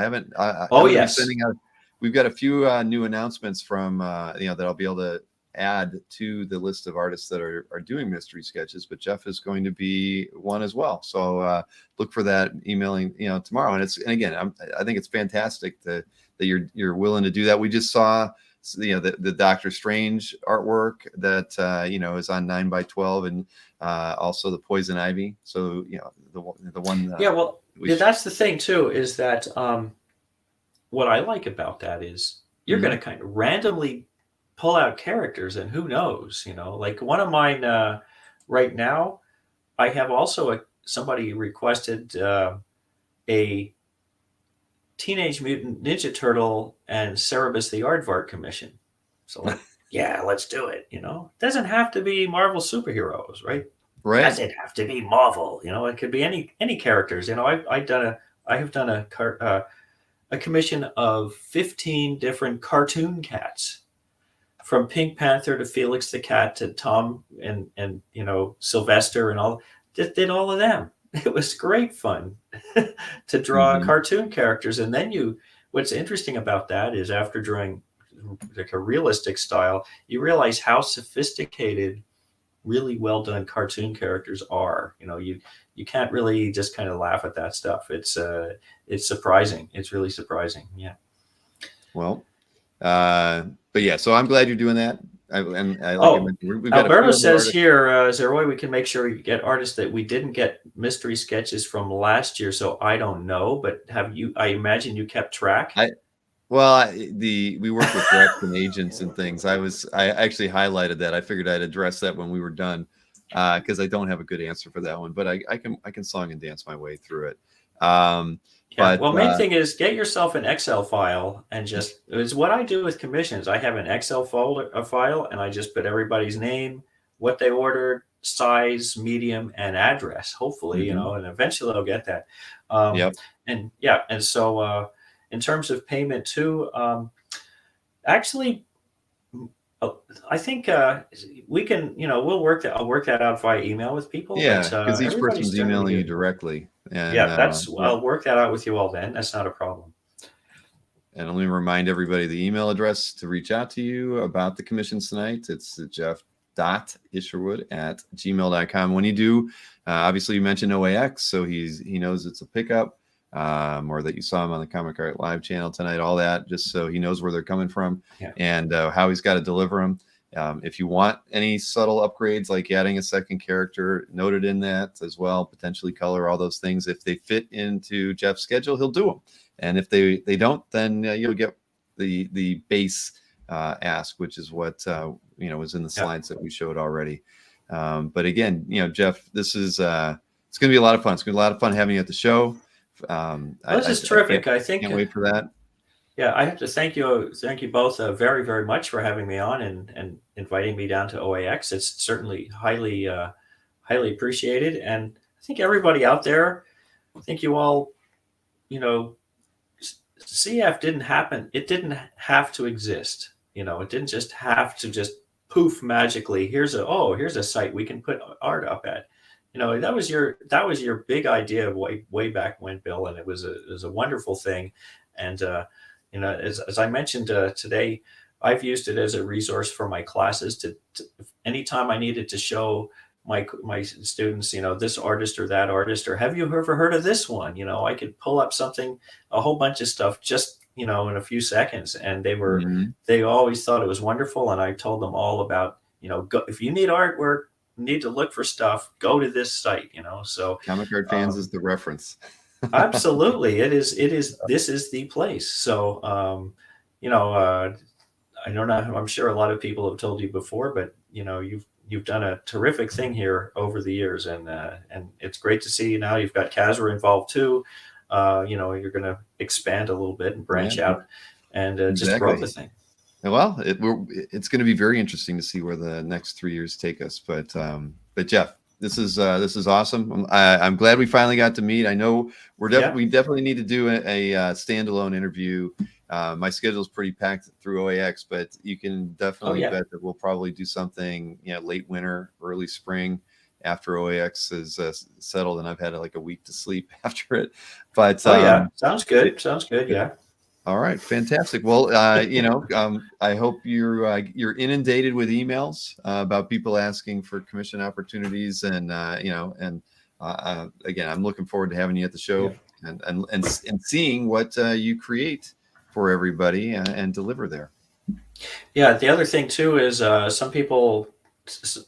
We've got a few new announcements from you know, that I'll be able to add to the list of artists that are doing mystery sketches, but Jeff is going to be one as well. So look for that emailing, you know, tomorrow. And again, I think it's fantastic that you're willing to do that. We just saw the Doctor Strange artwork that is on 9x12, and also the Poison Ivy. So the one. Yeah, well, that's the thing too, is that what I like about that is you're going to kind of randomly pull out characters, and who knows, like one of mine right now, I have also somebody requested a Teenage Mutant Ninja Turtle and Cerebus the Aardvark commission. So yeah, let's do it. It doesn't have to be Marvel superheroes, right? Right. Does it have to be Marvel? It could be any characters. I have done a commission of 15 different cartoon cats, from Pink Panther to Felix the Cat to Tom and Sylvester and all. Just did all of them. It was great fun to draw cartoon characters. And then what's interesting about that is, after drawing like a realistic style, you realize how sophisticated really well done cartoon characters are. You can't really just kind of laugh at that stuff. It's surprising. It's really surprising. Yeah. Well, but yeah, so I'm glad you're doing that. Alberto says here, is there a way we can make sure we get artists that we didn't get mystery sketches from last year? So I don't know, but I imagine you kept track. We work with reps and agents and things. I actually highlighted that. I figured I'd address that when we were done, because I don't have a good answer for that one, but I can song and dance my way through it. Main thing is get yourself an Excel file, and it's what I do with commissions. I have an Excel file, and I just put everybody's name, what they ordered, size, medium, and address. Hopefully, and eventually they'll get that. And so in terms of payment too, actually, I think we can, we'll work that. I'll work that out via email with people. Yeah, because each person's emailing you directly. And, I'll work that out with you all then. That's not a problem. And let me remind everybody the email address to reach out to you about the commissions tonight. It's jeff.isherwood@gmail.com. When you do, obviously you mentioned OAX, so he knows it's a pickup, or that you saw him on the Comic Art Live channel tonight, all that, just so he knows where they're coming from and how he's got to deliver them. If you want any subtle upgrades, like adding a second character, noted in that as well, potentially color, all those things. If they fit into Jeff's schedule, he'll do them. And if they don't, then you'll get the base ask, which is what was in the slides that we showed already. But again, Jeff, this is it's going to be a lot of fun. It's going to be a lot of fun having you at the show. This is terrific. I think can't wait for that. Yeah, I have to thank you both very, very much for having me on and inviting me down to OAX. It's certainly highly appreciated. And I think everybody out there, I think you all, CF didn't happen. It didn't have to exist. It didn't just have to just poof magically. Here's a site we can put art up at. That was your big idea way back when, Bill, and it was a wonderful thing. And as I mentioned today, I've used it as a resource for my classes to anytime I needed to show my students, this artist or that artist, or have you ever heard of this one? I could pull up a whole bunch of stuff just, in a few seconds. And they always thought it was wonderful. And I told them all about, go, if you need artwork, need to look for stuff, go to this site, so Comic Art Fans is the reference. Absolutely. This is the place. So, I don't know, I'm sure a lot of people have told you before, but you've done a terrific thing here over the years, and it's great to see you now. You've got Kazra involved too. You're going to expand a little bit and branch out and just grow the thing. Well, it's going to be very interesting to see where the next 3 years take us. But Jeff, this is awesome. I'm glad we finally got to meet. I know we definitely need to do a standalone interview. My schedule is pretty packed through OAX, but you can definitely bet that we'll probably do something, late winter, early spring, after OAX is settled, and I've had like a week to sleep after it. But sounds good. Yeah. All right, fantastic. Well, I hope you're inundated with emails about people asking for commission opportunities, and again, I'm looking forward to having you at the show and seeing what you create for everybody and deliver there. Yeah, the other thing too is some people,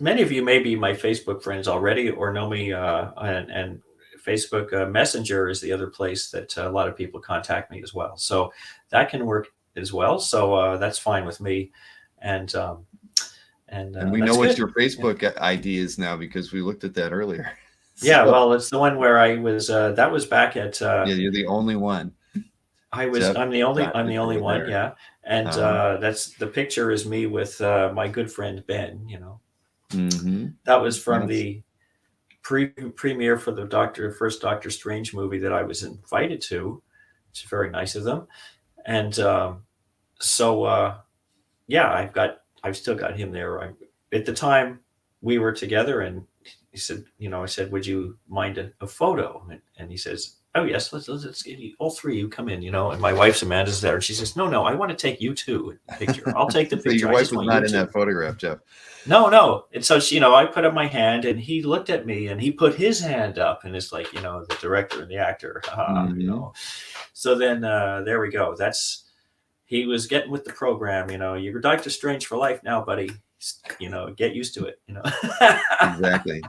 many of you may be my Facebook friends already or know me, and Facebook Messenger is the other place that a lot of people contact me as well. So that can work as well. So that's fine with me, and And we know that's what good. your Facebook ID is now because we looked at that earlier. Yeah, So, well, it's the one where I was. That was back at. yeah, you're the only one. Jeff, I'm Dr. the only Joe one. there. Yeah, and that's the picture is me with my good friend Ben. You know, that was from Yes. the premiere for the first Doctor Strange movie that I was invited to. It's very nice of them, and so yeah, I've still got him there. At the time we were together, and he said, I said, would you mind a photo? And he says, oh yes, let's get you, all three of you come in, and my wife's Amanda's there, and she says, no, I want to take you two picture. I'll take the So picture. your I wife just was want not you in two. that photograph, Jeff. No. And so I put up my hand, and he looked at me, and he put his hand up, and it's like, the director and the actor, So then there we go. He was getting with the program, you're Doctor Strange for life now, buddy. Get used to it, Exactly.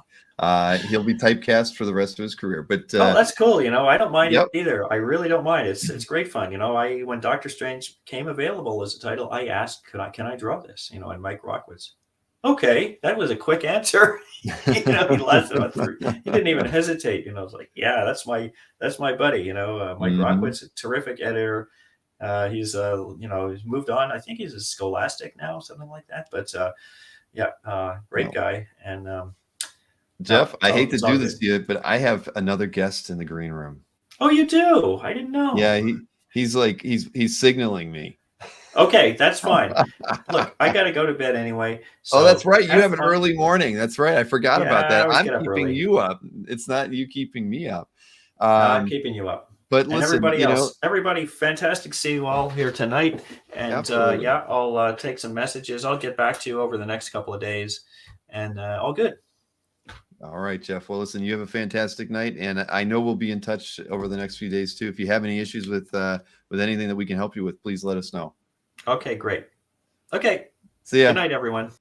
He'll be typecast for the rest of his career. But oh, that's cool. I don't mind Yep. it either. I really don't mind. It's great fun. When Doctor Strange came available as a title, I asked, can I draw this? And Mike Rockwitz. Okay, that was a quick answer. He lasted about three. He didn't even hesitate. I was like, yeah, that's my buddy. Mike Rockwitz, a terrific editor. He's he's moved on. I think he's a Scholastic now, something like that. But great guy. And Jeff, I hate to do this good. to you, but I have another guest in the green room. Oh, you do? I didn't know. Yeah, he's signaling me. Okay, that's fine. Look, I got to go to bed anyway. So that's right. You have an fun. early morning. That's right. I forgot about that. I I'm get up keeping early. you up. It's not you keeping me up. I'm keeping you up. But And listen, everybody else, everybody, fantastic to see you all here tonight. And Absolutely. I'll take some messages. I'll get back to you over the next couple of days, and all good. All right, Jeff. Well, listen, you have a fantastic night, and I know we'll be in touch over the next few days too. If you have any issues with anything that we can help you with, please let us know. Okay, great. Okay. See ya. Good night, everyone.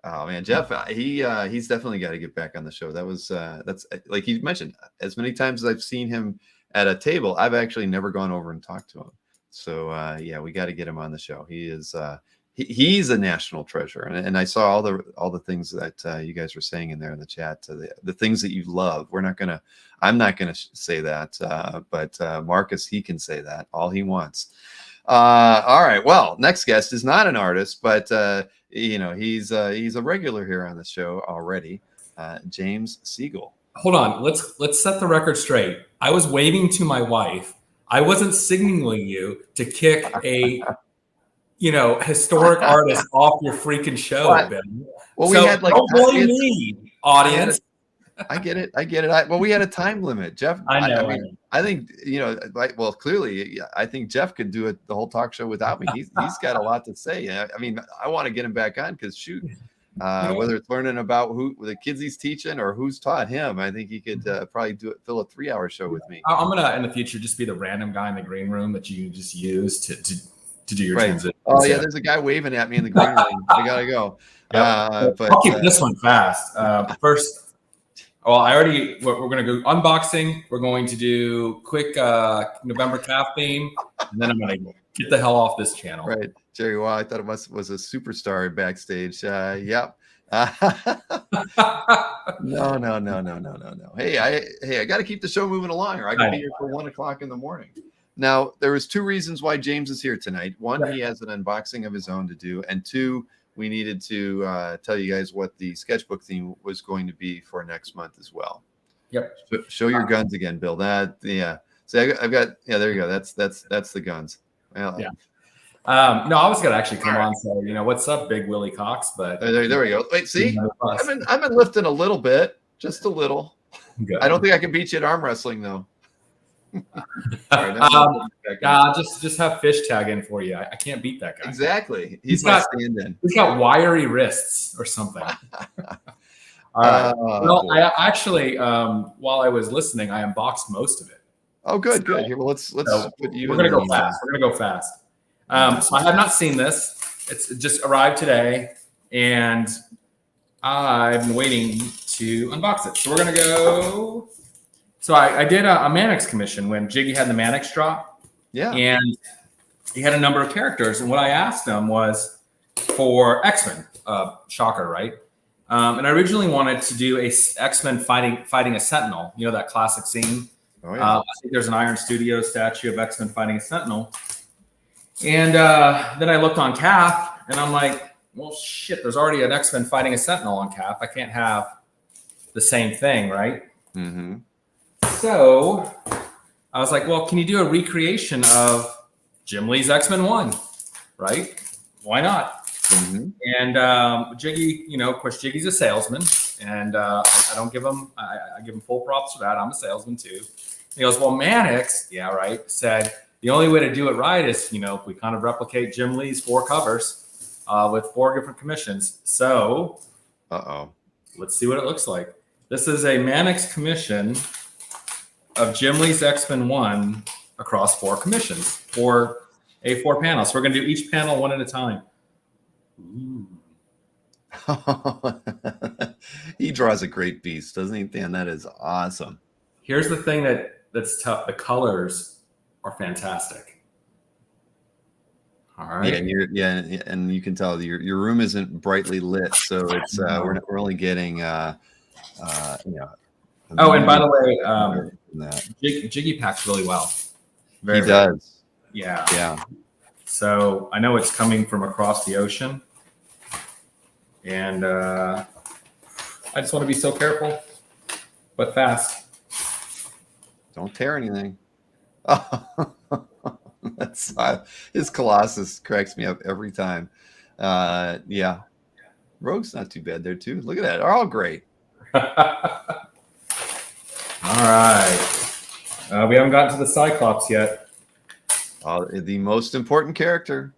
Oh man, Jeff, he's definitely got to get back on the show. That's like you mentioned, as many times as I've seen him at a table, I've actually never gone over and talked to him. So yeah, we got to get him on the show. He is he's a national treasure, and I saw all the things that you guys were saying in there in the chat, the things that you love. I'm not gonna say that, but Marcus, he can say that all he wants. All right, well, next guest is not an artist, but he's a regular here on the show already. James Seagull. Hold on, let's set the record straight. I was waving to my wife. I wasn't signaling you to kick a historic artist off your freaking show, What? Ben. Well, so we had don't blame me, audience. I get it. Well, we had a time limit, Jeff. I know. I think clearly, I think Jeff could do the whole talk show without me. He's got a lot to say. I mean, I want to get him back on because shoot, whether it's learning about who the kids he's teaching or who's taught him, I think he could probably fill a 3-hour show with me. I'm gonna in the future just be the random guy in the green room that you just use to do your transition. Oh yeah, there's a guy waving at me in the green room. I gotta go. Yep. But I'll keep this one fast. First. Well, we're going to go unboxing. We're going to do quick November calf theme, and then I'm going to get the hell off this channel. Right, Jerry. Wow, I thought it was a superstar backstage. Yep. No. Hey, I got to keep the show moving along, or I can be here for 1 o'clock in the morning. Now, there was 2 reasons why James is here tonight. One, he has an unboxing of his own to do, and 2, we needed to tell you guys what the sketchbook theme was going to be for next month as well. Yep. Show your guns again, Bill. So I've got there you go. That's the guns. Well, yeah. No, I was gonna actually come on. So what's up, Big Willie Cox? But there we go. Wait, see, I've been lifting a little bit, just a little. Good. I don't think I can beat you at arm wrestling though. Just have fish tag in for you. I can't beat that guy. Exactly. He's got stand-in. He's got wiry wrists or something. All right. Well, I actually, while I was listening, I unboxed most of it. Oh, good. Here, well, let's put you. We're gonna go fast. So I have not seen this. It just arrived today, and I've been waiting to unbox it. So we're gonna go. So I did a Mannix commission when Jiggy had the Mannix drop. Yeah. And he had a number of characters, and what I asked him was for X-Men. Shocker, right? And I originally wanted to do a X-Men fighting a Sentinel. You know that classic scene. Oh, yeah. I think there's an Iron Studios statue of X-Men fighting a Sentinel. And then I looked on CAF, and I'm like, well, shit, there's already an X-Men fighting a Sentinel on CAF. I can't have the same thing, right? Mm-hmm. So I was like, well, can you do a recreation of Jim Lee's X-Men 1, right? Why not? Mm-hmm. And Jiggy, of course, Jiggy's a salesman, and I don't give him, I give him full props for that. I'm a salesman too. He goes, well, Mannix, yeah, right, said the only way to do it right is, if we kind of replicate Jim Lee's 4 covers with 4 different commissions. So let's see what it looks like. This is a Mannix commission of Jim Lee's X-Men 1 across 4 commissions for A4 panels. So we're going to do each panel one at a time. Ooh. He draws a great beast, doesn't he, Dan? That is awesome. Here's the thing that's tough. The colors are fantastic. All right. And you can tell your room isn't brightly lit, so it's we're only getting Oh, and by the way, Jiggy packs really well. He does. Yeah. Yeah. So I know it's coming from across the ocean, and I just want to be so careful, but fast. Don't tear anything. That's his Colossus cracks me up every time. Yeah. Rogue's not too bad there too. Look at that. They're all great. All right. We haven't gotten to the Cyclops yet. The most important character.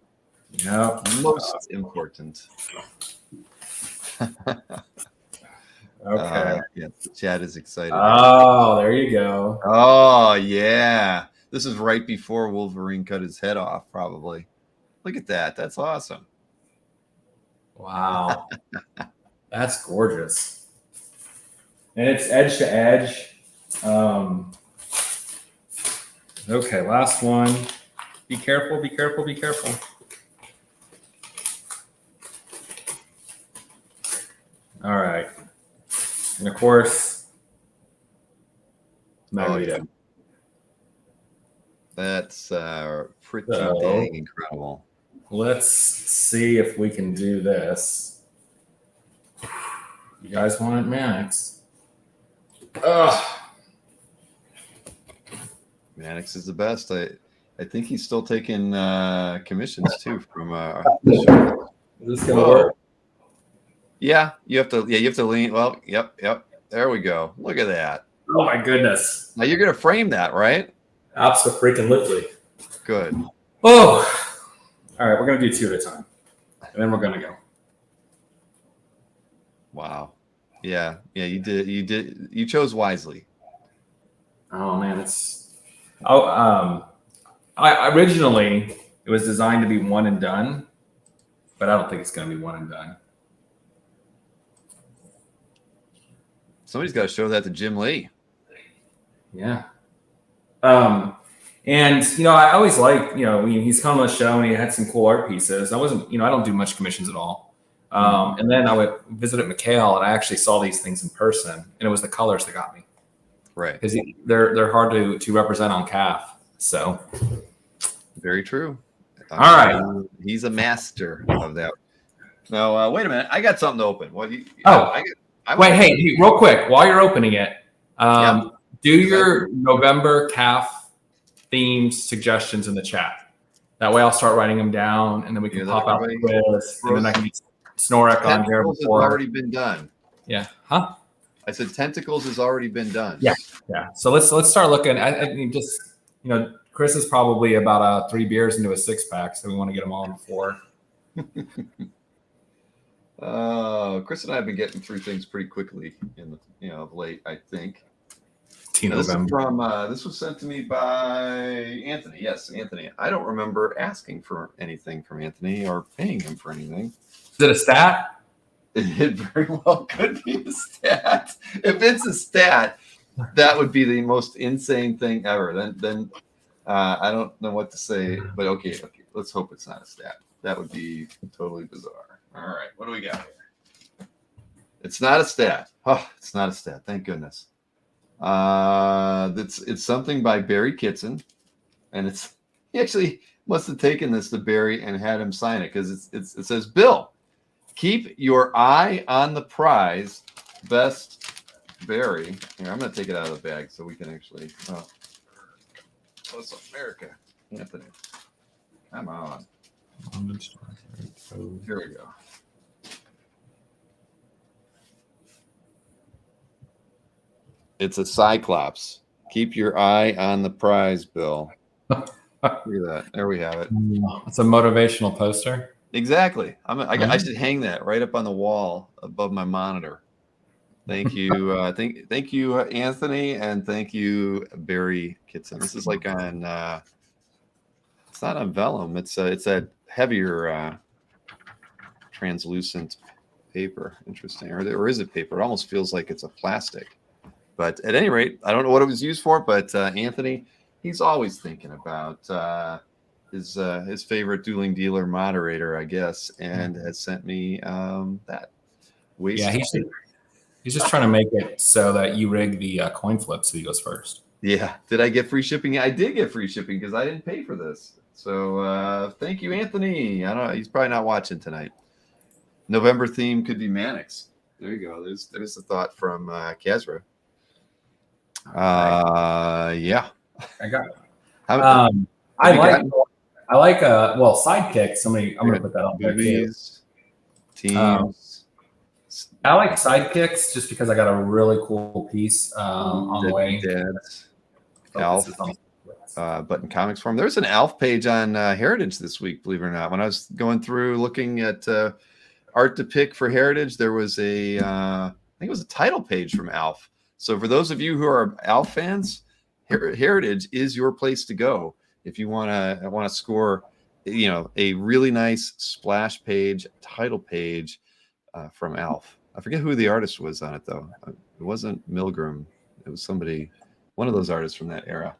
Yeah. Most important. Okay. Yeah, the chat is excited. Oh, there you go. Oh, yeah. This is right before Wolverine cut his head off, probably. Look at that. That's awesome. Wow. That's gorgeous. And it's edge to edge. Okay, last one. Be careful, be careful, be careful. All right. And of course, Magneto. Yeah. That's pretty dang incredible. Let's see if we can do this. You guys want Mannix? Ugh. Mannix is the best. I think he's still taking commissions too from the show. Is this gonna work? Yeah, you have to lean. Well, yep. There we go. Look at that. Oh my goodness. Now you're gonna frame that, right? Absolutely. Good. Oh. All right, we're gonna do 2 at a time. And then we're gonna go. Wow. Yeah, you chose wisely. Oh man, I originally it was designed to be one and done, but I don't think it's gonna be one and done. Somebody's got to show that to Jim Lee. Yeah. And I always like, he's come on the show and he had some cool art pieces. I wasn't, I don't do much commissions at all. And then I would visit at McHale and I actually saw these things in person, and it was the colors that got me. Right. Because they're hard to represent on CAF. So. Very true. All right. He's a master of that. No, wait a minute. I got something to open. What? Wait, hey, real quick, while you're opening it, do your November CAF themes suggestions in the chat. That way I'll start writing them down, and then we can pop out the quiz, and then I can get Snorek on here before. Tentacles has already been done. Yeah. Huh? I said Tentacles has already been done. Yeah. So let's start looking. I just, Chris is probably about 3 beers into a 6-pack, so we want to get them all in 4. Chris and I have been getting through things pretty quickly of late, I think. Now, this is November. from this was sent to me by Anthony. Yes, Anthony. I don't remember asking for anything from Anthony or paying him for anything. Is it a stat? It very well could be a stat. If it's a stat, that would be the most insane thing ever. Then I don't know what to say. But okay. Let's hope it's not a stat. That would be totally bizarre. All right, what do we got here? It's not a stat. Oh, it's not a stat. Thank goodness. It's something by Barry Kitson, and he actually must have taken this to Barry and had him sign it because it says, Bill, keep your eye on the prize. Best Barry. Here, I'm going to take it out of the bag so we can actually. What's America? Anthony. Come on. Here we go. It's a Cyclops. Keep your eye on the prize, Bill. Look at that. There we have it. It's a motivational poster. Exactly. I should hang that right up on the wall above my monitor. Thank you. Thank you, Anthony, and thank you, Barry Kitson. This is like on. It's not on vellum. It's that heavier, translucent paper. Interesting. Or is it paper? It almost feels like it's a plastic. But at any rate, I don't know what it was used for. But Anthony, he's always thinking about his favorite dueling dealer moderator, I guess, and has sent me that. Yeah, he's just trying to make it so that you rig the coin flip so he goes first. Yeah. Did I get free shipping? I did get free shipping because I didn't pay for this. So thank you, Anthony. I don't know. He's probably not watching tonight. November theme could be Mannix. There you go. There's a thought from Kazra. Yeah. I got it. I like sidekick. I'm gonna put that on there too. Movies, teams. I like sidekicks just because I got a really cool piece on the way. Dad's Alf. Button Comics Forum. There's an Alf page on Heritage this week, believe it or not. When I was going through looking at art to pick for Heritage, there was I think it was a title page from Alf. So for those of you who are Alf fans, Heritage is your place to go if you want to score, a really nice splash page, title page from Alf. I forget who the artist was on it though. It wasn't Milgram. It was somebody, one of those artists from that era.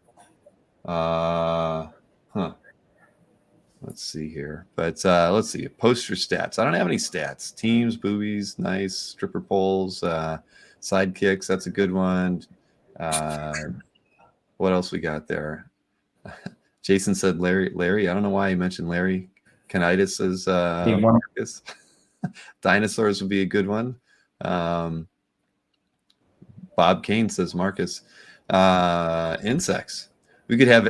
Let's see here. But let's see. Poster stats. I don't have any stats. Teams, boobies, nice. Stripper poles, sidekicks. That's a good one. What else we got there? Jason said Larry. I don't know why he mentioned Larry. Canitis is Marcus. Dinosaurs would be a good one. Bob Kane says Marcus. Insects. We could have,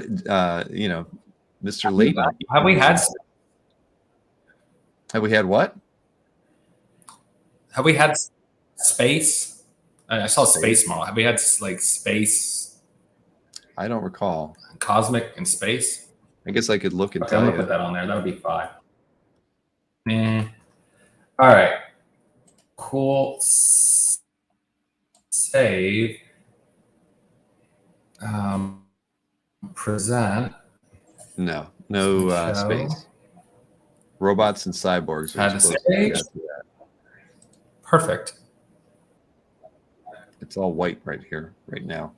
Mr. Layton. Have we had what? Have we had space? I saw space model. Have we had space? I don't recall. Cosmic and space? I guess I could look and I'm tell going you. to put that on there. That would be 5. All right. Cool. Save. Present. No space. Robots and cyborgs. Had a stage. Perfect. It's all white right here, right now.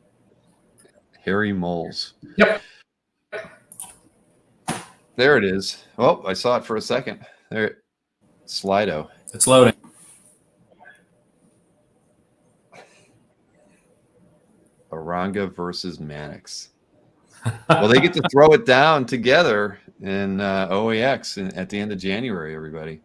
Hairy moles. Yep. There it is. Oh, I saw it for a second. There, Slido. It's loading. Oranga versus Mannix. Well, they get to throw it down together in OAX at the end of January, everybody.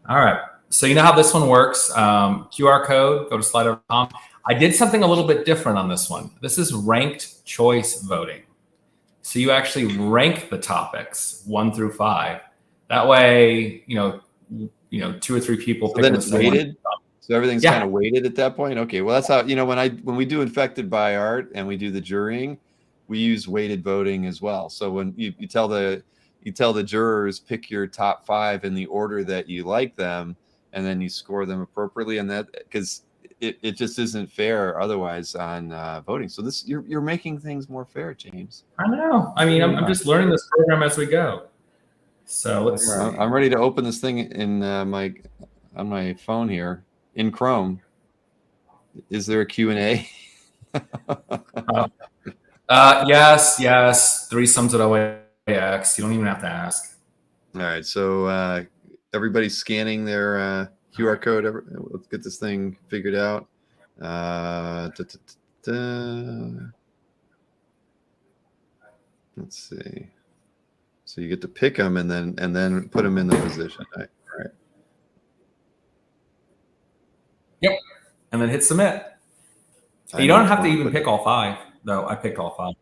All right. So you know how this one works. QR code, go to slido.com. I did something a little bit different on this one. This is ranked choice voting. So you actually rank the topics 1 through 5. That way, 2 or 3 people. So then it's weighted. So everything's kind of weighted at that point. Okay. Well, that's how, when we do Infected by Art and we do the jurying, we use weighted voting as well. So when you tell the jurors, pick your top 5 in the order that you like them, and then you score them appropriately. And that, because it just isn't fair otherwise on voting. So this you're making things more fair, James. I know. I mean, I'm just learning this program as we go. So let's see. I'm ready to open this thing in on my phone here in Chrome. Is there a Q&A? Yes. Threesomes at OA X. You don't even have to ask. All right. So everybody's scanning their QR code. Let's get this thing figured out. Let's see. So you get to pick them and then put them in the position. All right. Yep. And then hit submit. You don't have to even pick all 5, though. I picked all 5.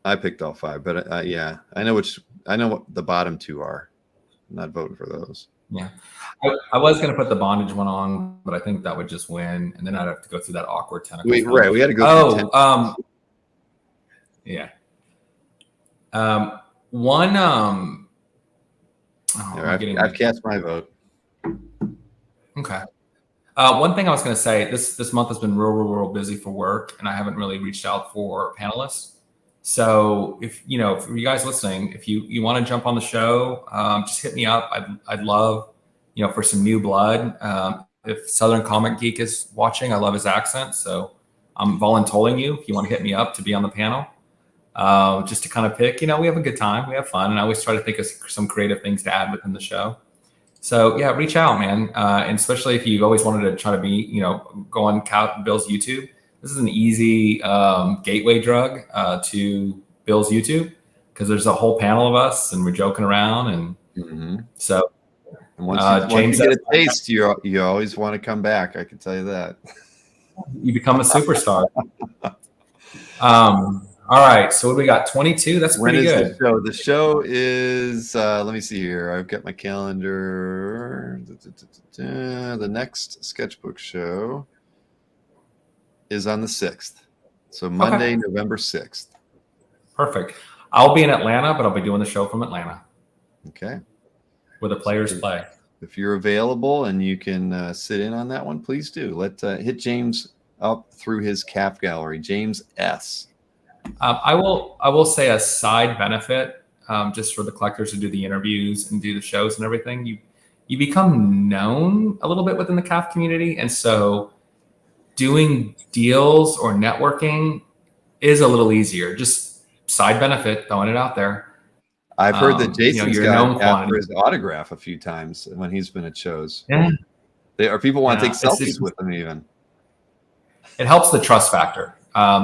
I picked all 5, but yeah, I know what the bottom 2 are. I'm not voting for those. Yeah. I was going to put the bondage one on, but I think that would just win. And then I'd have to go through that awkward tentacle. Wait, right. We had to go through yeah. I've cast my vote. Okay. One thing I was going to say, this month has been real busy for work, and I haven't really reached out for panelists. So if for you guys listening, if you want to jump on the show, just hit me up. I'd love, for some new blood. If Southern Comic Geek is watching, I love his accent. So I'm volunteering you if you want to hit me up to be on the panel. Just to kind of pick, we have a good time, we have fun, and I always try to think of some creative things to add within the show. So yeah, reach out, man. And especially if you've always wanted to try to be, go on Bill's YouTube. This is an easy gateway drug to Bill's YouTube, because there's a whole panel of us and we're joking around, and so. And once you get a taste, you always want to come back. I can tell you that. You become a superstar. All right, so what do we got? 22. That's pretty good. The show is. Let me see here. I've got my calendar. The next sketchbook show is on the 6th. So Monday, November 6th. Perfect. I'll be in Atlanta, but I'll be doing the show from Atlanta. Okay. Where the players play. If you're available and you can sit in on that one, please do. Hit James up through his CAF gallery, James S. I will say a side benefit, just for the collectors who do the interviews and do the shows and everything. You become known a little bit within the CAF community, and so doing deals or networking is a little easier. Just side benefit, throwing it out there. I've heard that Jason's got quantity. his autograph a few times when he's been at shows. Yeah. People want to take selfies with him even. It helps the trust factor.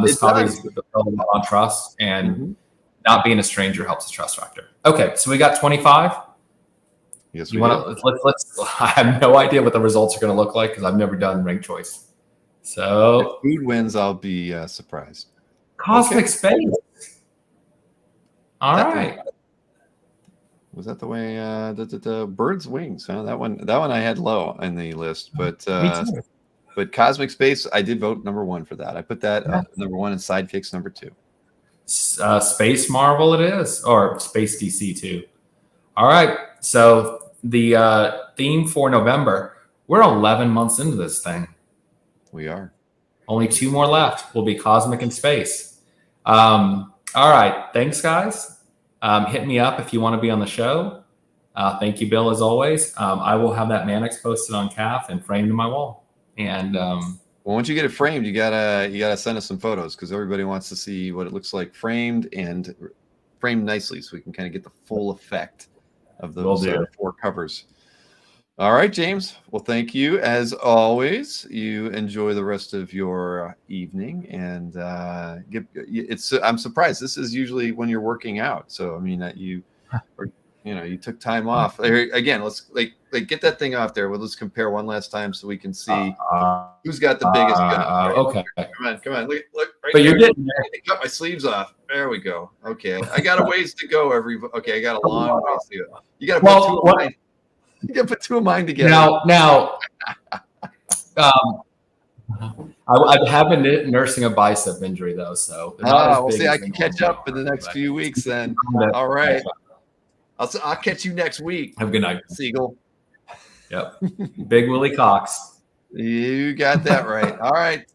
This hobby is built on trust, and not being a stranger helps the trust factor. Okay, so we got 25. Yes, you want to let's. I have no idea what the results are going to look like because I've never done rank choice. So if food wins, I'll be surprised. Cosmic Space. All right. Was that the way the Bird's Wings? Huh? That one I had low on the list, but Cosmic Space, I did vote number 1 for that. I put that number 1 and Sidekicks number 2. Space Marvel it is, or Space DC 2. All right. So the theme for November, we're 11 months into this thing. We are. Only 2 more left. Will be Cosmic and Space. All right. Thanks, guys. Hit me up if you want to be on the show. Thank you, Bill, as always. I will have that Mannix posted on CAF and framed in my wall. And well, once you get it framed, you gotta send us some photos, because everybody wants to see what it looks like framed and framed nicely, so we can kind of get the full effect of those 4 covers. All right, James. Well, thank you as always. You enjoy the rest of your evening, and I'm surprised. This is usually when you're working out. So I mean that you took time off. Again, let's get that thing off there. We'll just compare one last time so we can see who's got the biggest gun. Okay. Come on. Look right but there. You're getting I cut my sleeves off. There we go. Okay. I got a ways to go. I got a long ways to go. You got to put 2 of mine. You got to put 2 of mine together. Now, I have been nursing a bicep injury though, so. We'll see. I can catch up in the next few weeks then. All right. I'll catch you next week. Have a good night, Seagull. Yep. Big Willie Cox. You got that right. All right.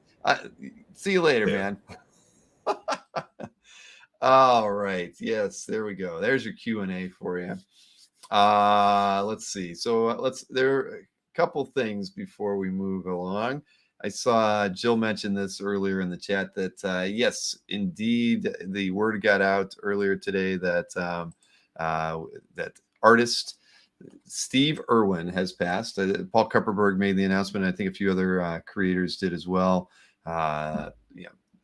See you later, man. All right. Yes, there we go. There's your Q&A for you. Let's see. So there are a couple things before we move along. I saw Jill mention this earlier in the chat that yes, indeed, the word got out earlier today that that artist Steve Irwin has passed. Paul Kupperberg made the announcement. I think a few other creators did as well.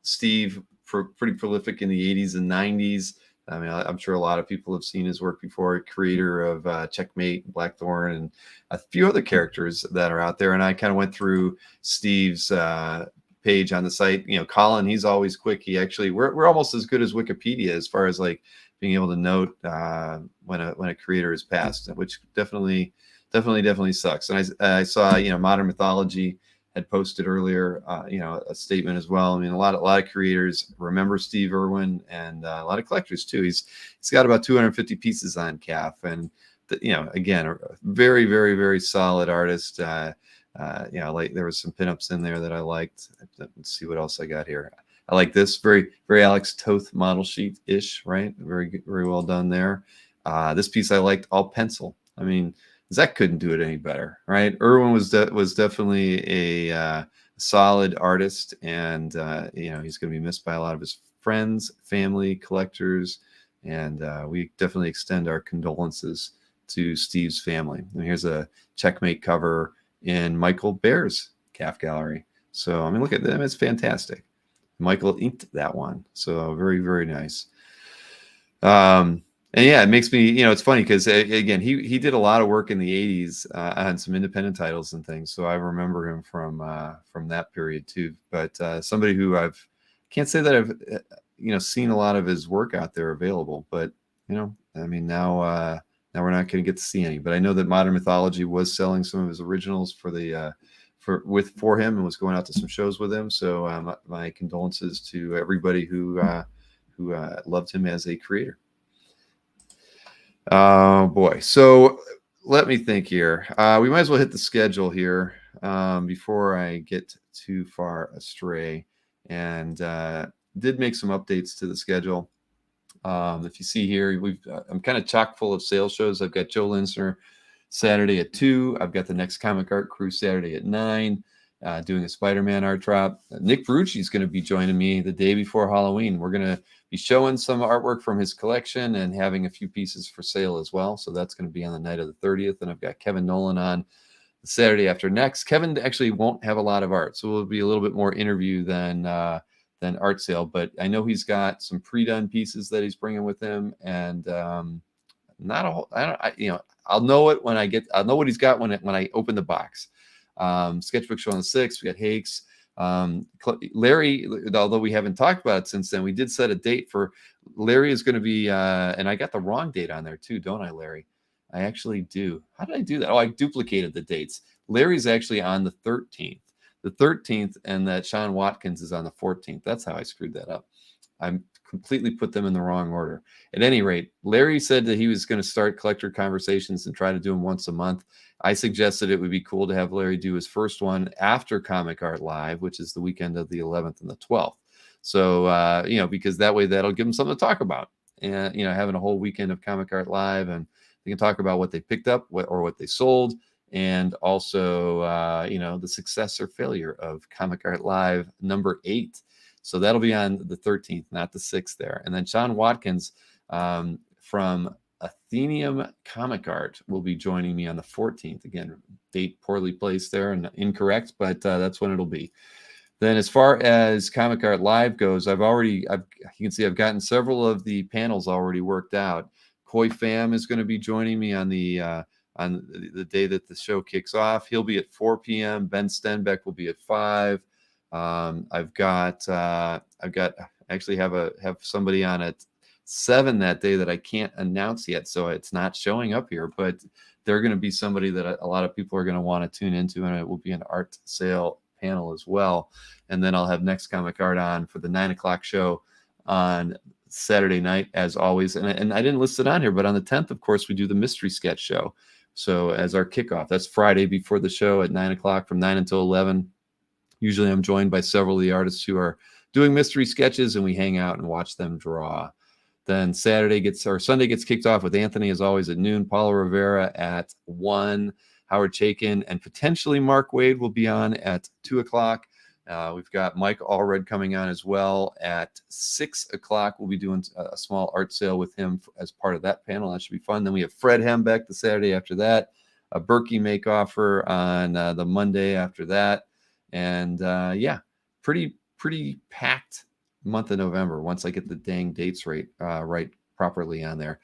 Steve, pretty prolific in the 80s and 90s. I mean, I'm sure a lot of people have seen his work before. Creator of Checkmate, Blackthorn, and a few other characters that are out there. And I kind of went through Steve's page on the site. Colin, he's always quick. He actually, we're almost as good as Wikipedia as far as like being able to note when a creator has passed, which definitely sucks. And I saw Modern Mythology had posted earlier a statement as well. I mean, a lot of creators remember Steve Irwin, and a lot of collectors too. He's got about 250 pieces on CAF, and again, a very, very, very solid artist. Like there was some pinups in there that I liked. Let's see what else I got here. I like this very, very Alex Toth model sheet ish, right? Very, very well done there. This piece I liked, all pencil. I mean, Zach couldn't do it any better, right? Irwin was definitely a solid artist, and he's going to be missed by a lot of his friends, family, collectors, and we definitely extend our condolences to Steve's family. And here's a Checkmate cover in Michael Baer's CAF gallery. So I mean, look at them; it's fantastic. Michael inked that one, so very, very nice. And yeah, it makes me, it's funny because again, he did a lot of work in the 80s on some independent titles and things. So I remember him from that period too. But somebody who can't say that I've seen a lot of his work out there available. But I mean now we're not going to get to see any. But I know that Modern Mythology was selling some of his originals for him and was going out to some shows with him. So my condolences to everybody who loved him as a creator. Oh boy. So let me think here. We might as well hit the schedule here before I get too far astray, and did make some updates to the schedule. If you see here, I'm kind of chock full of sales shows. I've got Joe Linsner Saturday at 2. I've got the Next Comic Art Crew Saturday at 9, doing a Spider-Man art drop. Nick Ferrucci is going to be joining me the day before Halloween. We're going to be showing some artwork from his collection and having a few pieces for sale as well. So that's going to be on the night of the 30th. And I've got Kevin Nolan on the Saturday after next. Kevin actually won't have a lot of art, so it'll be a little bit more interview than art sale. But I know he's got some pre-done pieces that he's bringing with him, and not a whole. I'll know it when I'll know what he's got when I open the box. Sketchbook show on the 6th. We got Hakes. Larry, although we haven't talked about it since then, we did set a date for Larry is going to be, and I got the wrong date on there too, don't I, Larry? I actually do. How did I do that? Oh, I duplicated the dates. Larry's actually on the 13th, and that Sean Watkins is on the 14th. That's how I screwed that up. I completely put them in the wrong order. At any rate, Larry said that he was going to start collector conversations and try to do them once a month. I suggested it would be cool to have Larry do his first one after Comic Art Live, which is the weekend of the 11th and the 12th. So, because that way that'll give him something to talk about, and, having a whole weekend of Comic Art Live, and they can talk about what they picked up or what they sold, and also, the success or failure of Comic Art Live number 8. So that'll be on the 13th, not the 6th there. And then Sean Watkins from Athenium Comic Art will be joining me on the 14th. Again, date poorly placed there and incorrect, but that's when it'll be. Then as far as Comic Art Live goes, you can see I've gotten several of the panels already worked out. Koi Pham is going to be joining me on the day that the show kicks off. He'll be at 4 p.m. Ben Stenbeck will be at 5. I've actually have somebody on at 7 that day that I can't announce yet, so it's not showing up here, but they're going to be somebody that a lot of people are going to want to tune into, and it will be an art sale panel as well. And then I'll have Next Comic Art on for the 9 o'clock show on Saturday night, as always. And I didn't list it on here, but on the 10th, of course, we do the mystery sketch show. So as our kickoff, that's Friday before the show at 9 o'clock from 9 until 11. Usually I'm joined by several of the artists who are doing mystery sketches, and we hang out and watch them draw. Then Sunday gets kicked off with Anthony, as always, at noon, Paulo Rivera at 1, Howard Chaykin, and potentially Mark Wade will be on at 2 o'clock. We've got Mike Allred coming on as well at 6 o'clock. We'll be doing a small art sale with him as part of that panel. That should be fun. Then we have Fred Hembeck the Saturday after that, a Berkey Makeoffer on the Monday after that. And yeah, pretty packed month of November once I get the dang dates right properly on there.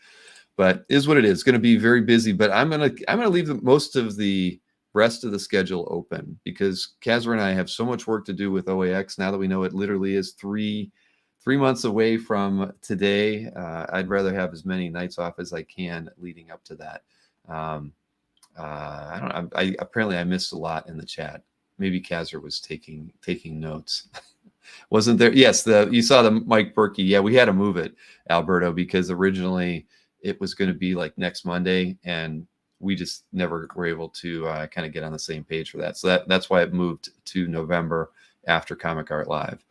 But is what it is. It's going to be very busy, but I'm gonna leave most of the rest of the schedule open because Kazra and I have so much work to do with OAX now that we know it literally is three months away from today. I'd rather have as many nights off as I can leading up to that. I don't know. Apparently I missed a lot in the chat. Maybe Kazra was taking notes. Wasn't there? Yes, you saw the Mike Berkey. Yeah, we had to move it, Alberto, because originally it was going to be like next Monday, and we just never were able to kind of get on the same page for that. So that's why it moved to November after Comic Art Live.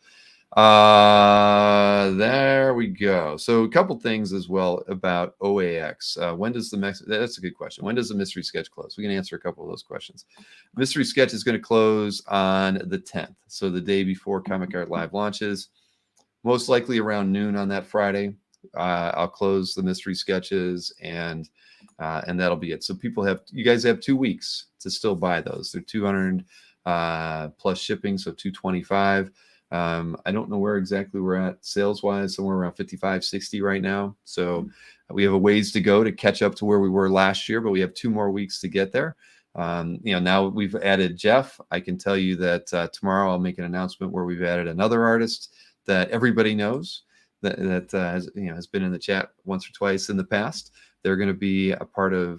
There we go. So a couple things as well about OAX. When does that's a good question. When does the mystery sketch close? We can answer a couple of those questions. Mystery sketch is going to close on the 10th. So the day before Comic Art Live launches, most likely around noon on that Friday. I'll close the mystery sketches and that'll be it. So you guys have 2 weeks to still buy those. They're 200 plus shipping, so 225. I don't know where exactly we're at sales wise, somewhere around 55, 60 right now. So we have a ways to go to catch up to where we were last year, but we have 2 more weeks to get there. Now we've added Jeff. I can tell you that tomorrow I'll make an announcement where we've added another artist that everybody knows that has been in the chat once or twice in the past. They're going to be a part of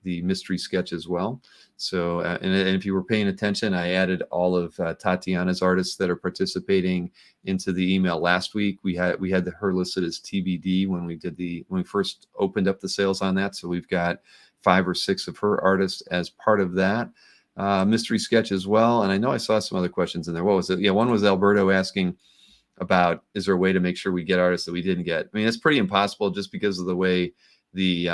the mystery sketch as well. So, and if you were paying attention, I added all of Tatiana's artists that are participating into the email last week. We had her listed as TBD when we first opened up the sales on that. So we've got 5 or 6 of her artists as part of that mystery sketch as well. And I know I saw some other questions in there. What was it? Yeah, one was Alberto asking about, is there a way to make sure we get artists that we didn't get? I mean, it's pretty impossible just because of the way we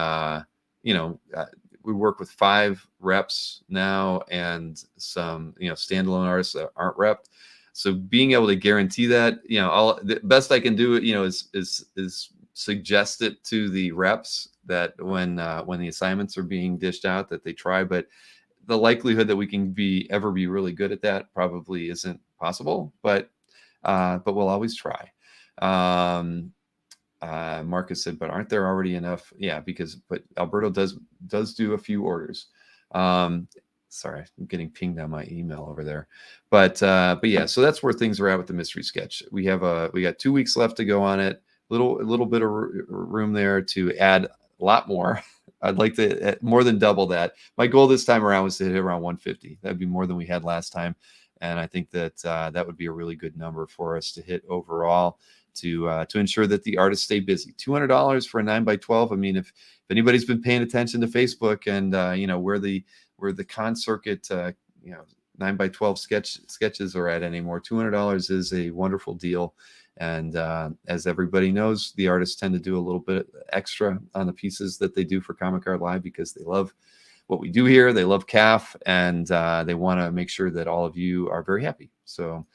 work with 5 reps now and some standalone artists that aren't repped. So being able to guarantee that, the best I can do is suggest it to the reps that when the assignments are being dished out that they try, but the likelihood that we can ever be really good at that probably isn't possible, but we'll always try. Marcus said, but aren't there already enough? Yeah, but Alberto does do a few orders. Sorry, I'm getting pinged on my email over there. But yeah, so that's where things are at with the mystery sketch. We got 2 weeks left to go on it. A little bit of room there to add a lot more. I'd like to more than double that. My goal this time around was to hit around 150. That'd be more than we had last time. And I think that that would be a really good number for us to hit overall to ensure that the artists stay busy. $200 for a 9x12. I mean, if anybody's been paying attention to Facebook and where the con circuit 9x12 sketches are at anymore, $200 is a wonderful deal. And as everybody knows, the artists tend to do a little bit extra on the pieces that they do for Comic Art Live because they love what we do here. They love CAF, and they want to make sure that all of you are very happy. So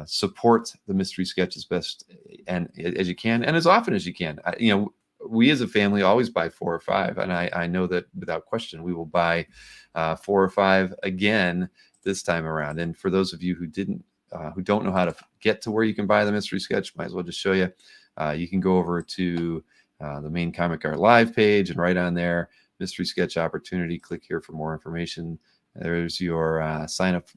support the mystery sketch as best and as you can, and as often as you can. We as a family always buy 4 or 5, and I know that without question we will buy 4 or 5 again this time around. And for those of you who don't know how to get to where you can buy the mystery sketch, might as well just show you. You can go over to the main Comic Art Live page, and right on there, mystery sketch opportunity. Click here for more information. There's your sign up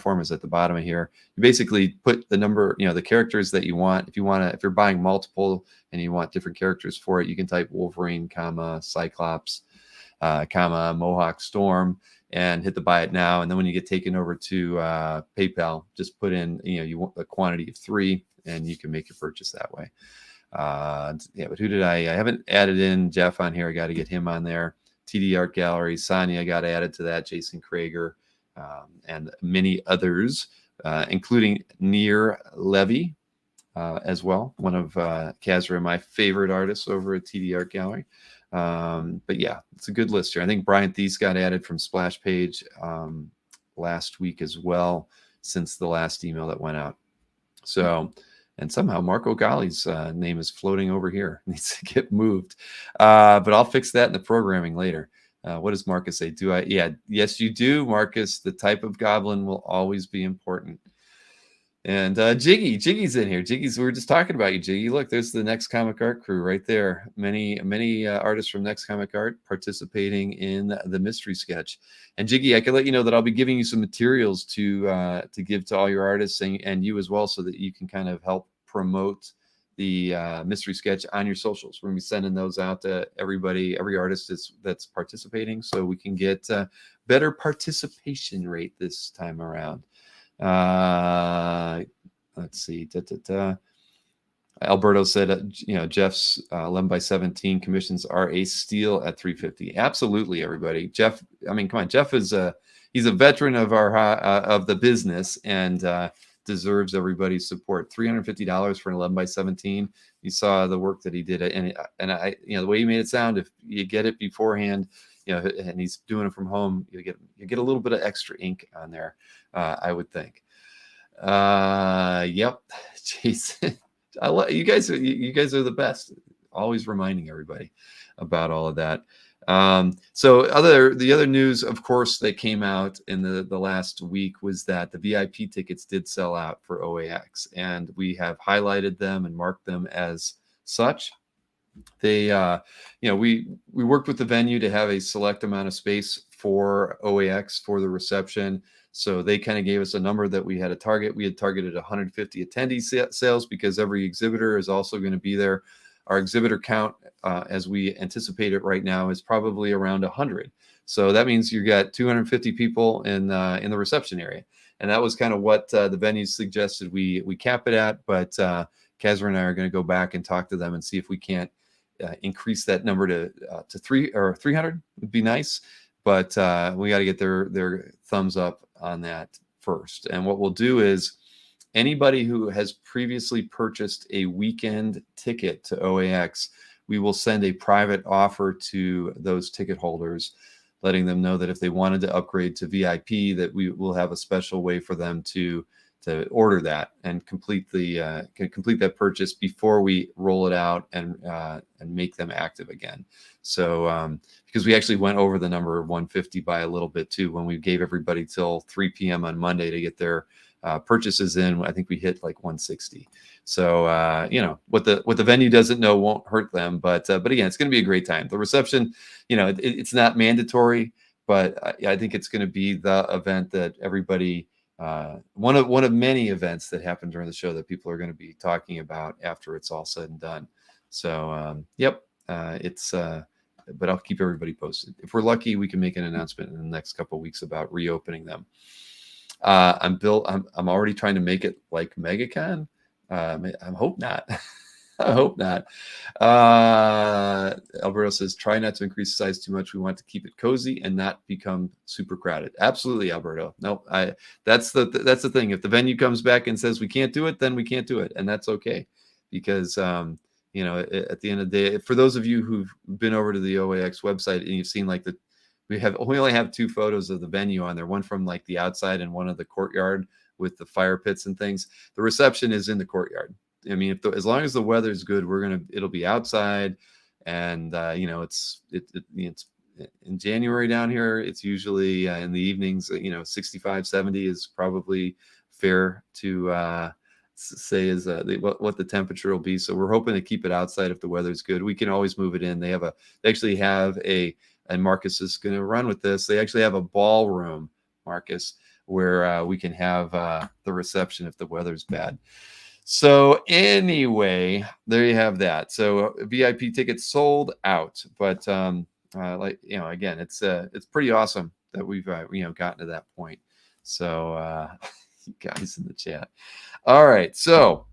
form is at the bottom of here. You basically put the number, the characters that you want. If you're buying multiple and you want different characters for it, you can type Wolverine, Cyclops, Mohawk Storm, and hit the buy it now. And then when you get taken over to PayPal, just put in, you want a quantity of 3, and you can make your purchase that way. Yeah, but who did I haven't added in Jeff on here. I got to get him on there. TD Art Gallery. Sonia got added to that, Jason Krager, and many others, including Nir Levy as well, one of Kazra and my favorite artists over at TD Art Gallery. But yeah, it's a good list here. I think Brian Thies got added from Splash Page last week as well, since the last email that went out. So, and somehow Marco Galli's name is floating over here. Needs to get moved. But I'll fix that in the programming later. What does Marcus say? Do I? Yeah, yes, you do, Marcus. The type of goblin will always be important. And Jiggy's in here. We were just talking about you, Jiggy. Look, there's the Next Comic Art crew right there. Many artists from Next Comic Art participating in the mystery sketch. And Jiggy, I can let you know that I'll be giving you some materials to give to all your artists and you as well, so that you can kind of help promote the mystery sketch on your socials. We're gonna be sending those out to everybody, every artist that's participating, so we can get better participation rate this time around. Let's see. Alberto said, Jeff's 11x17 commissions are a steal at $350. Absolutely, everybody. Jeff, I mean, come on. Jeff is he's a veteran of our of the business and deserves everybody's support. $350 for an 11x17. You saw the work that he did, and I, the way he made it sound. If you get it beforehand, and he's doing it from home, you get a little bit of extra ink on there. I would think. Yep, Jason. You guys are the best. Always reminding everybody about all of that. So the other news, of course, that came out in the last week was that the VIP tickets did sell out for OAX, and we have highlighted them and marked them as such. They, we worked with the venue to have a select amount of space for OAX for the reception. So they kind of gave us a number that we had a target. We had targeted 150 attendee sales because every exhibitor is also going to be there. Our exhibitor count, as we anticipate it right now, is probably around 100. So that means you got 250 people in the reception area. And that was kind of what the venue suggested we cap it at. But Kazra and I are going to go back and talk to them and see if we can't increase that number to 300 would be nice. But we got to get their thumbs up on that first. And what we'll do is anybody who has previously purchased a weekend ticket to OAX, we will send a private offer to those ticket holders, letting them know that if they wanted to upgrade to VIP, that we will have a special way for them to order that and complete that purchase before we roll it out and make them active again. So because we actually went over the number of 150 by a little bit too when we gave everybody till 3 p.m. on Monday to get their purchases in. I think we hit like 160. So what the venue doesn't know won't hurt them. But again, it's going to be a great time. The reception, it's not mandatory, but I think it's going to be the event that everybody. One of many events that happen during the show that people are going to be talking about after it's all said and done. So, but I'll keep everybody posted. If we're lucky, we can make an announcement in the next couple of weeks about reopening them. I'm already trying to make it like MegaCon. I hope not. I hope not. Alberto says, try not to increase the size too much. We want to keep it cozy and not become super crowded. Absolutely, Alberto. No, that's the thing. If the venue comes back and says we can't do it, then we can't do it. And that's okay. Because, at the end of the day, for those of you who've been over to the OAX website and you've seen we only have 2 photos of the venue on there, one from like the outside and one of the courtyard with the fire pits and things. The reception is in the courtyard. I mean, as long as the weather's good, it'll be outside, and it's in January down here. It's usually in the evenings. 65, 70 is probably fair to say is what the temperature will be. So we're hoping to keep it outside if the weather's good. We can always move it in. They actually have and Marcus is going to run with this. They actually have a ballroom, Marcus, where we can have the reception if the weather's bad. So anyway, there you have that. So VIP tickets sold out, but again, it's pretty awesome that we've gotten to that point. So you guys in the chat. All right. So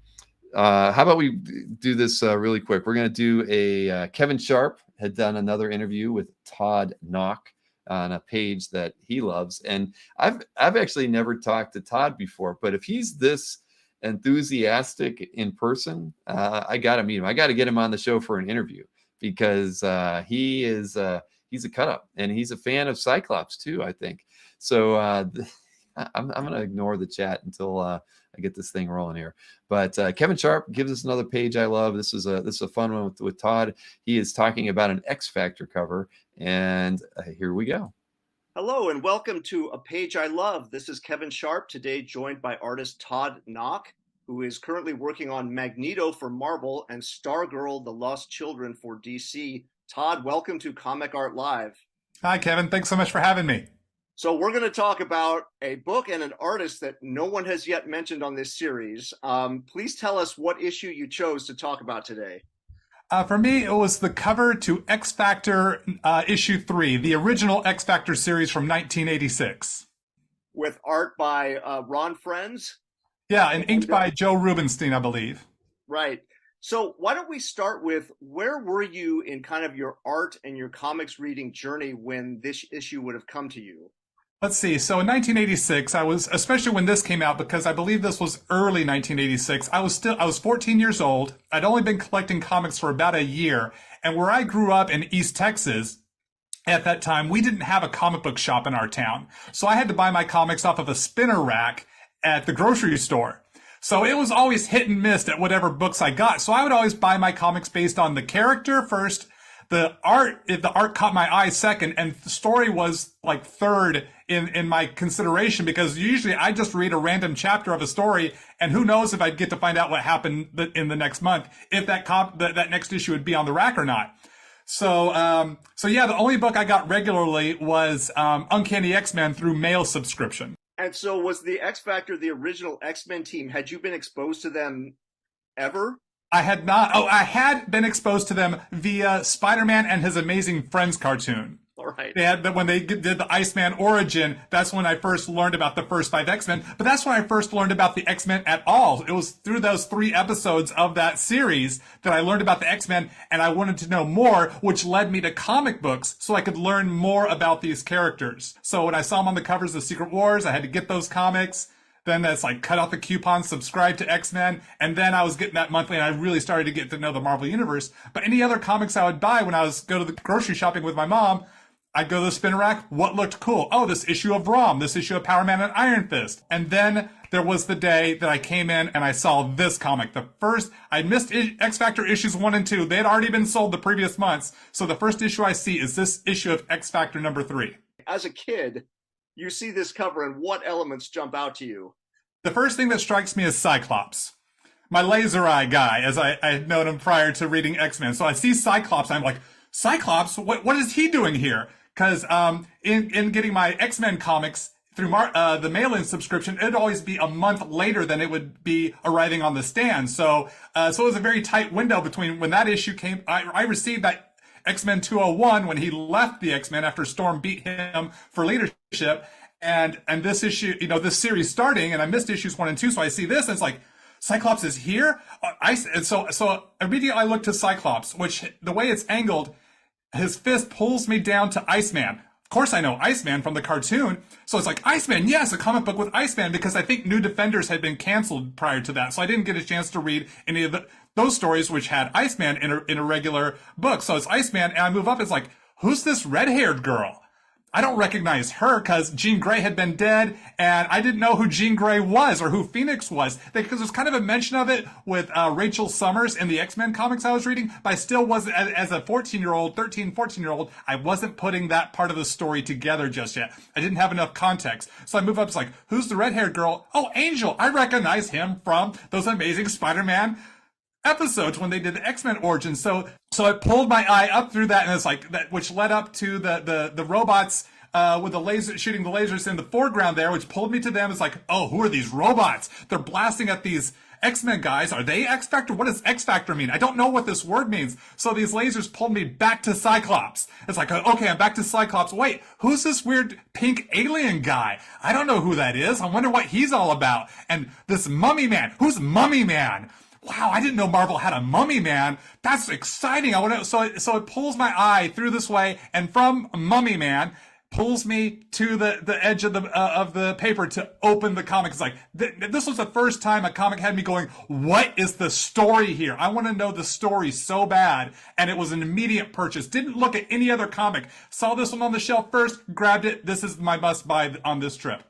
How about we do this really quick? We're going to do a Kevin Sharp had done another interview with Todd Knock on a page that he loves, and I've actually never talked to Todd before, but if he's this enthusiastic in person, I got to meet him. I got to get him on the show for an interview because he is he's a cut up and he's a fan of Cyclops too, I think. So I'm going to ignore the chat until I get this thing rolling here. But Kevin Sharp gives us another page I love. This is a fun one with Todd. He is talking about an X Factor cover, and here we go. Hello and welcome to A Page I Love. This is Kevin Sharp, today joined by artist Todd Knock, who is currently working on Magneto for Marvel and Stargirl, The Lost Children for DC. Todd, welcome to Comic Art Live. Hi, Kevin. Thanks so much for having me. So we're going to talk about a book and an artist that no one has yet mentioned on this series. Please tell us what issue you chose to talk about today. For me, it was the cover to X Factor issue 3, the original X Factor series from 1986. With art by Ron Frenz? Yeah, and inked by Joe Rubinstein, I believe. Right. So why don't we start with, where were you in kind of your art and your comics reading journey when this issue would have come to you? Let's see. So in 1986, I was, especially when this came out, because I believe this was early 1986, I was 14 years old. I'd only been collecting comics for about a year. And where I grew up in East Texas, at that time, we didn't have a comic book shop in our town. So I had to buy my comics off of a spinner rack at the grocery store. So it was always hit and miss at whatever books I got. So I would always buy my comics based on the character first, the art, if the art caught my eye second, and the story was like third in my consideration, because usually I just read a random chapter of a story, and who knows if I'd get to find out what happened in the next month, if that next issue would be on the rack or not. So yeah, the only book I got regularly was Uncanny X-Men through mail subscription. And so was the X Factor the original X-Men team? Had you been exposed to them ever? I had not. Oh, I had been exposed to them via Spider-Man and His Amazing Friends cartoon. All right. They had, when they did the Iceman origin, that's when I first learned about the first 5 X-Men. But that's when I first learned about the X-Men at all. It was through those 3 episodes of that series that I learned about the X-Men, and I wanted to know more, which led me to comic books so I could learn more about these characters. So when I saw them on the covers of Secret Wars, I had to get those comics. Then that's like cut out the coupon, subscribe to X-Men, and then I was getting that monthly, and I really started to get to know the Marvel Universe. But any other comics I would buy when I was go to the grocery shopping with my mom, I'd go to the spinner rack. What looked cool? Oh, this issue of ROM, this issue of Power Man and Iron Fist. And then there was the day that I came in and I saw this comic. I missed X Factor issues 1 and 2. They had already been sold the previous months. So the first issue I see is this issue of X Factor number 3. As a kid, you see this cover, and what elements jump out to you? The first thing that strikes me is Cyclops. My laser eye guy, as I had known him prior to reading X-Men. So I see Cyclops, I'm like, Cyclops? What is he doing here? Because in getting my X-Men comics through the mail-in subscription, it'd always be a month later than it would be arriving on the stand. So it was a very tight window between when that issue came. I received that X-Men 201 when he left the X-Men after Storm beat him for leadership. And this issue, this series starting, and I missed issues 1 and 2. So I see this, and it's like, Cyclops is here. And so immediately I look to Cyclops, which the way it's angled, his fist pulls me down to Iceman. Of course I know Iceman from the cartoon. So it's like, Iceman, yes, a comic book with Iceman, because I think New Defenders had been canceled prior to that. So I didn't get a chance to read any of those stories which had Iceman in a regular book. So it's Iceman, and I move up, it's like, who's this red-haired girl? I don't recognize her because Jean Grey had been dead, and I didn't know who Jean Grey was or who Phoenix was, because there's kind of a mention of it with Rachel Summers in the X-Men comics I was reading, but I still wasn't, as a 14-year-old, I wasn't putting that part of the story together just yet. I didn't have enough context. So I move up, it's like, who's the red-haired girl? Oh, Angel. I recognize him from those Amazing Spider-Man episodes when they did the X-Men origin. So it pulled my eye up through that, and it's like that, which led up to the robots with the laser shooting the lasers in the foreground there, which pulled me to them. It's like, oh, who are these robots? They're blasting at these X-Men guys. Are they X Factor? What does X Factor mean? I don't know what this word means. So these lasers pulled me back to Cyclops. It's like, okay, I'm back to Cyclops. Wait, who's this weird pink alien guy? I don't know who that is. I wonder what he's all about. And this Mummy Man. Who's Mummy Man? wow, I didn't know Marvel had a Mummy Man. That's exciting. I want to. So it pulls my eye through this way, and from Mummy Man pulls me to the edge of the paper to open the comic. It's like this was the first time a comic had me going, what is the story here? I want to know the story so bad. And it was an immediate purchase. Didn't look at any other comic. Saw this one on the shelf first, grabbed it. This is my must buy on this trip.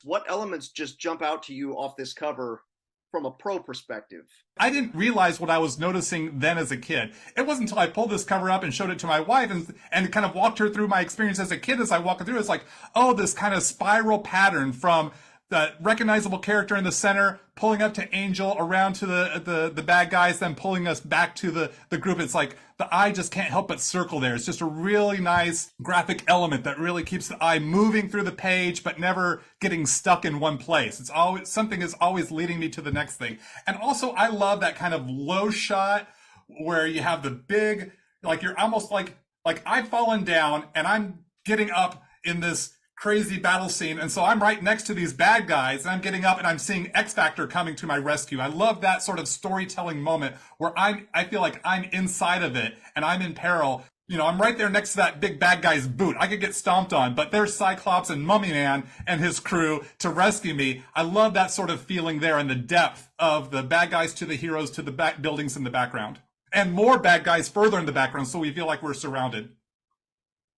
What elements just jump out to you off this cover from a pro perspective? I didn't realize what I was noticing then as a kid. It wasn't until I pulled this cover up and showed it to my wife and kind of walked her through my experience as a kid as I walked through. It's like, oh, this kind of spiral pattern from the recognizable character in the center, pulling up to Angel, around to the bad guys, then pulling us back to the group. It's like the eye just can't help but circle there. It's just a really nice graphic element that really keeps the eye moving through the page, but never getting stuck in one place. It's always, something is always leading me to the next thing. And also I love that kind of low shot where you have the big, like you're almost like I've fallen down and I'm getting up in this crazy battle scene, and so I'm right next to these bad guys, and I'm getting up and I'm seeing X Factor coming to my rescue. I love that sort of storytelling moment where I feel like I'm inside of it and I'm in peril. You know, I'm right there next to that big bad guy's boot. I could get stomped on, but there's Cyclops and Mummy Man and his crew to rescue me. I love that sort of feeling there and the depth of the bad guys to the heroes to the back buildings in the background. And more bad guys further in the background, so we feel like we're surrounded.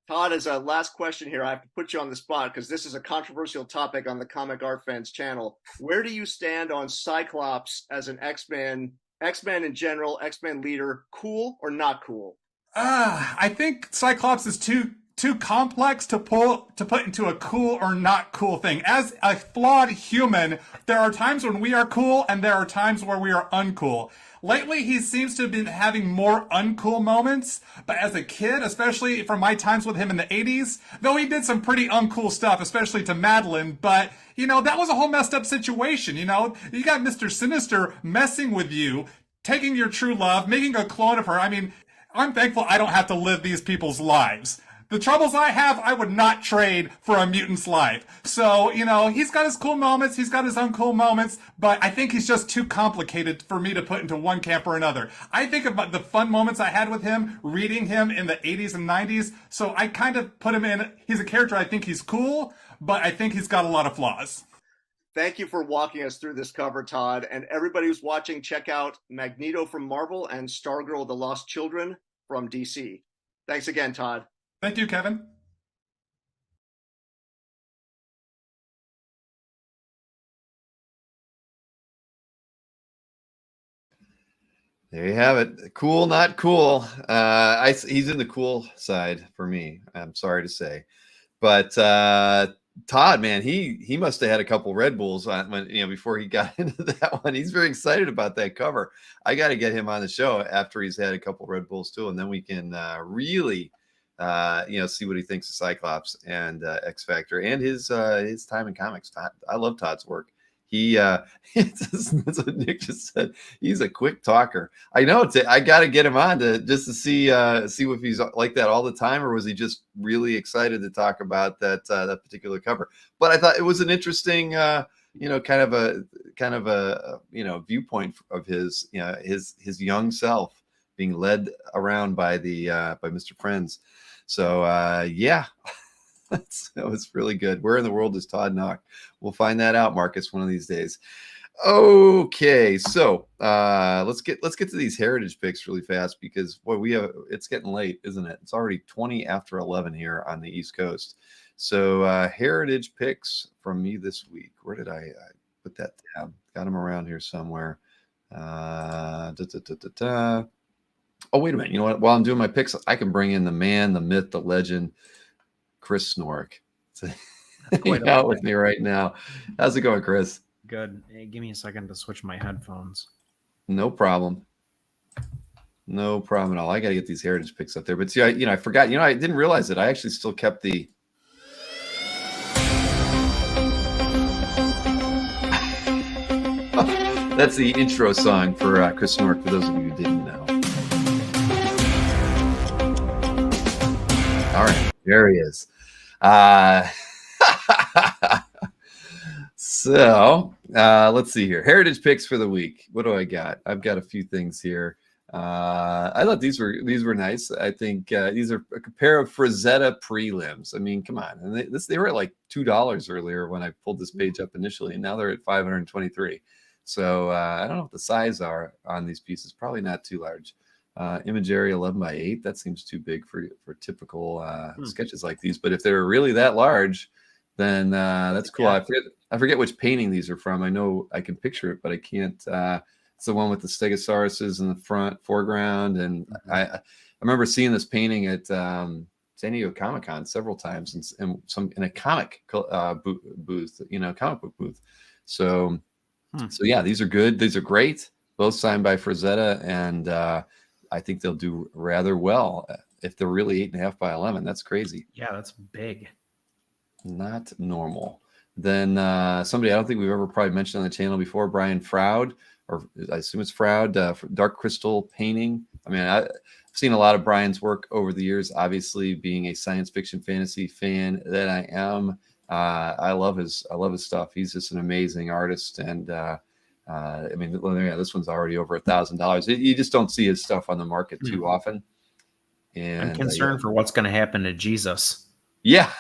Todd, as a last question here, I have to put you on the spot because this is a controversial topic on the Comic Art Fans channel. Where do you stand on Cyclops as an X-Men in general, X-Men leader? Cool or not cool? I think Cyclops is too complex to put into a cool or not cool thing. As a flawed human, there are times when we are cool and there are times where we are uncool. Lately, he seems to have been having more uncool moments, but as a kid, especially from my times with him in the 80s, though he did some pretty uncool stuff, especially to Madeline, but, you know, that was a whole messed up situation, you know? You got Mr. Sinister messing with you, taking your true love, making a clone of her. I mean, I'm thankful I don't have to live these people's lives. The troubles I have, I would not trade for a mutant's life. So, you know, he's got his cool moments, he's got his uncool moments, but I think he's just too complicated for me to put into one camp or another. I think about the fun moments I had with him, reading him in the 80s and 90s, so I kind of put him in, he's a character, I think he's cool, but I think he's got a lot of flaws. Thank you for walking us through this cover, Todd. And everybody who's watching, check out Magneto from Marvel and Stargirl, The Lost Children from DC. Thanks again, Todd. Thank you, Kevin. There you have it. Cool, not cool. He's in the cool side for me, I'm sorry to say. But Todd, man, he must have had a couple Red Bulls before he got into that one. He's very excited about that cover. I got to get him on the show after he's had a couple Red Bulls too, and then we can really see what he thinks of Cyclops and X Factor and his time in comics. Todd, I love Todd's work. He that's what Nick just said. He's a quick talker. I know. I got to get him on to see if he's like that all the time, or was he just really excited to talk about that particular cover? But I thought it was an interesting, kind of a viewpoint of his, his young self being led around by by Mr. Friends. So yeah. That was really good. Where in the world is Todd Knock? We'll find that out, Marcus, one of these days. Okay, so let's get to these heritage picks really fast because boy, it's getting late, isn't it? It's already 20 after 11 here on the East Coast. So heritage picks from me this week. Where did I put that tab? Got them around here somewhere. Oh, wait a minute. You know what? While I'm doing my picks, I can bring in the man, the myth, the legend, Chris Snork. Hang out with me right now. How's it going, Chris? Good. Hey, give me a second to switch my headphones. No problem. No problem at all. I got to get these heritage picks up there. But see, I forgot. I didn't realize it. I actually still kept the. That's the intro song for Chris Snork, for those of you who didn't know. All right, there he is. So let's see here. Heritage picks for the week. What do I got? I've got a few things here. I thought these were nice. I think these are a pair of Frazetta prelims. I mean, come on. And they were at like $2 earlier when I pulled this page up initially, and now they're at 523. So I don't know what the size are on these pieces. Probably not too large. Image area 11x8. That seems too big for typical sketches like these. But if they're really that large, then that's cool. Yeah. I forget which painting these are from. I know I can picture it, but I can't. It's the one with the stegosauruses in the foreground, and I remember seeing this painting at San Diego Comic-Con several times, in a comic booth, comic book booth. So yeah, these are good. These are great. Both signed by Frazetta, and I think they'll do rather well if they're really 8.5 by 11. That's crazy. Yeah, that's big. Not normal. Then somebody I don't think we've ever probably mentioned on the channel before, Brian Froud, or I assume it's Froud, dark crystal painting. I mean, I've seen a lot of Brian's work over the years, obviously being a science fiction fantasy fan that I am. I love his stuff. He's just an amazing artist. And I mean, this one's already over $1,000. You just don't see his stuff on the market too often. And I'm concerned for what's going to happen to Jesus. Yeah.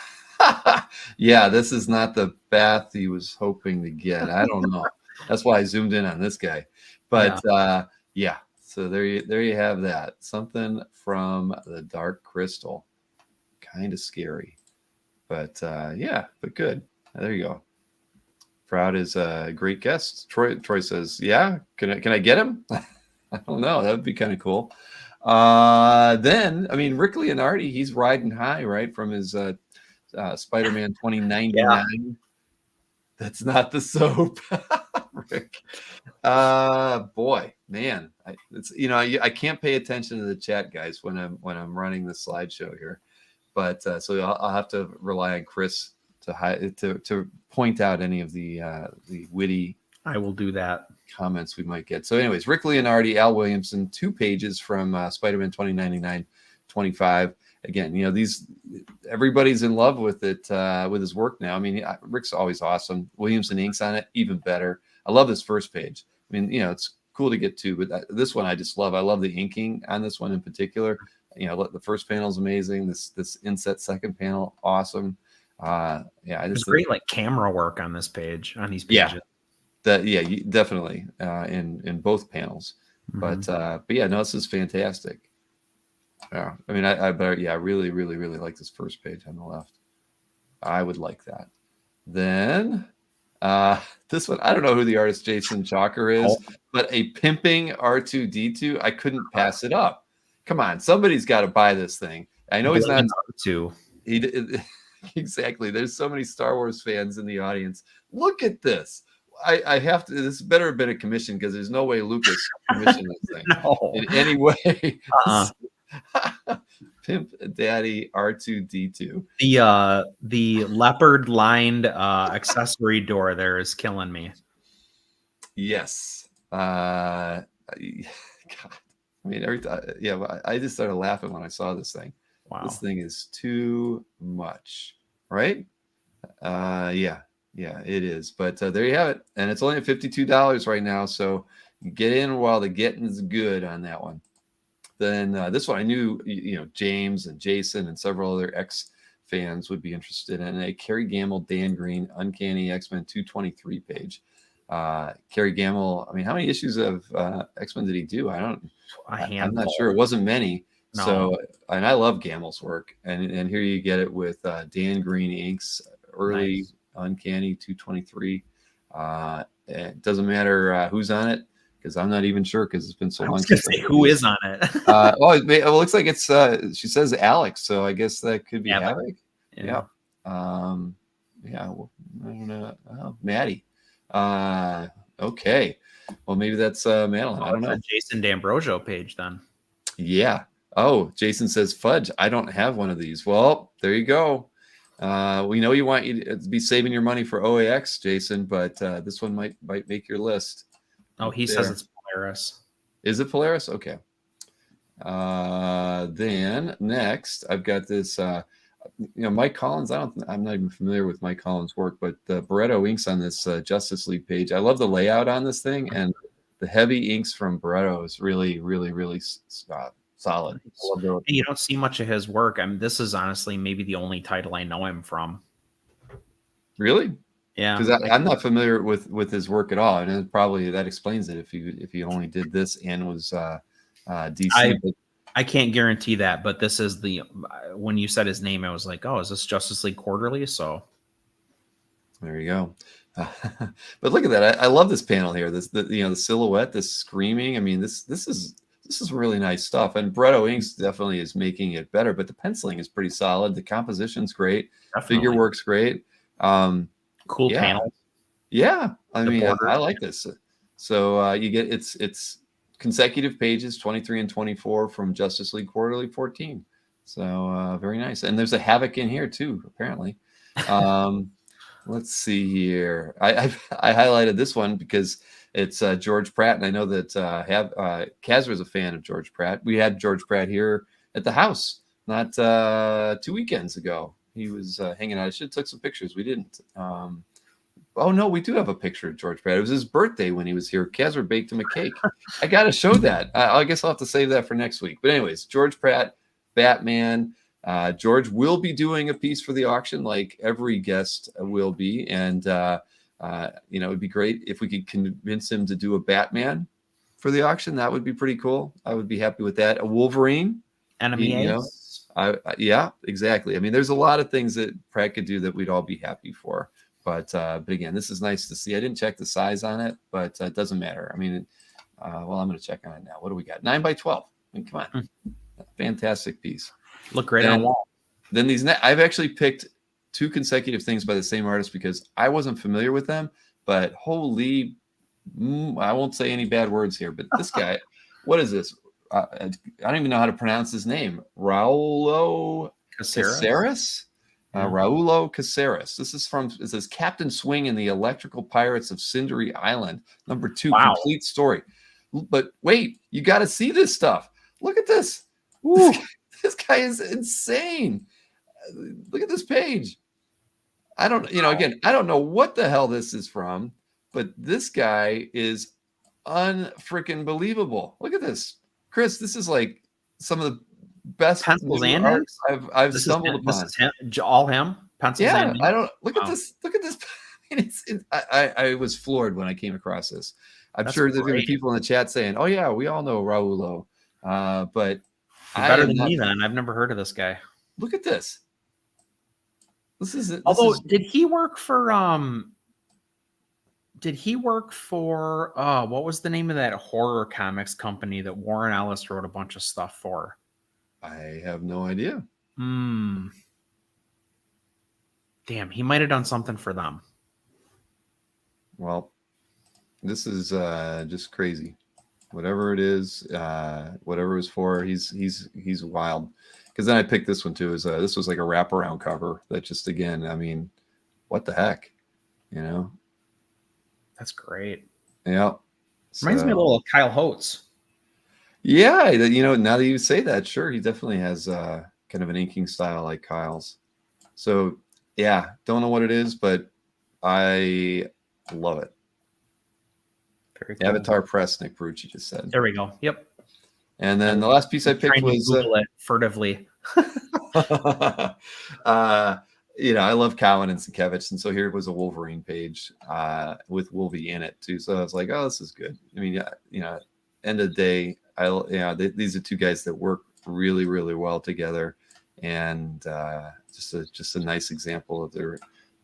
Yeah, this is not the bath he was hoping to get. I don't know. That's why I zoomed in on this guy. But yeah, so there you have that. Something from the Dark Crystal. Kind of scary. But yeah, but good. There you go. Proud is a great guest. Troy says, yeah, can I get him? I don't know. That would be kind of cool. Then, I mean, Rick Leonardi, he's riding high, right, from his Spider-Man 2099. Yeah. That's not the soap. Rick. Boy, man, I can't pay attention to the chat, guys, when I'm running the slideshow here. But so I'll have to rely on Chris to point out any of the witty. I will do that. Comments we might get. So, anyways, Rick Leonardi, Al Williamson, 2 pages from Spider-Man 2099, 25. Again, everybody's in love with it, with his work now. I mean, Rick's always awesome. Williamson inks on it, even better. I love this first page. I mean, it's cool to get to, but this one I just love. I love the inking on this one in particular. The first panel is amazing. This inset second panel, awesome. There's great camera work on this page, on these pages. Definitely in both panels. Mm-hmm. But yeah, no, this is fantastic. Yeah, I mean, I really, really, really like this first page on the left. I would like that. Then this one, I don't know who the artist Jason Chalker is, but a pimping R2D2. I couldn't pass it up. Come on, somebody's got to buy this thing. I know he's not R2. Exactly. There's so many Star Wars fans in the audience. Look at this. I have to. This better have been a commission because there's no way Lucas commissioned this thing in any way. Pimp Daddy R2D2. The leopard lined accessory door there is killing me. Yes. God. I mean, every time. Yeah, I just started laughing when I saw this thing. Wow. This thing is too much, right? Yeah, it is. But there you have it. And it's only at $52 right now. So get in while the getting's good on that one. Then this one I knew, James and Jason and several other X fans would be interested in. A Kerry Gamble, Dan Green, Uncanny X-Men 223 page. Kerry Gamble, I mean, how many issues of X-Men did he do? I'm not sure. It wasn't many. No. So, and I love Gamble's work. And here you get it with Dan Green inks, early Uncanny 223. It doesn't matter who's on it, because I'm not even sure, because it's been so long. I was going to say, who is on it? It looks like it's, she says Alex, so I guess that could be Havoc. Yeah. Well, I don't know. Oh, Maddie. Okay. Well, maybe that's Madeline. I don't know. Jason D'Ambrosio page then. Yeah. Oh, Jason says fudge. I don't have one of these. Well, there you go. We know you want you to be saving your money for OAX, Jason, but this one might make your list. Oh, he says it's Polaris. Is it Polaris? Okay. Then next, I've got this Mike Collins. I'm not even familiar with Mike Collins' work, but the Barretto inks on this Justice League page. I love the layout on this thing, and the heavy inks from Barretto is really, really, really solid. I love the, You don't see much of his work. I mean, this is honestly maybe the only title I know him from. Really? Yeah, because I'm not familiar with his work at all, and probably that explains it. If he only did this and was DC. I can't guarantee that, but this is when you said his name, I was like, oh, is this Justice League Quarterly? So there you go. But look at that. I love this panel here. The silhouette, this screaming. I mean, this is really nice stuff. And Barretto Inks definitely is making it better, but the penciling is pretty solid. The composition's great. Definitely. Figure work's great. Cool panels. Yeah. I mean, I like this. So you get it's consecutive pages, 23 and 24 from Justice League Quarterly 14. So very nice. And there's a Havoc in here too, apparently. Let's see here. I highlighted this one because it's George Pratt, and I know that Kazra is a fan of George Pratt. We had George Pratt here at the house not 2 weekends ago. He was hanging out. I should have took some pictures. We didn't. Oh, no, we do have a picture of George Pratt. It was his birthday when he was here. Kazra baked him a cake. I got to show that. I guess I'll have to save that for next week. But anyways, George Pratt, Batman. George will be doing a piece for the auction like every guest will be. And, it'd be great if we could convince him to do a Batman for the auction. That would be pretty cool. I would be happy with that. A Wolverine. Enemy yeah, exactly. I mean, there's a lot of things that Pratt could do that we'd all be happy for. But again, this is nice to see. I didn't check the size on it, but it doesn't matter. I mean, I'm going to check on it now. What do we got? 9 by 12. I mean, come on. Fantastic piece. Look great on the wall. Then I've actually picked 2 consecutive things by the same artist because I wasn't familiar with them. But holy, I won't say any bad words here. But this guy, what is this? I don't even know how to pronounce his name. Raulo Caceres? Raulo Caceres. It says Captain Swing and the Electrical Pirates of Cindery Island, #2, complete story. But wait, you got to see this stuff. Look at this. This guy is insane. Look at this page. I don't know what the hell this is from, but this guy is unfreaking believable. Look at this. Chris, this is like some of the best pencils and art I've stumbled upon. This is all him. Pencils. Yeah, I don't look at this. Look at this. I was floored when I came across this. I'm sure there's going to be people in the chat saying, "Oh yeah, we all know Raulo," but you're better than me. Then I've never heard of this guy. Look at this. Did he work for? Did he work for what was the name of that horror comics company that Warren Ellis wrote a bunch of stuff for? I have no idea. Damn, he might have done something for them. Well, this is just crazy. Whatever it is, whatever it was for, he's wild. Because then I picked this one too. This was like a wraparound cover that just, again, I mean, what the heck, That's great. Yeah. Reminds me a little of Kyle Holtz. Yeah. Now that you say that, sure. He definitely has kind of an inking style like Kyle's. So yeah, don't know what it is, but I love it. Very cool. Avatar Press, Nick Brucci just said. There we go. Yep. And then the last piece I picked was Google it furtively. I love Cowan and Sienkiewicz, and so here was a Wolverine page with Wolvie in it too. So I was like, oh, this is good. I mean, end of the day, these are 2 guys that work really, really well together, and just a nice example of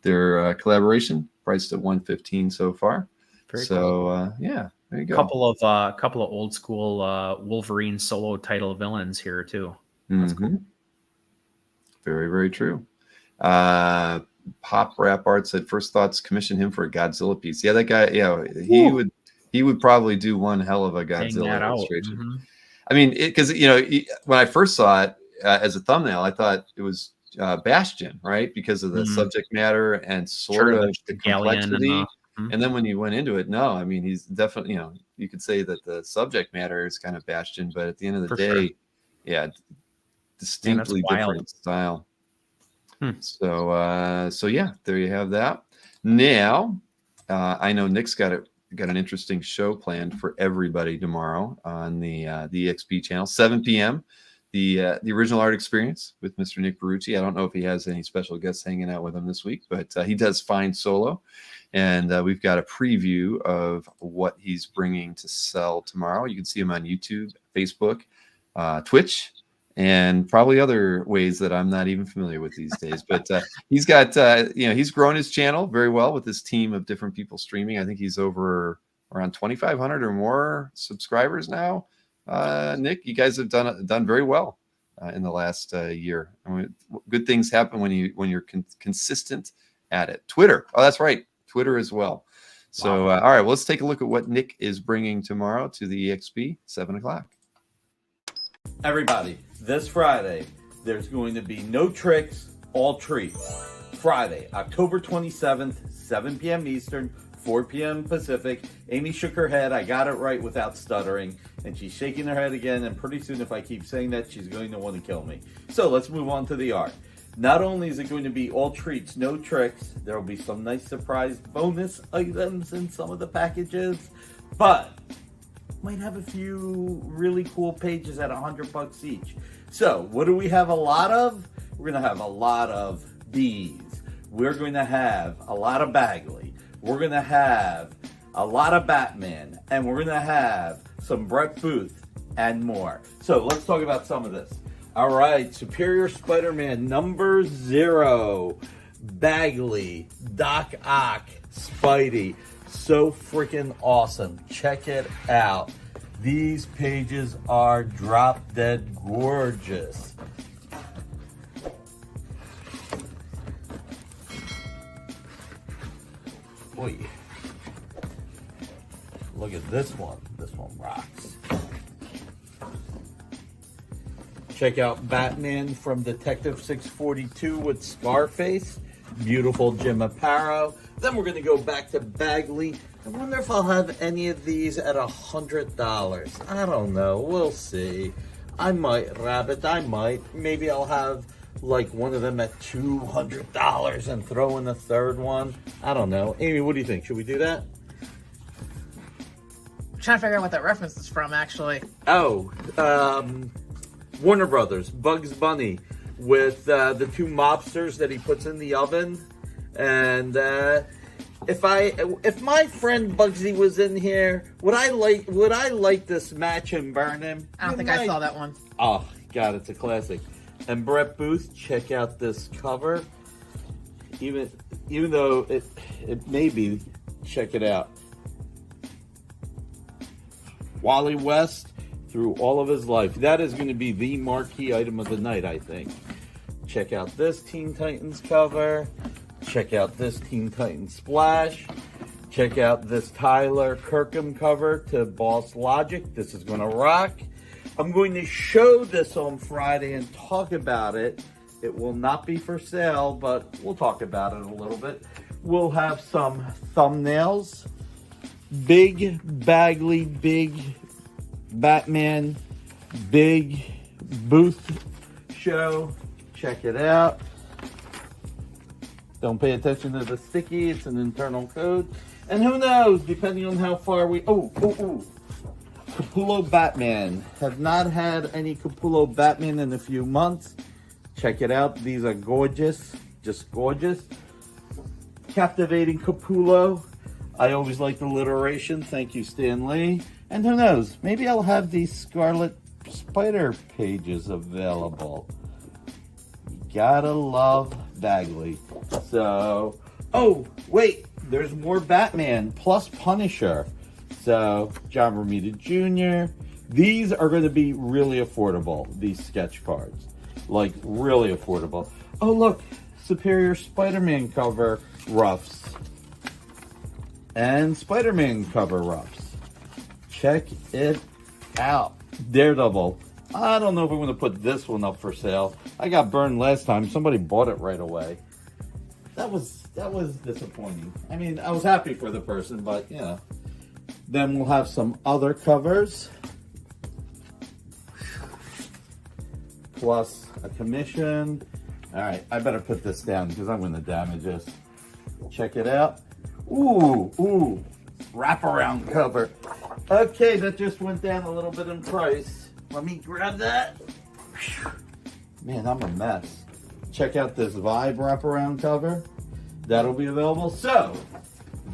their collaboration. Priced at $115 so far. Very cool. Yeah, there you go. Couple of old school Wolverine solo title villains here too. That's cool. Very, very true. Pop Rap Art said first thoughts commission him for a Godzilla piece. Yeah, that guy. Yeah, he would probably do one hell of a Godzilla illustration. I mean, because when I first saw it as a thumbnail, I thought it was Bastion, right? Because of the subject matter and sort of the complexity. And then when you went into it, no, I mean, he's definitely, you could say that the subject matter is kind of Bastion, but at the end of the day, yeah, distinctly different style. So yeah, there you have that. Now, I know Nick's got an interesting show planned for everybody tomorrow on the EXP channel, 7 p.m. The original art experience with Mr. Nick Barucci. I don't know if he has any special guests hanging out with him this week, but he does fine solo. And we've got a preview of what he's bringing to sell tomorrow. You can see him on YouTube, Facebook, Twitch, and probably other ways that I'm not even familiar with these days. But he's got, he's grown his channel very well with his team of different people streaming. I think he's over around 2,500 or more subscribers now. Nick, you guys have done very well in the last year. I mean, good things happen when you're consistent at it. Twitter, oh, that's right, Twitter as well. So, all right, well, let's take a look at what Nick is bringing tomorrow to the EXP, 7 o'clock. Everybody, this Friday, there's going to be no tricks, all treats. Friday, October 27th, 7 p.m. Eastern, 4 p.m. Pacific. Amy shook her head. I got it right without stuttering. And she's shaking her head again. And pretty soon, if I keep saying that, she's going to want to kill me. So let's move on to the art. Not only is it going to be all treats, no tricks, there will be some nice surprise bonus items in some of the packages, but might have a few really cool pages at $100 each. So what do we have a lot of? We're going to have a lot of bees. We're going to have a lot of Bagley. We're going to have a lot of Batman. And we're going to have some Brett Booth and more. So let's talk about some of this. All right, Superior Spider-Man number 0. Bagley, Doc Ock, Spidey. So freaking awesome. Check it out. These pages are drop dead gorgeous. Boy, look at this one. This one rocks. Check out Batman from Detective 642 with Scarface. Beautiful Jim Aparo. Then we're going to go back to Bagley. I wonder if I'll have any of these at $100. I don't know. We'll see. I might, Rabbit. I might. Maybe I'll have like one of them at $200 and throw in a third one. I don't know. Amy, what do you think? Should we do that? I'm trying to figure out what that reference is from, actually. Oh, Warner Brothers, Bugs Bunny, with the two mobsters that he puts in the oven. And if my friend Bugsy was in here, would I like this match and burn him? I don't think I saw that one. Oh God, it's a classic. And Brett Booth, check out this cover. Even though it may be, check it out. Wally West through all of his life. That is going to be the marquee item of the night, I think. Check out this Teen Titans cover. Check out this Teen Titans splash. Check out this Tyler Kirkham cover to Boss Logic. This is going to rock. I'm going to show this on Friday and talk about it. It will not be for sale, but we'll talk about it a little bit. We'll have some thumbnails. Big Bagley, big Batman, big Booth show. Check it out. Don't pay attention to the sticky. It's an internal code. And who knows, depending on how far we... Capullo Batman. Have not had any Capullo Batman in a few months. Check it out. These are gorgeous. Just gorgeous. Captivating Capullo. I always like the alliteration. Thank you, Stan Lee. And who knows, maybe I'll have these Scarlet Spider pages available. You gotta love Bagley. So, oh, wait, there's more Batman plus Punisher. So, John Romita Jr. These are going to be really affordable, these sketch cards. Like, really affordable. Oh, look, Superior Spider-Man cover roughs. And Spider-Man cover roughs. Check it out. Daredevil. I don't know if I'm going to put this one up for sale. I got burned last time. Somebody bought it right away. That was disappointing. I mean, I was happy for the person, but, you know. Then we'll have some other covers. Plus a commission. All right, I better put this down because I'm going to damage this. Check it out. Ooh, wraparound cover. Okay, that just went down a little bit in price. Let me grab that. Whew. Man, I'm a mess. Check out this Vibe wraparound cover. That'll be available. So,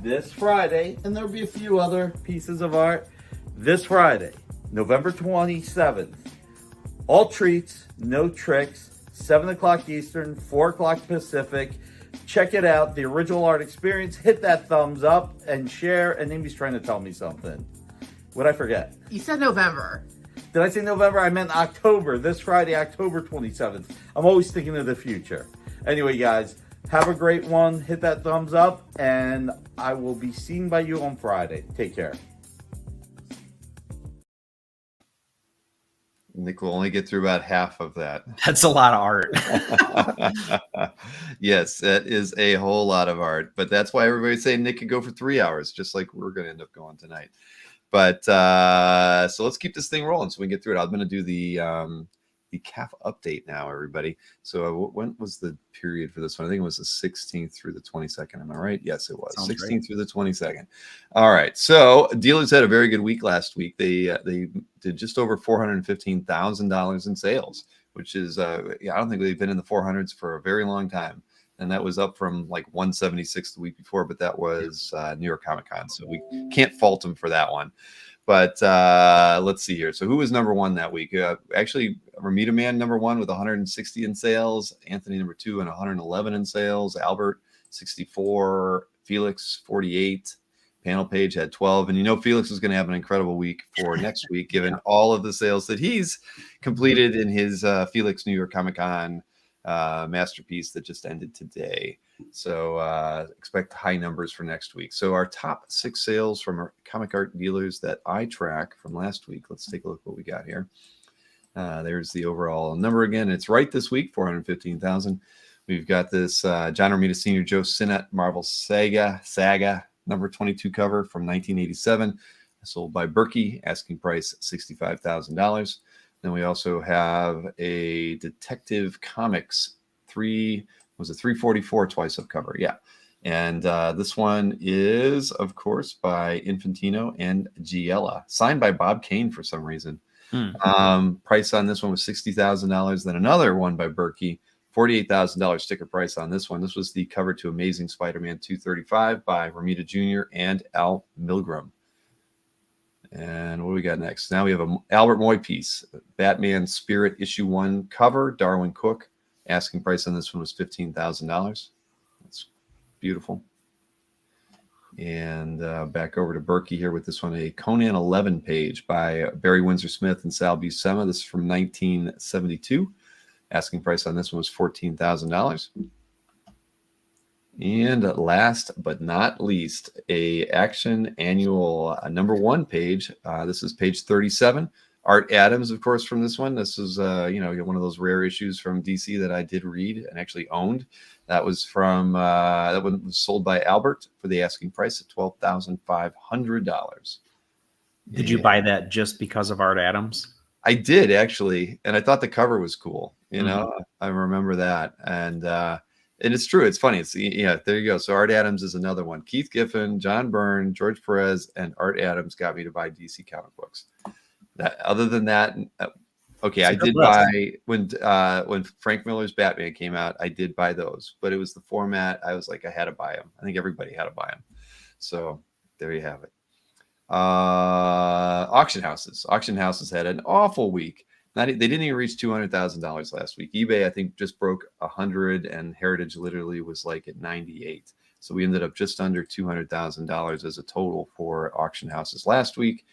this Friday, and there'll be a few other pieces of art. This Friday, November 27th, all treats, no tricks, 7 o'clock Eastern, 4 o'clock Pacific. Check it out, the original art experience. Hit that thumbs up and share. And Amy's trying to tell me something. What'd I forget? You said November. Did I say November? I meant October. This Friday, October 27th. I'm always thinking of the future. Anyway, guys, have a great one. Hit that thumbs up, and I will be seen by you on Friday. Take care. Nick will only get through about half of that. That's a lot of art. Yes, that is a whole lot of art. But that's why everybody's saying Nick could go for 3 hours, just like we're going to end up going tonight. But so let's keep this thing rolling so we can get through it. I'm going to do the CAF update now, everybody. So when was the period for this one? I think it was the 16th through the 22nd. Am I right? Yes, it was. Sounds 16th right. through the 22nd. All right. So dealers had a very good week last week. They did just over $415,000 in sales, which is I don't think they've been in the 400s for a very long time. And that was up from like 176 the week before, but that was New York Comic Con. So we can't fault them for that one. But let's see here. So who was number one that week? Actually, Ramita Man number one with 160 in sales. Anthony number two and 111 in sales. Albert 64. Felix 48. Panel Page had 12. And you know Felix is going to have an incredible week for next week, given all of the sales that he's completed in his Felix New York Comic Con masterpiece that just ended today. So expect high numbers for next week. So our top 6 sales from our comic art dealers that I track from last week. Let's take a look what we got here. There's the overall number again. It's right this week, 415,000. We've got this John Romita Sr. Joe Sinnott Marvel Saga number 22 cover from 1987, sold by Berkey, asking price $65,000. Then we also have a Detective Comics 344 twice up cover. Yeah. And this one is, of course, by Infantino and Giella, signed by Bob Kane for some reason. Price on this one was $60,000. Then another one by Berkey, $48,000 sticker price on this one. This was the cover to Amazing Spider-Man 235 by Romita Jr. and Al Milgrom. And what do we got next? Now we have a Albert Moy piece, Batman Spirit issue 1 cover, Darwin Cook. Asking price on this one was $15,000. That's beautiful. And back over to Berkey here with this one, a Conan 11 page by Barry Windsor Smith and Sal Buscema. This is from 1972. Asking price on this one was $14,000. And last but not least, a Action Annual number 1 page. This is page 37. Art Adams, of course, from this one. This is one of those rare issues from DC that I did read and actually owned. That was from that one was sold by Albert for the asking price of $12,500. Did you buy that just because of Art Adams? I did actually, and I thought the cover was cool. I remember that, and it's true. It's funny. It's there you go. So Art Adams is another one. Keith Giffen, John Byrne, George Perez, and Art Adams got me to buy DC comic books. Other than that, okay, I did buy when Frank Miller's Batman came out. I did buy those, but it was the format. I was like, I had to buy them. I think everybody had to buy them. So there you have it. Auction houses had an awful week. They didn't even reach $200,000 last week. eBay, I think, just broke 100, and Heritage literally was like at 98. So we ended up just under $200,000 as a total for auction houses last week.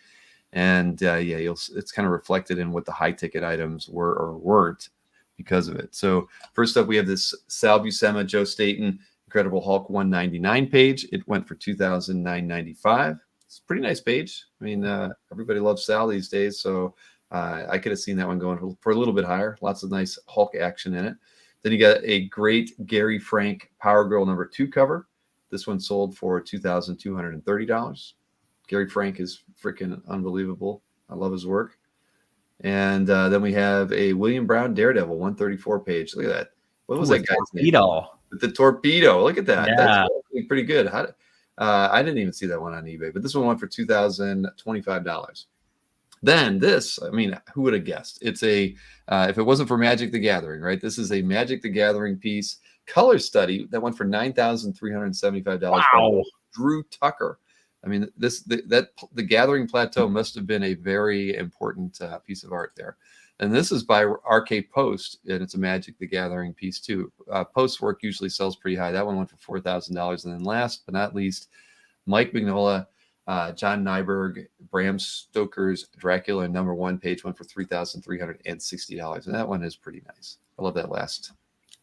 And it's kind of reflected in what the high ticket items were or weren't because of it. So first up, we have this Sal Buscema, Joe Staton, Incredible Hulk 199 page. It went for $2,995. It's a pretty nice page. I mean, everybody loves Sal these days, so I could have seen that one going for a little bit higher. Lots of nice Hulk action in it. Then you got a great Gary Frank Power Girl number 2 cover. This one sold for $2,230. Gary Frank is freaking unbelievable. I love his work. And then we have a William Brown Daredevil 134 page. Look at that. What was Ooh, that guy's name? torpedo. With the torpedo. Look at that. Yeah. That's actually pretty good. I didn't even see that one on eBay, but this one went for $2,025. Then this, I mean, who would have guessed? It's a, if it wasn't for Magic the Gathering, right? This is a Magic the Gathering piece, color study that went for $9,375. Wow. By Drew Tucker. I mean, the Gathering Plateau must have been a very important piece of art there. And this is by RK Post, and it's a Magic the Gathering piece too. Post work usually sells pretty high. That one went for $4,000. And then last but not least, Mike Mignola, John Nyberg, Bram Stoker's Dracula #1 page went for $3,360. And that one is pretty nice. I love that last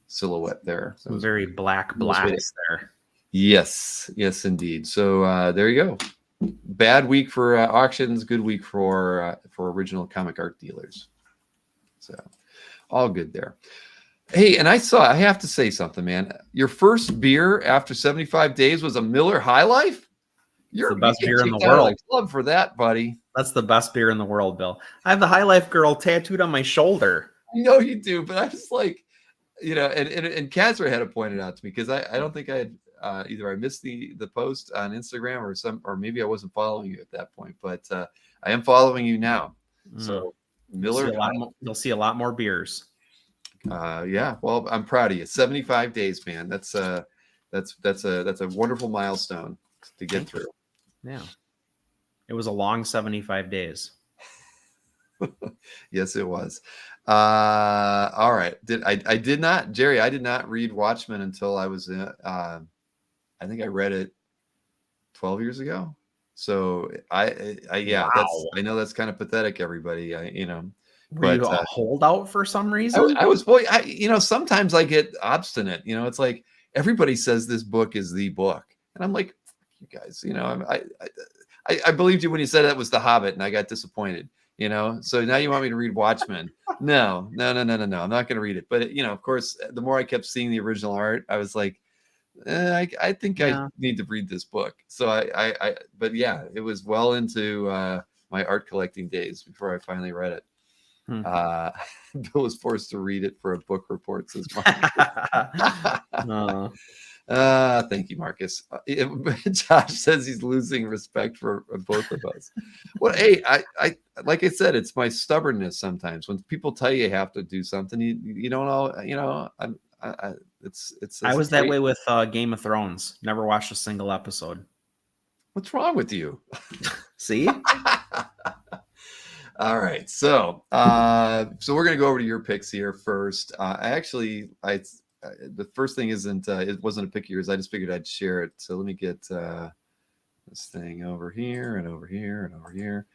silhouette there. Some very black blacks there. Yes, indeed. So there you go. Bad week for auctions, good week for original comic art dealers. So all good there. Hey, and I have to say something, man. Your first beer after 75 days was a Miller High Life? You're the best beer in the world. Love for that, buddy. That's the best beer in the world, Bill. I have the High Life girl tattooed on my shoulder. I know you do, but I was like, and Kazra had to point it out to me because I don't think I had either I missed the post on Instagram or maybe I wasn't following you at that point, but I am following you now. So Miller, you'll see a lot more beers. Yeah, well, I'm proud of you. 75 days, man. That's a wonderful milestone to get through. Yeah, it was a long 75 days. Yes, it was. All right. I did not read Watchmen until I was I think I read it 12 years ago. So yeah, wow. I know that's kind of pathetic, everybody. Were you a holdout for some reason? I was, sometimes I get obstinate. It's like everybody says this book is the book, and I'm like, you guys, I believed you when you said that was The Hobbit, and I got disappointed. So now you want me to read Watchmen? No. I'm not going to read it. But of course, the more I kept seeing the original art, I was like, I think I need to read this book. So but yeah, it was well into my art collecting days before I finally read it. Bill was forced to read it for a book report, says Marcus. Thank you, Marcus. Josh says he's losing respect for both of us. Well, hey, I like I said, it's my stubbornness sometimes. When people tell you have to do something, you don't know, I was that way with Game of Thrones. Never watched a single episode. What's wrong with you? See? All right. So we're going to go over to your picks here first. The first thing it wasn't a pick of yours. I just figured I'd share it. So let me get this thing over here and over here and over here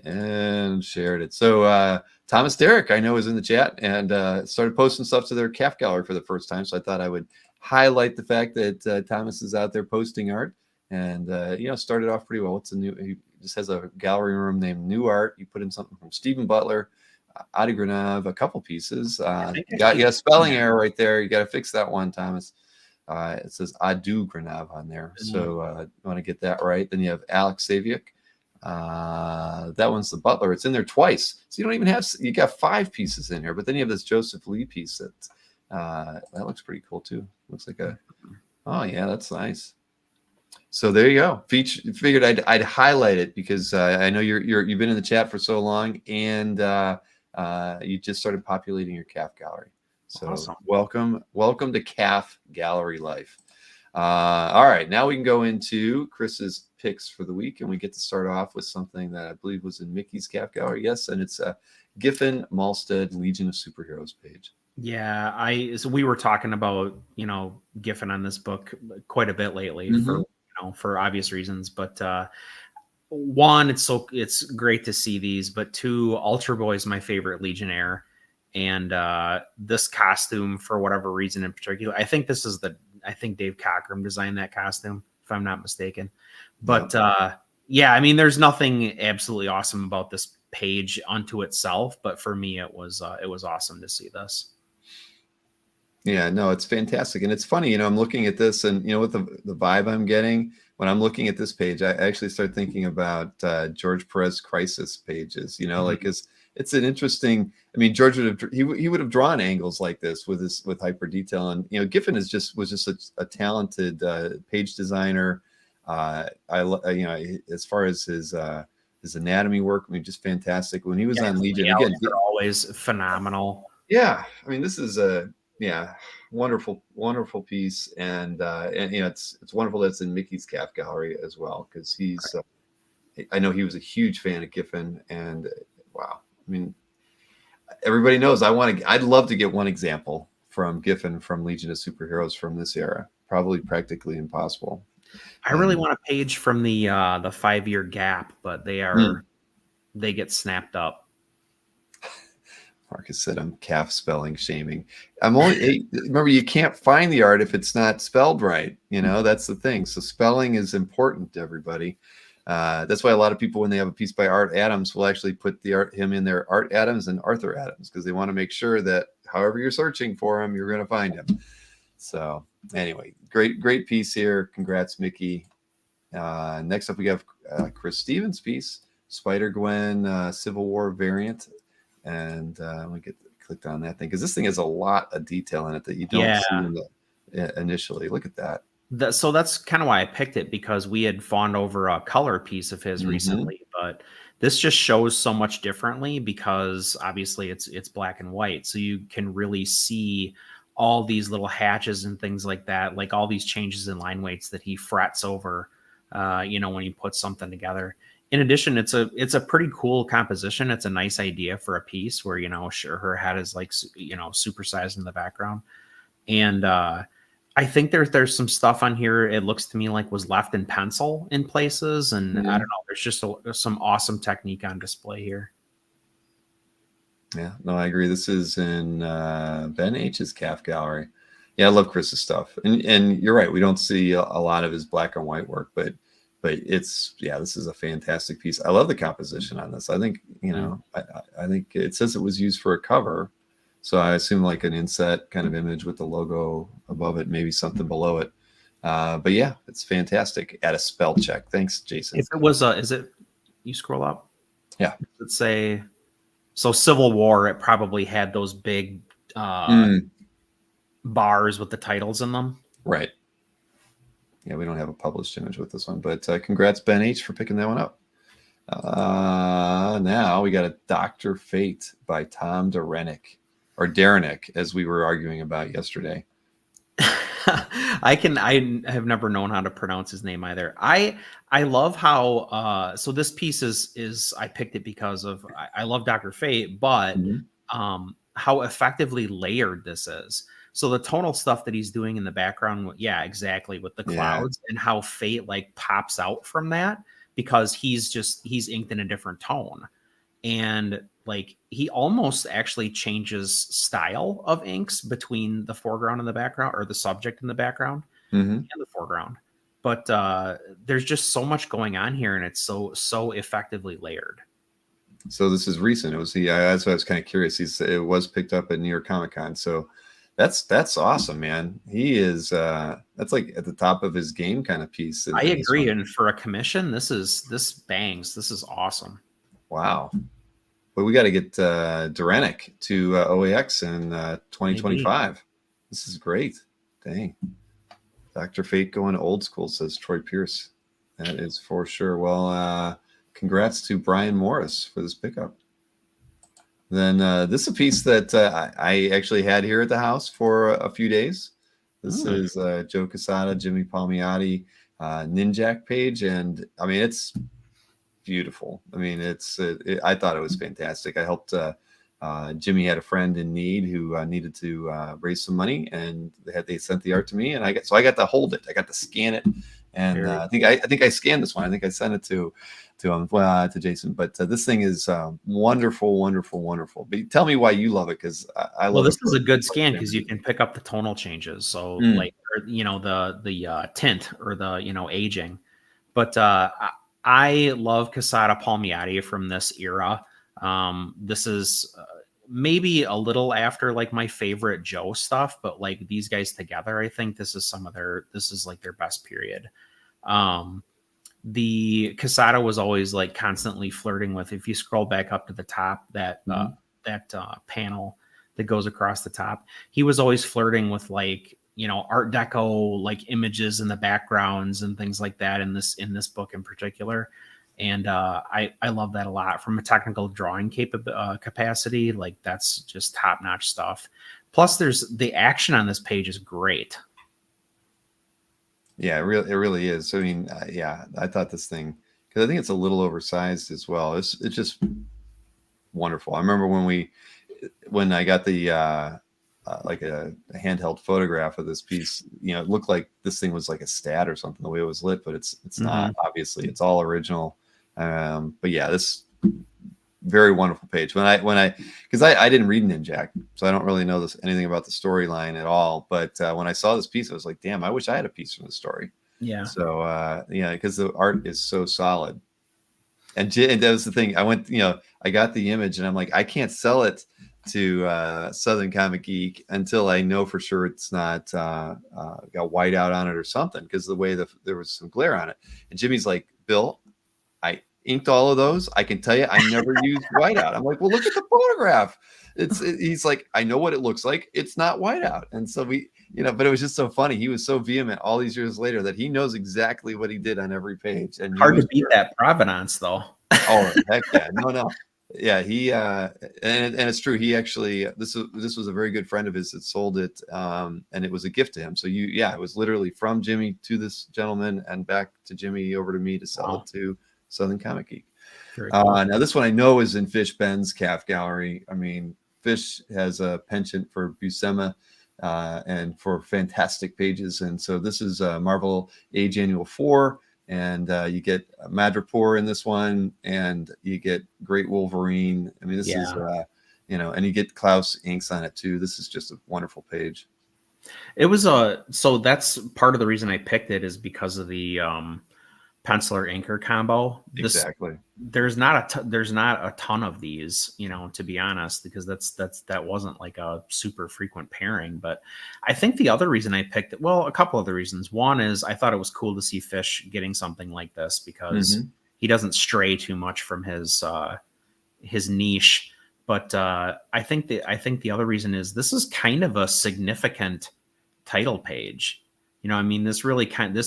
and shared it. So Thomas Derrick, I know, is in the chat and started posting stuff to their calf gallery for the first time. So I thought I would highlight the fact that Thomas is out there posting art and, started off pretty well. He just has a gallery room named New Art. You put in something from Stephen Butler, Adi Granov, a couple pieces. You got a spelling error right there. You got to fix that one, Thomas. It says Adu Granov on there. So you want to get that right. Then you have Alex Saviuk. That one's the Butler. It's in there twice. So you don't even you got 5 pieces in here. But then you have this Joseph Lee piece that looks pretty cool too. Looks like oh yeah, that's nice. So there you go. Figured I'd highlight it because I know you've been in the chat for so long, and you just started populating your calf gallery. So awesome. Welcome to Calf Gallery Life. All right, now we can go into Chris's picks for the week, and we get to start off with something that I believe was in Mickey's calf gallery. Yes, and it's Giffen Malstead Legion of Superheroes page. Yeah, so we were talking about Giffen on this book quite a bit lately for obvious reasons, but one, it's great to see these, but 2, Ultra Boy is my favorite Legionnaire, and this costume, for whatever reason in particular, I think Dave Cockrum designed that costume, if I'm not mistaken. But yeah, I mean, there's nothing absolutely awesome about this page unto itself, but for me, it was awesome to see this. Yeah, no, it's fantastic. And it's funny, I'm looking at this and, with the vibe I'm getting when I'm looking at this page, I actually start thinking about George Perez Crisis pages, like, is it's an interesting. I memean, George he would have drawn angles like this with hyper detail, and Giffen was just a talented page designer. As far as his anatomy work, I mean, just fantastic. When he was on Legion, again, they're always phenomenal. Yeah, I mean, this is a wonderful piece, and it's wonderful that it's in Mickey's calf gallery as well, because he's I know he was a huge fan of Giffen, and wow, I mean, everybody knows I'd love to get one example from Giffen from Legion of Superheroes from this era. Probably practically impossible. I really want a page from the 5-year gap, but they get snapped up. Marcus said I'm calf spelling shaming. Remember, you can't find the art if it's not spelled right. That's the thing. So spelling is important to everybody. That's why a lot of people, when they have a piece by Art Adams, will actually put him in there, Art Adams and Arthur Adams, because they want to make sure that however you're searching for him, you're going to find him. So anyway, great piece here. Congrats, Mickey. Next up, we have Chris Stevens' piece, Spider-Gwen Civil War variant. And we clicked on that thing, because this thing has a lot of detail in it that you don't see initially. Look at that. So that's kind of why I picked it, because we had fawned over a color piece of his recently, but this just shows so much differently, because obviously it's black and white. So you can really see all these little hatches and things like that, like all these changes in line weights that he frets over, when he puts something together. In addition, it's a pretty cool composition. It's a nice idea for a piece where, her head is like, supersized in the background. And I think there's some stuff on here, it looks to me like was left in pencil in places. And I don't know, there's just some awesome technique on display here. Yeah, no, I agree. This is in Ben H's calf gallery. Yeah, I love Chris's stuff. And you're right, we don't see a lot of his black and white work, but this is a fantastic piece. I love the composition on this. I think, I think it says it was used for a cover. So I assume like an inset kind of image with the logo above it, maybe something below it. But yeah, it's fantastic. Add a spell check. Thanks, Jason. If it was you scroll up? Yeah. Let's say, so Civil War, it probably had those big bars with the titles in them. Right. Yeah, we don't have a published image with this one, but congrats, Ben H, for picking that one up. Now we got a Dr. Fate by Tom Derenick, or Derenick, as we were arguing about yesterday. I have never known how to pronounce his name either. I love how so this piece is I picked it because of I love Dr. Fate, but how effectively layered this is. So the tonal stuff that he's doing in the background, yeah, exactly, with the clouds and how Fate like pops out from that, because he's inked in a different tone. And like he almost actually changes style of inks between the foreground and the background, or the subject in the background and the foreground. But there's just so much going on here, and it's so effectively layered. So this is recent. It was that's why I was kind of curious. It was picked up at New York Comic Con. So that's awesome, man. He is that's like at the top of his game kind of piece. I agree. And for a commission, this bangs. This is awesome. Wow. But we got to get Derenick to OAX in 2025. Maybe. This is great. Dang. Dr. Fate going old school, says Troy Pierce. That is for sure. Well, congrats to Brian Morris for this pickup. Then this is a piece that I actually had here at the house for a few days. This is Joe Quesada, Jimmy Palmiotti, Ninjak page. And I mean, it's beautiful. I mean, I thought it was fantastic. I helped Jimmy had a friend in need who needed to raise some money, and they sent the art to me, and I got to hold it. I got to scan it, and I think I scanned this one. I think I sent it to him, to Jason. But this thing is wonderful, wonderful, wonderful. But tell me why you love it, because I love. Well, this is a good scan because you can pick up the tonal changes. So like, the tint or the aging. But I love Quesada Palmiotti from this era. This is maybe a little after like my favorite Joe stuff, but like these guys together, I think this is like their best period. the Casada was always like constantly flirting with, if you scroll back up to the top, that panel that goes across the top, he was always flirting with like, you know, Art Deco like images in the backgrounds and things like that in this book in particular. And I love that a lot from a technical drawing capacity. Like that's just top notch stuff. Plus, there's the action on this page is great. Yeah, it really is. I mean, yeah, I thought this thing, because I think it's a little oversized as well. It's just wonderful. I remember when I got the like a handheld photograph of this piece, you know, it looked like this thing was like a stat or something, the way it was lit, but it's not. Obviously, it's all original. But yeah, this very wonderful page. Because I didn't read Ninjak, so I don't really know anything about the storyline at all. But when I saw this piece, I was like, damn, I wish I had a piece from the story. Yeah. So yeah, because the art is so solid. And that was the thing. I went, you know, I got the image, and I'm like, I can't sell it to Southern Comic Geek until I know for sure it's not got whiteout on it or something, because the way there was some glare on it. And Jimmy's like, Bill, I inked all of those. I can tell you, I never used whiteout. I'm like, well, look at the photograph. He's like, I know what it looks like. It's not whiteout. And so we, you know, but it was just so funny. He was so vehement all these years later that he knows exactly what he did on every page. And hard to beat that provenance, though. Oh, heck yeah. No. Yeah, he and it's true. He actually this was a very good friend of his that sold it, and it was a gift to him. So it was literally from Jimmy to this gentleman and back to Jimmy over to me to sell it to Southern Comic Geek. Very cool. Now this one I know is in Fish Ben's calf gallery. I mean, Fish has a penchant for Buscema and for fantastic pages, and so this is Marvel Age Annual 4. And you get Madripoor in this one, and you get Great Wolverine. I mean, this is, you know, and you get Klaus inks on it too. This is just a wonderful page. It was so that's part of the reason I picked it, is because of the penciler inker combo. Exactly. There's not a ton of these, you know, to be honest, because that wasn't like a super frequent pairing. But I think the other reason I picked it, well, a couple other reasons. One is I thought it was cool to see Fish getting something like this, because he doesn't stray too much from his niche. But I think the other reason is this is kind of a significant title page. You know, I mean, this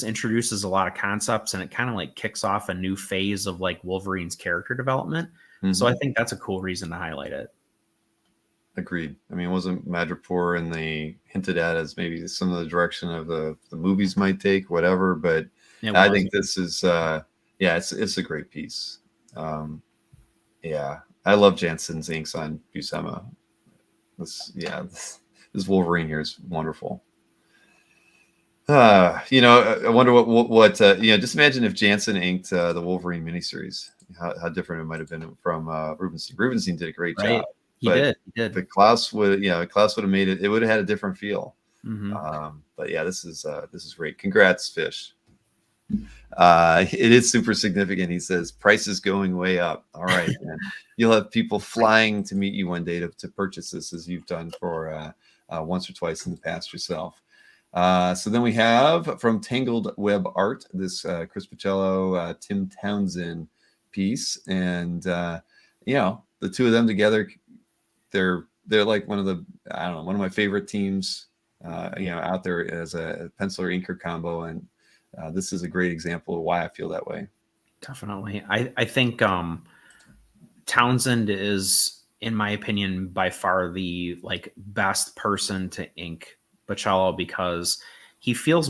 introduces a lot of concepts, and it kind of like kicks off a new phase of like Wolverine's character development. So I think that's a cool reason to highlight it. Agreed. I mean, wasn't Madripoor and they hinted at as maybe some of the direction of the movies might take, whatever. But I think this is, it's a great piece. Yeah, I love Jansen's inks on Buscema. This Wolverine here is wonderful. You know, I wonder what you know, just imagine if Jansen inked the Wolverine miniseries, how different it might have been from Rubenstein. Rubenstein did a great job. He did. But Klaus would have made it. It would have had a different feel. But yeah, this is great. Congrats, Fish. It is super significant. He says price is going way up. All right, man. You'll have people flying to meet you one day to purchase this, as you've done for once or twice in the past yourself. So then we have from Tangled Web Art, this Chris Pacello, Tim Townsend piece. And, you know, the two of them together, they're like one of my favorite teams, you know, out there as a penciler inker combo. And this is a great example of why I feel that way. Definitely. I think Townsend is, in my opinion, by far the like best person to ink Pacello, because he feels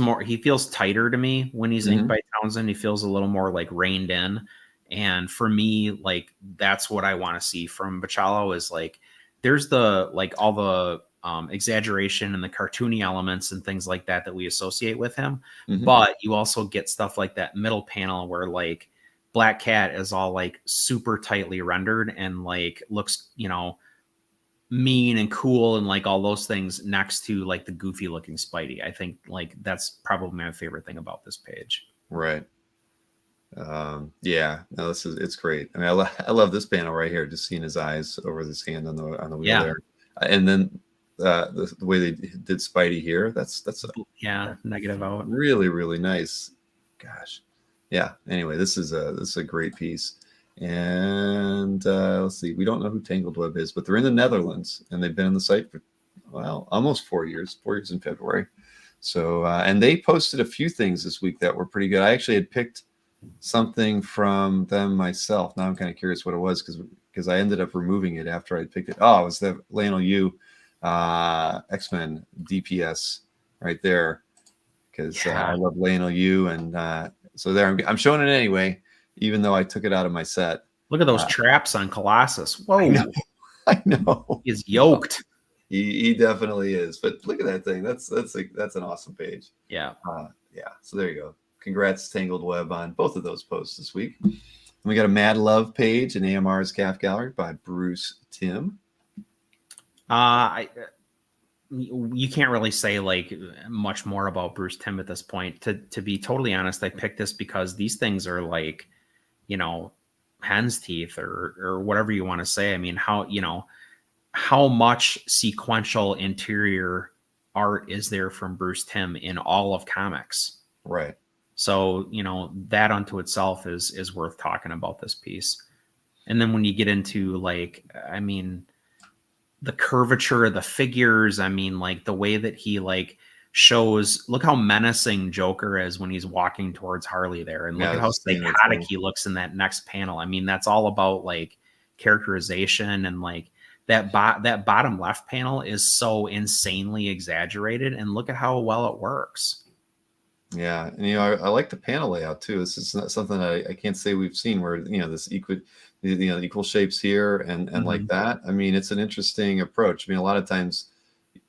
tighter to me when he's inked by Townsend. He feels a little more like reined in. And for me, like, that's what I want to see from Pacello, is like, there's the, like all the exaggeration and the cartoony elements and things like that we associate with him. But you also get stuff like that middle panel where like Black Cat is all like super tightly rendered and like looks, you know, mean and cool and like all those things next to like the goofy looking Spidey. I think like that's probably my favorite thing about this page. Right. Yeah, no, it's great. I mean, I love this panel right here, just seeing his eyes over his hand on the wheel there. And then the way they did Spidey here, that's negative out. Really, really nice. Gosh. yeah. Anyway, this is a great piece. And let's see, we don't know who Tangled Web is, but they're in the Netherlands, and they've been on the site for, well, almost 4 years. 4 years in February. So and they posted a few things this week that were pretty good. I actually had picked something from them myself. Now I'm kind of curious what it was, because I ended up removing it after I picked it. Oh, it was the Lionel Yu X-Men DPS right there, because I love Lionel Yu, and so there I'm showing it anyway, even though I took it out of my set. Look at those traps on Colossus. Whoa, I know. He's yoked. He definitely is. But look at that thing. That's an awesome page. Yeah. Yeah. So there you go. Congrats, Tangled Web, on both of those posts this week. And we got a Mad Love page in AMR's Calf Gallery by Bruce Timm. You can't really say like much more about Bruce Timm at this point. To be totally honest, I picked this because these things are like, hen's teeth or whatever you want to say. I mean, how much sequential interior art is there from Bruce Timm in all of comics? Right. So, that unto itself is worth talking about this piece. And then when you get into like, I mean, the curvature of the figures, I mean, like the way that he like shows, look how menacing Joker is when he's walking towards Harley there. And look at how psychotic he looks in that next panel. I mean, that's all about like characterization, and like that bottom left panel is so insanely exaggerated, and look at how well it works. Yeah, and I like the panel layout too. This is not something that I can't say we've seen, where this equal shapes here and like that. I mean, it's an interesting approach. I mean, a lot of times,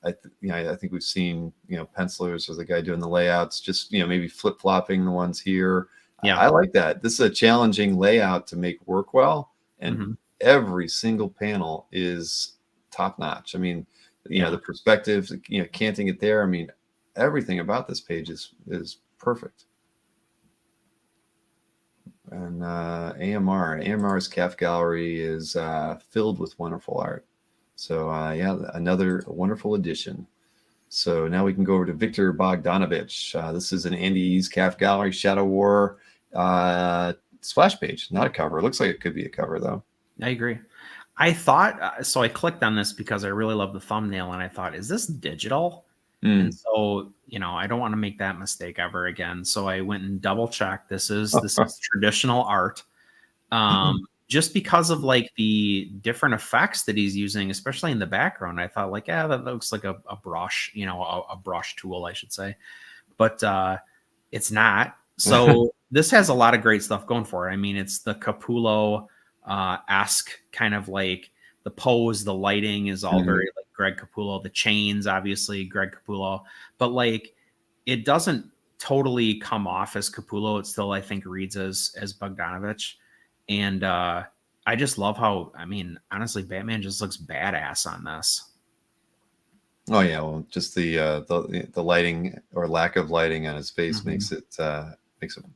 I think we've seen pencilers or the guy doing the layouts just maybe flip flopping the ones here. Yeah, I like that. This is a challenging layout to make work well, and every single panel is top notch. I mean, the perspective, canting it there. I mean, everything about this page is perfect. And AMR's Calf Gallery is filled with wonderful art. So another wonderful addition. So now we can go over to Victor Bogdanovich. This is an Andy's Calf Gallery Shadow War splash page, not a cover. It looks like it could be a cover though. I agree. I thought so. I clicked on this because I really love the thumbnail, and I thought, is this digital? And so, I don't want to make that mistake ever again. So I went and double checked. This is traditional art. Just because of like the different effects that he's using, especially in the background, I thought like, that looks like a brush, a brush tool, I should say, but it's not. So this has a lot of great stuff going for it. I mean, it's the Capullo esque kind of like the pose, the lighting is all very like Greg Capullo, the chains, obviously Greg Capullo, but like it doesn't totally come off as Capullo. It still, I think, reads as Bogdanovich. And I just love how, I mean, honestly, Batman just looks badass on this. Oh yeah, well, just the lighting or lack of lighting on his face makes it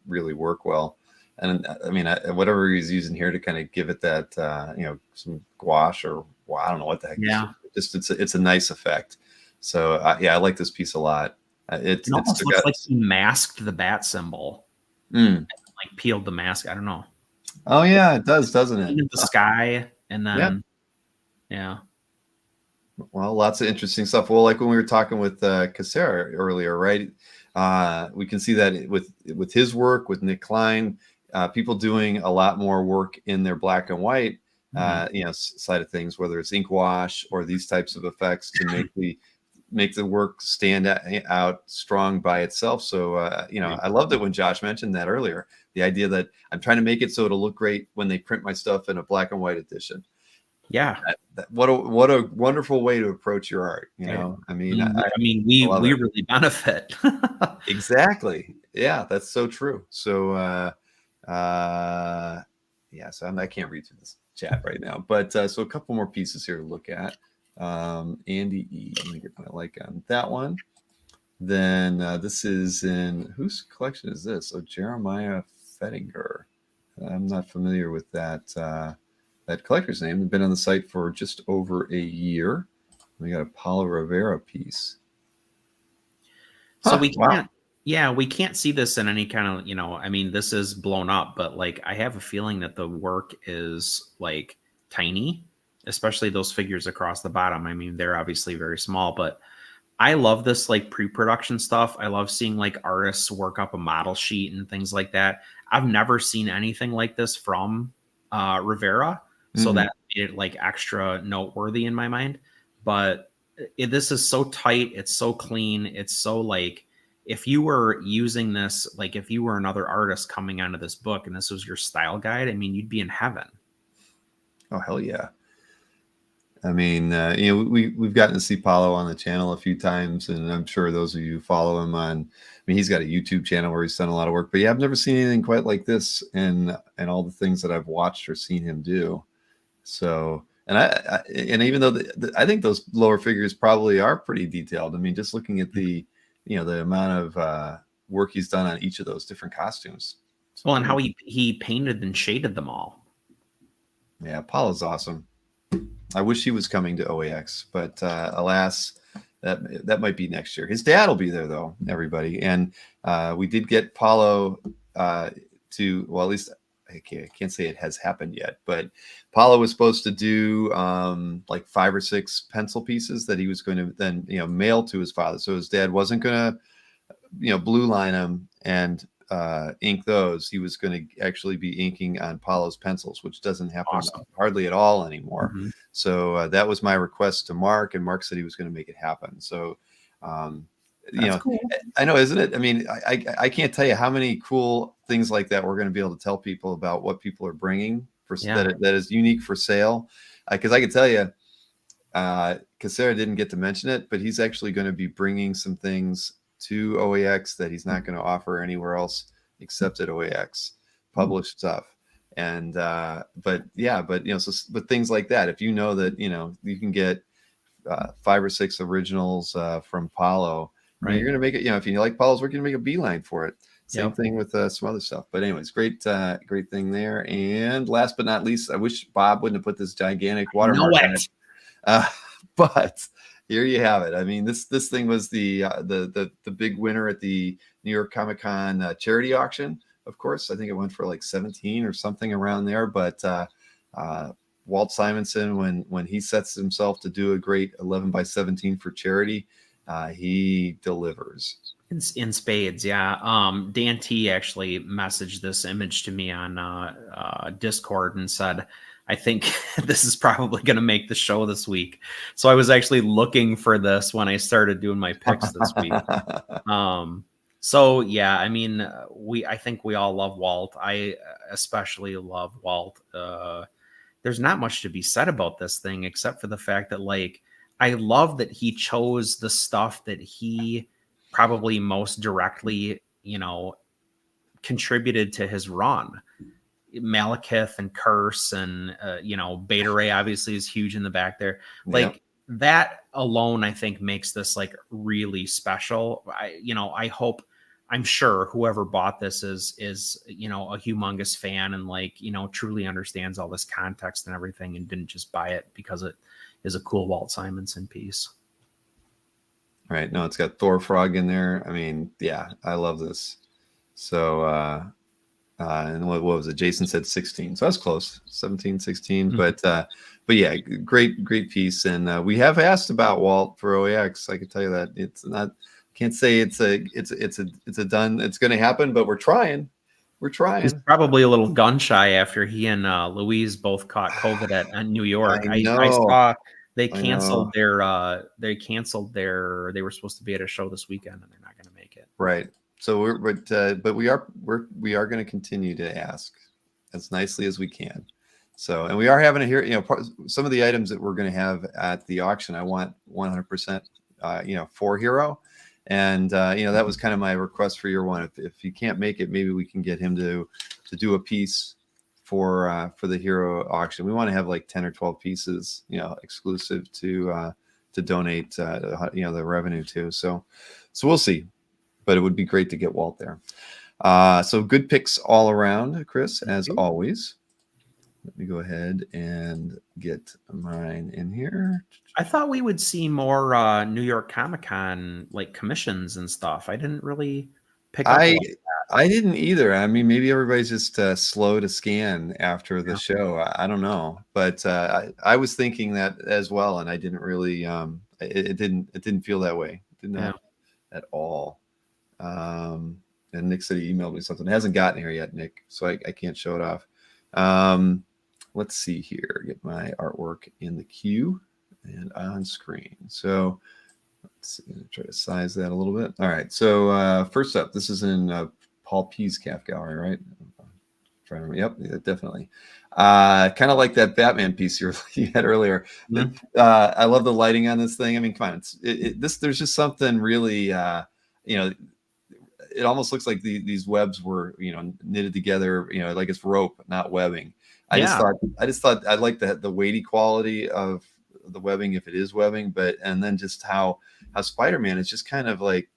really work well. And I mean, whatever he's using here to kind of give it that, some gouache or I don't know what the heck. Yeah. It's a nice effect. So I like this piece a lot. It almost looks like he masked the bat symbol, and, like peeled the mask. I don't know. Oh yeah, it does, doesn't it? Into the sky, and then yeah. Well, lots of interesting stuff. Well, like when we were talking with Cassera earlier, right? We can see that with his work, with Nick Klein. People doing a lot more work in their black and white, side of things, whether it's ink wash or these types of effects to make the work stand out strong by itself. So, I loved it when Josh mentioned that earlier, the idea that I'm trying to make it so it'll look great when they print my stuff in a black and white edition. Yeah. What a wonderful way to approach your art. I mean, we really benefit. Exactly. Yeah, that's so true. So, so I can't read through this chat right now, but so a couple more pieces here to look at. Andy E. Let me get my like on that one. Then this is in whose collection is this? Oh, Jeremiah Fettinger. I'm not familiar with that collector's name. They've been on the site for just over a year. We got a Paulo Rivera piece. So we can't, Yeah, we can't see this in any kind of, I mean, this is blown up, but like I have a feeling that the work is like tiny, especially those figures across the bottom. I mean, they're obviously very small, but I love this like pre-production stuff. I love seeing like artists work up a model sheet and things like that. I've never seen anything like this from Rivera, so that made it like extra noteworthy in my mind. But this is so tight, it's so clean, it's so like, if you were using this, like if you were another artist coming onto this book and this was your style guide, I mean, you'd be in heaven. Oh, hell yeah. I mean, we've gotten to see Paulo on the channel a few times, and I'm sure those of you who follow him I mean, he's got a YouTube channel where he's done a lot of work, but yeah, I've never seen anything quite like this and all the things that I've watched or seen him do. So, and even though I think those lower figures probably are pretty detailed. I mean, just looking at the amount of work he's done on each of those different costumes. Well, and how he painted and shaded them all. Yeah, Paulo's awesome. I wish he was coming to OAX, but alas, that might be next year. His dad will be there though, everybody. And we did get Paulo to, well, at least I can't say it has happened yet, but Paulo was supposed to do like 5 or 6 pencil pieces that he was going to then mail to his father. So his dad wasn't going to blue line them and ink those. He was going to actually be inking on Paulo's pencils, which doesn't happen hardly at all anymore. So that was my request to Mark, and Mark said he was going to make it happen. So cool. I know, isn't it? I mean, I can't tell you how many cool things like that we're going to be able to tell people about what people are bringing that is unique for sale. Because I can tell you, because Sarah didn't get to mention it, but he's actually going to be bringing some things to OAX that he's not going to offer anywhere else except at OAX, published stuff. And but things like that, if you know that you can get 5 or 6 originals from Paulo, right, you're gonna make it, if you like Paulo's work, you're gonna make a beeline for it. Same thing with some other stuff. But anyways, great thing there. And last but not least, I wish Bob wouldn't have put this gigantic watermark on it. But here you have it. I mean, this thing was the big winner at the New York Comic Con charity auction. Of course, I think it went for like 17 or something around there. But Walt Simonson, when he sets himself to do a great 11 by 17 for charity, he delivers. In spades, yeah. Dan T actually messaged this image to me on Discord and said, I think this is probably going to make the show this week. So I was actually looking for this when I started doing my picks this week. So yeah, I mean, I think we all love Walt. I especially love Walt. There's not much to be said about this thing except for the fact that, like, I love that he chose the stuff that he probably most directly, contributed to his run. Malekith and Curse and Beta Ray obviously is huge in the back there. Like that alone, I think makes this like really special. I'm sure whoever bought this is a humongous fan and truly understands all this context and everything and didn't just buy it because it is a cool Walt Simonson piece. Right. No, it's got Thor Frog in there. I mean, yeah, I love this. So and what was it? Jason said 16. So that's close. 17, 16. But yeah, great piece. And we have asked about Walt for OAX. I can tell you that it's not, can't say it's a done, it's going to happen, but we're trying. He's probably a little gun shy after he and Louise both caught COVID at New York. I saw they canceled they were supposed to be at a show this weekend and they're not going to make it. Right. So we are going to continue to ask as nicely as we can. So, and we are having to hear, some of the items that we're going to have at the auction, I want 100%, for Hero. And, that was kind of my request for year one. If you can't make it, maybe we can get him to do a piece for the Hero auction. We want to have like 10 or 12 pieces, exclusive to donate, the revenue to. So we'll see. But it would be great to get Walt there. So good picks all around, Chris, as always. Let me go ahead and get mine in here. I thought we would see more New York Comic Con like commissions and stuff. I didn't really pick up. I didn't either. I mean, maybe everybody's just slow to scan after the show. I don't know, but I was thinking that as well, and I didn't really. It didn't feel that way. It did not at all. And Nick said he emailed me something. It hasn't gotten here yet, Nick, so I can't show it off. Let's see here. Get my artwork in the queue and on screen. So let's see. Try to size that a little bit. All right. So first up, this is in Paul P's calf gallery, right? Trying to remember. Yep, definitely. Kind of like that Batman piece you had earlier. Mm-hmm. I love the lighting on this thing. I mean, come on, there's just something really, it almost looks like these webs were, knitted together, like it's rope, not webbing. I just thought I like the weighty quality of the webbing if it is webbing, and then just how Spider-Man is just kind of like,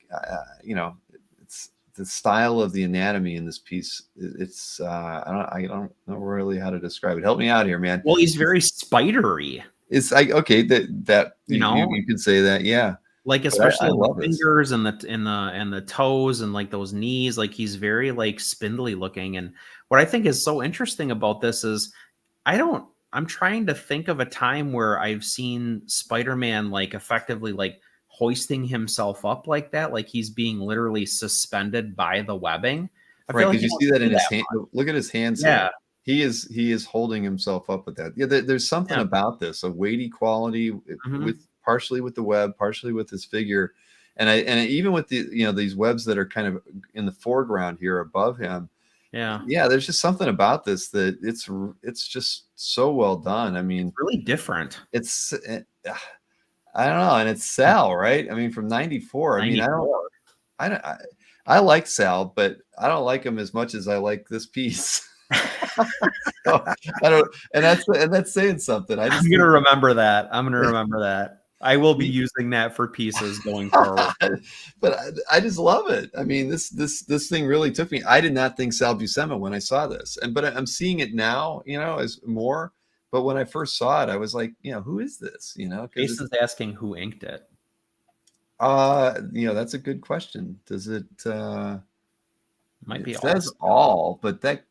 it's the style of the anatomy in this piece. It's I don't know really how to describe it. Help me out here, man. Well, he's very spidery. It's like, okay, that you could say that, yeah. Like especially the fingers and the toes and like those knees, like he's very like spindly looking. And what I think is so interesting about this is I'm trying to think of a time where I've seen Spider-Man like effectively like hoisting himself up like that, like he's being literally suspended by the webbing. Right, because you see that in his hand. Look at his hands. Yeah. He is holding himself up with that. Yeah, there's something about this, a weighty quality with partially with the web, partially with his figure, and even with the these webs that are kind of in the foreground here above him. Yeah, there's just something about this that it's just so well done. I mean, really different. It's I don't know, and it's Sal, right? I mean, from '94. I mean, I like Sal, but I don't like him as much as I like this piece. So, I don't, and that's saying something. I'm gonna remember that. I will be using that for pieces going forward. But I just love it. I mean, this thing really took me. I did not think Sal Buscema when I saw this, but I'm seeing it now, as more. But when I first saw it, I was like, who is this? Jason's asking who inked it. That's a good question. Does it? Might be. It says all, but that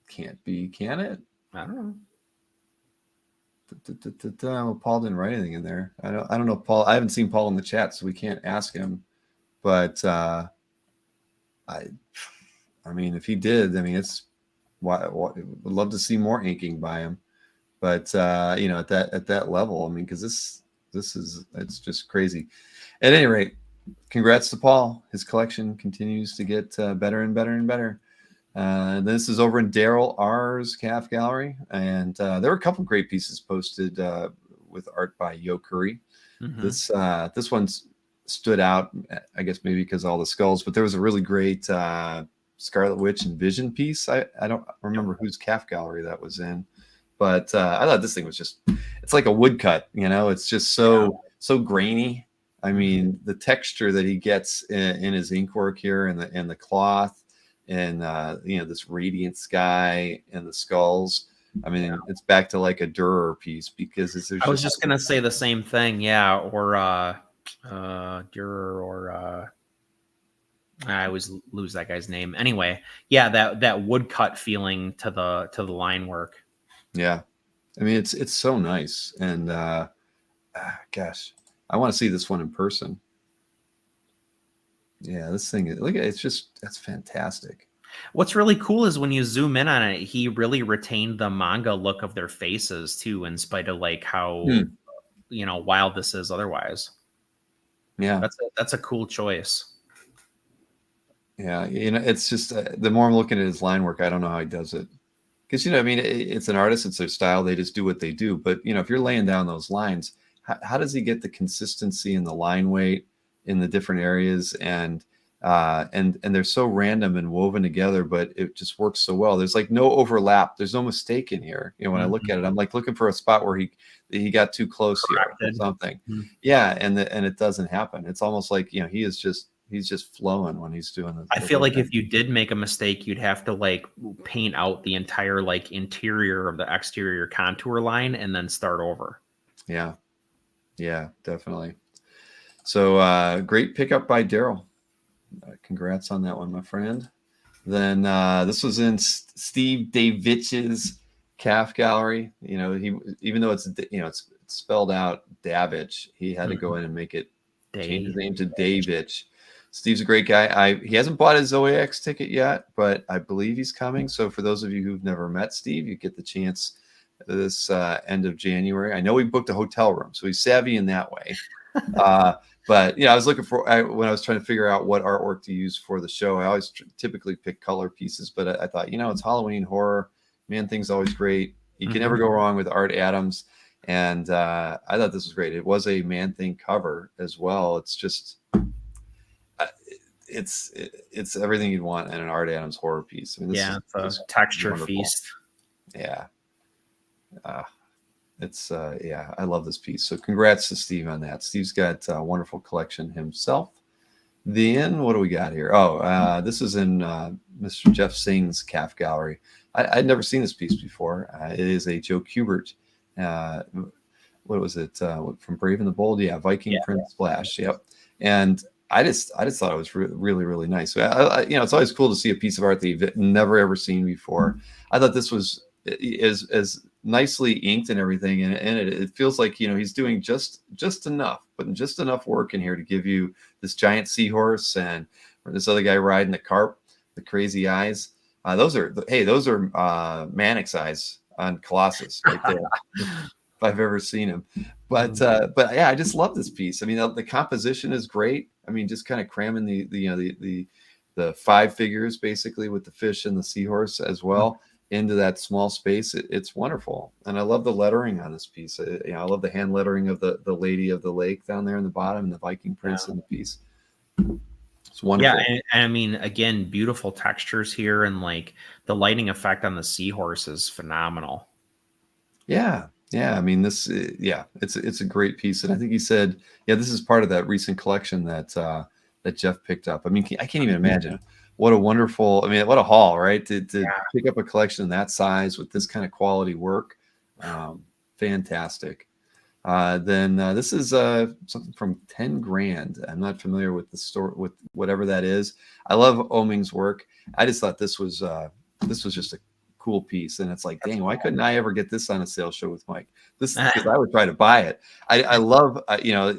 can't be, can it? I don't know. Well, Paul didn't write anything in there. I don't know, Paul. I haven't seen Paul in the chat, so we can't ask him. But I mean, if he did, I mean, it's would love to see more inking by him. But at that level, I mean, because it's just crazy. At any rate, congrats to Paul. His collection continues to get better and better and better. This is over in Daryl R's calf gallery, and there were a couple great pieces posted with art by Yo Curry. Mm-hmm. This one stood out, I guess maybe because of all the skulls, but there was a really great Scarlet Witch and Vision piece. I don't remember whose calf gallery that was in, but I thought this thing was it's like a woodcut. It's just so grainy. I mean, the texture that he gets in his ink work here, and the cloth. And this radiant sky and the skulls. I mean, it's back to like a Dürer piece because I was just gonna say the same thing, or Dürer, or I always lose that guy's name. Anyway, that woodcut feeling to the line work. Yeah, I mean it's so nice, and gosh, I want to see this one in person. Yeah, this thing, look at it, that's fantastic. What's really cool is when you zoom in on it, he really retained the manga look of their faces too, in spite of like how wild this is otherwise. Yeah, that's a cool choice. Yeah, it's just the more I'm looking at his line work, I don't know how he does it. Because I mean, it's an artist, it's their style, they just do what they do. But if you're laying down those lines, how does he get the consistency in the line weight in the different areas, and they're so random and woven together, but it just works so well. There's like no overlap. There's no mistake in here. When I look at it, I'm like looking for a spot where he got too close here or something. Yeah, and it doesn't happen. It's almost like he's just flowing when he's doing it. I feel like if you did make a mistake, you'd have to like paint out the entire like interior of the exterior contour line and then start over. Yeah, definitely. So great pickup by Daryl. Congrats on that one, my friend. Then this was in Steve Davich's calf gallery. You know, he, even though it's spelled out Davich, he had to go in and make it change his name to Davich. Steve's a great guy. He hasn't bought his OAX ticket yet, but I believe he's coming. So for those of you who've never met Steve, you get the chance this end of January. I know we booked a hotel room, so he's savvy in that way. But I was looking for, when I was trying to figure out what artwork to use for the show, I always typically pick color pieces, but I thought, it's Halloween horror. Man-Thing's always great. You can never go wrong with Art Adams. And I thought this was great. It was a Man-Thing cover as well. It's just, it's everything you'd want in an Art Adams horror piece. I mean, it's a texture feast. Yeah. I love this piece. So congrats to Steve on that. Steve's got a wonderful collection himself. Then what do we got here? This is in Mr. Jeff Singh's calf gallery. I'd never seen this piece before. It is a Joe Kubert. What was it? From Brave and the Bold? Yeah, Viking print splash. Yep. And I just thought it was really, really nice. It's always cool to see a piece of art that you've never ever seen before. I thought this was as nicely inked and everything, and it feels like he's doing just enough, putting just enough work in here to give you this giant seahorse and this other guy riding the carp, the crazy eyes. Those are Mannix eyes on Colossus right there. If I've ever seen him. But yeah, I just love this piece. I mean, the composition is great. I mean, just kind of cramming the 5 figures basically with the fish and the seahorse as well into that small space. It's wonderful. And I love the lettering on this piece. I love the hand lettering of the Lady of the Lake down there in the bottom and the Viking prince in the piece. It's wonderful. Yeah, and I mean, again, beautiful textures here, and like the lighting effect on the seahorse is phenomenal. Yeah. I mean, it's a great piece. And I think he said, this is part of that recent collection that Jeff picked up. I mean, I can't even imagine what a wonderful, what a haul, right? To pick up a collection that size with this kind of quality work. Fantastic. Then this is something from 10 grand. I'm not familiar with the store, with whatever that is. I love Oming's work. I just thought this was just a cool piece, and it's like, dang, why couldn't I ever get this on a sales show with Mike? This is because I would try to buy it. I love,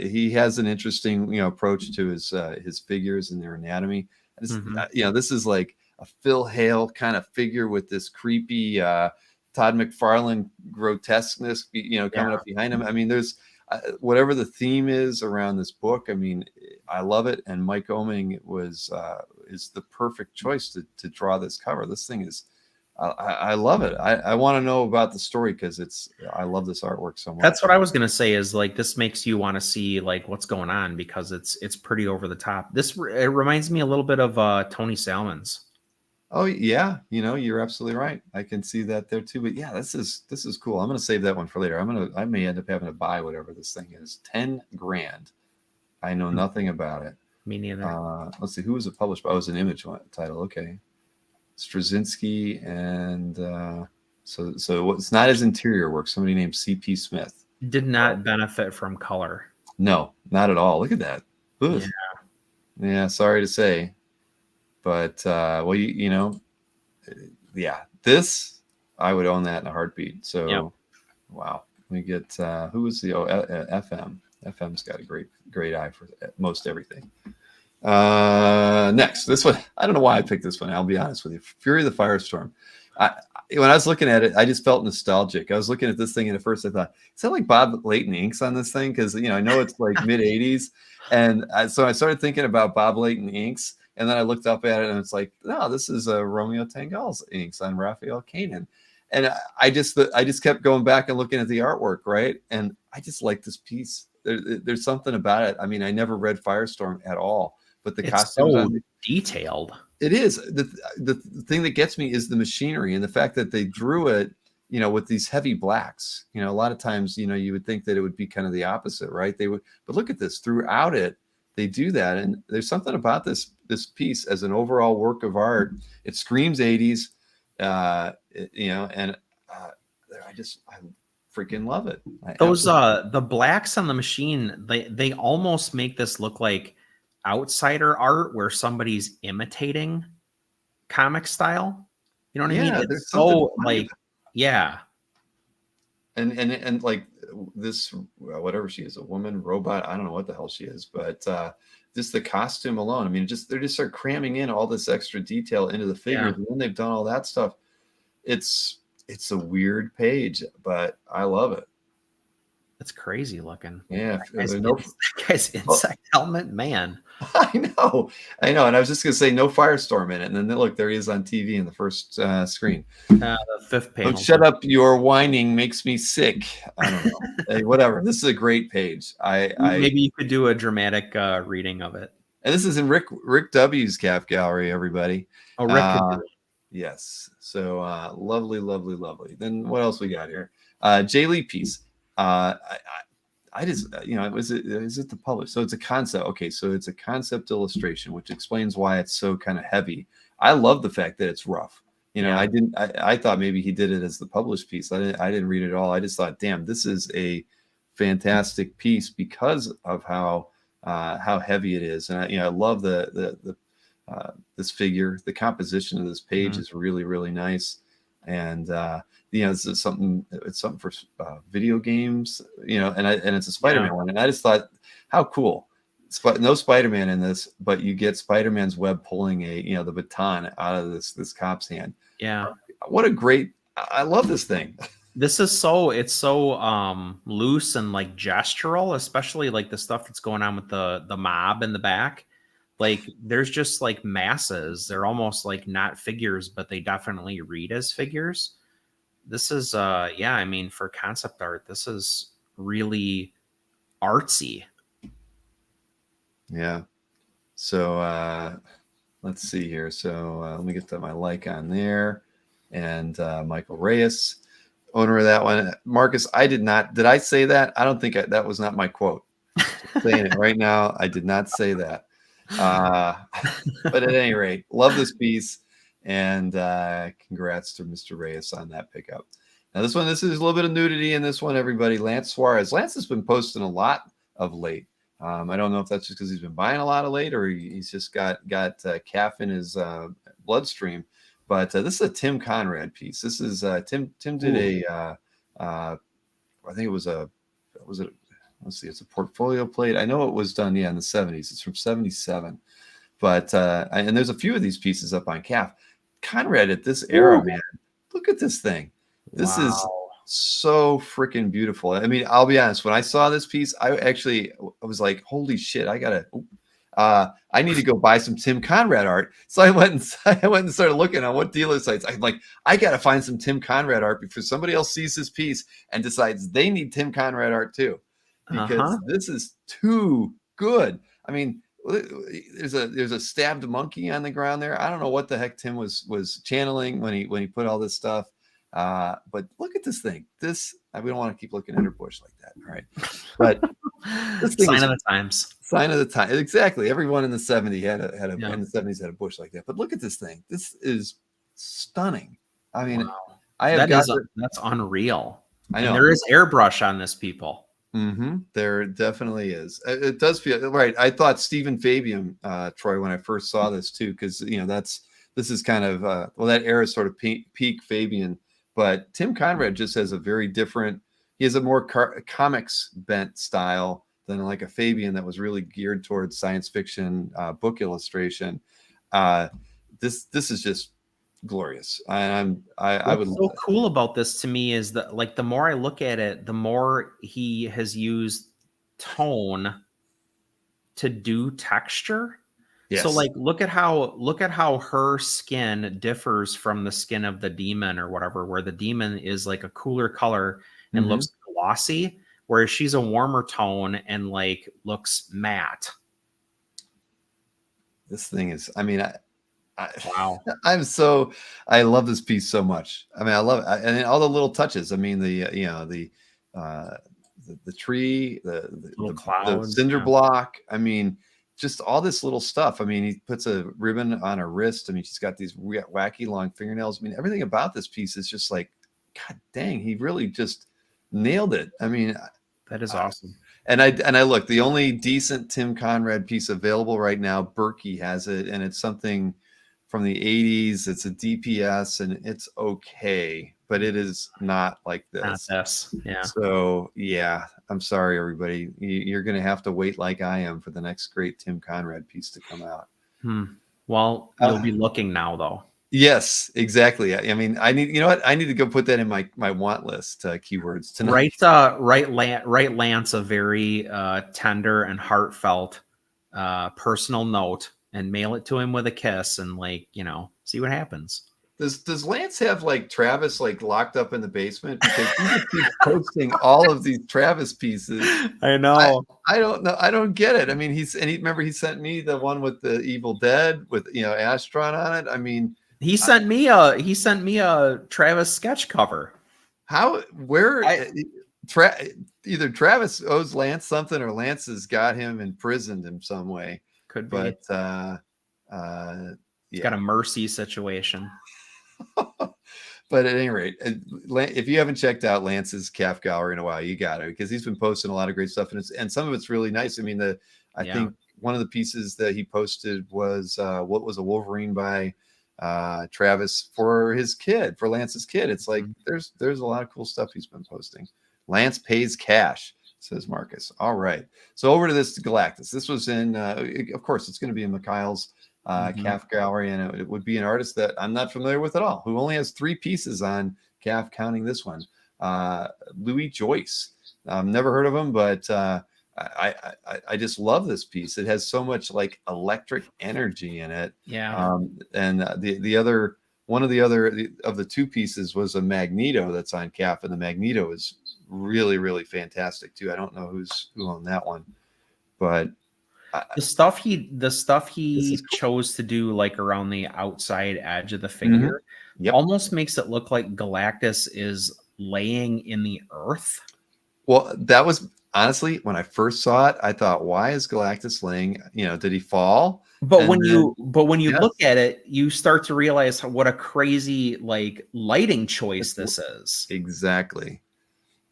he has an interesting, approach to his figures and their anatomy. This is like a Phil Hale kind of figure with this creepy Todd McFarlane grotesqueness, coming up behind him. I mean, there's whatever the theme is around this book. I mean, I love it, and Mike Oming is the perfect choice to draw this cover. This thing is. I love it. I want to know about the story because I love this artwork so much. That's what I was gonna say. Is like this makes you want to see like what's going on because it's pretty over the top. It reminds me a little bit of Tony Salmon's. Oh yeah, you're absolutely right. I can see that there too. But yeah, this is cool. I'm gonna save that one for later. I may end up having to buy whatever this thing is. 10 grand. I know nothing about it. Me neither. Let's see, who was it published by? Oh, it was an Image title. Okay. Straczynski, and so it's not his interior work. Somebody named C.P. Smith did not benefit from color. No, not at all. Look at that. Ugh. Yeah. Sorry to say, but this I would own that in a heartbeat. So, wow. We get who was the FM? FM's got a great eye for most everything. Next, this one, I don't know why I picked this one. I'll be honest with you. Fury of the Firestorm. When I was looking at it, I just felt nostalgic. I was looking at this thing, and at first I thought, is that like Bob Layton inks on this thing? Because I know it's like mid 80s, and so I started thinking about Bob Layton inks, and then I looked up at it, and it's like, no, this is Romeo Tangal's inks on Raphael Kanan, and I just kept going back and looking at the artwork, right? And I just like this piece. There's something about it. I mean, I never read Firestorm at all. But the costumes so detailed. It is. The thing that gets me is the machinery and the fact that they drew it, with these heavy blacks. A lot of times, you would think that it would be kind of the opposite, right? But look at this. Throughout it, they do that, and there's something about this piece as an overall work of art. It screams 80s, and I freaking love it. Those the blacks on the machine, they almost make this look like outsider art where somebody's imitating comic style. You know what I mean? Yeah, It's there's something so funny like, yeah, and like this whatever she is, a woman robot, I don't know what the hell she is, but just the costume alone, I mean, they just start cramming in all this extra detail into the figures, and when they've done all that stuff, it's a weird page, but I love it. it's crazy looking. Yeah, That guy's insect helmet, man. I know, and I was just gonna say no Firestorm in it, and then look, there he is on TV in the first screen. The fifth panel. Don't shut up! Your whining makes me sick. I don't know. Hey, whatever. This is a great page. Maybe you could do a dramatic reading of it. And this is in Rick W's Calf Gallery, everybody. Oh, Rick could do it. Yes. So lovely, lovely, lovely. Then what else we got here? J. Lee piece. I just, is it the publish? So it's a concept. Okay, so it's a concept illustration, which explains why it's so kind of heavy. I love the fact that it's rough. I thought maybe he did it as the published piece. I didn't read it all. I just thought, damn, this is a fantastic piece because of how heavy it is. And I love the this figure. The composition of this page is really, really nice. And this is something. It's something for video games. And it's a Spider-Man one. And I just thought, how cool. No Spider-Man in this, but you get Spider-Man's web pulling the baton out of this cop's hand. Yeah. What a great. I love this thing. It's so loose and like gestural, especially like the stuff that's going on with the mob in the back. Like there's just like masses. They're almost like not figures, but they definitely read as figures. This is I mean, for concept art, this is really artsy. Yeah. So let's see here. So let me get my like on there. And Michael Reyes, owner of that one. Marcus, did I say that? I don't think that was not my quote. Just saying it right now. I did not say that. But at any rate, love this piece. And congrats to Mr. Reyes on that pickup. Now this is a little bit of nudity in this one, everybody. Lance Suarez. Lance has been posting a lot of late. I don't know if that's just because he's been buying a lot of late or he's just got calf in his bloodstream. But this is a Tim Conrad piece. This is Tim did I think it was let's see, it's a portfolio plate. I know it was done, in the 70s. It's from 77. But and there's a few of these pieces up on calf. Conrad at this era, man, look at this thing. This is so freaking beautiful. I mean, I'll be honest, when I saw this piece, I was like, holy shit, I need to go buy some Tim Conrad art. So I went and started looking on what dealer sites. I'm like, I got to find some Tim Conrad art before somebody else sees this piece and decides they need Tim Conrad art too, because this is too good. I mean, there's a stabbed monkey on the ground there. I don't know what the heck Tim was channeling when he put all this stuff. But look at this thing. We don't want to keep looking at her bush like that. All right. But this thing sign of the times. Sign of the time. Exactly. Everyone in the 70s had in the 70s had a bush like that. But look at this thing. This is stunning. I mean, that's unreal. I know. And there is airbrush on this, people. Mm-hmm. There definitely is. It does feel right. I thought Stephen Fabian, Troy, when I first saw this too, because this is kind of that era is sort of peak Fabian, but Tim Conrad just has a very different. He has a more comics bent style than like a Fabian that was really geared towards science fiction book illustration. This is just glorious. And What's so cool about this to me is that like the more I look at it, the more he has used tone to do texture. Yes. So like look at how her skin differs from the skin of the demon or whatever, where the demon is like a cooler color and looks glossy, whereas she's a warmer tone and like looks matte. This thing is, I mean, wow. I love this piece so much. I mean, I love it. And all the little touches. I mean, the tree, the clouds, the cinder block. I mean, just all this little stuff. I mean, he puts a ribbon on her wrist. I mean, she's got these wacky long fingernails. I mean, everything about this piece is just like, God dang, he really just nailed it. I mean, that is awesome. And I look, the only decent Tim Conrad piece available right now, Berkey has it, and it's something from the 80s. It's a DPS, and it's okay, but it is not like this. Not this. Yeah. So yeah, I'm sorry, everybody. You're going to have to wait like I am for the next great Tim Conrad piece to come out. Well, you'll be looking now, though. Yes, exactly. I mean, I need, you know what? I need to go put that in my want list keywords tonight. Write Lance a very tender and heartfelt personal note and mail it to him with a kiss and see what happens. Does Lance have like Travis like locked up in the basement because he just keeps posting all of these Travis pieces? I know. I don't know. I don't get it. I mean, remember he sent me the one with the Evil Dead with Astron on it. I mean. He sent me a Travis sketch cover. Either Travis owes Lance something or Lance has got him imprisoned in some way. Could be. But He's got a mercy situation. But at any rate, if you haven't checked out Lance's calf gallery in a while, you got to, because he's been posting a lot of great stuff, and some of it's really nice. I mean, I think one of the pieces that he posted was what was a Wolverine by Travis for Lance's kid. It's like there's a lot of cool stuff he's been posting. Lance pays cash, says Marcus. All right, so over to this Galactus. This was in of course it's going to be in Mikhail's calf gallery, and it would be an artist that I'm not familiar with at all, who only has 3 pieces on calf, counting this one. Louis Joyce. Never heard of him, but I just love this piece. It has so much like electric energy in it. Yeah. And one of the 2 pieces was a Magneto that's on calf, and the Magneto is really, really fantastic too. I don't know who owned that one, but the stuff he chose to do like around the outside edge of the figure almost makes it look like Galactus is laying in the earth. Well, that was honestly when I first saw it, I thought, why is Galactus laying? Did he fall? But when you look at it, you start to realize what a crazy like lighting choice this is. Exactly.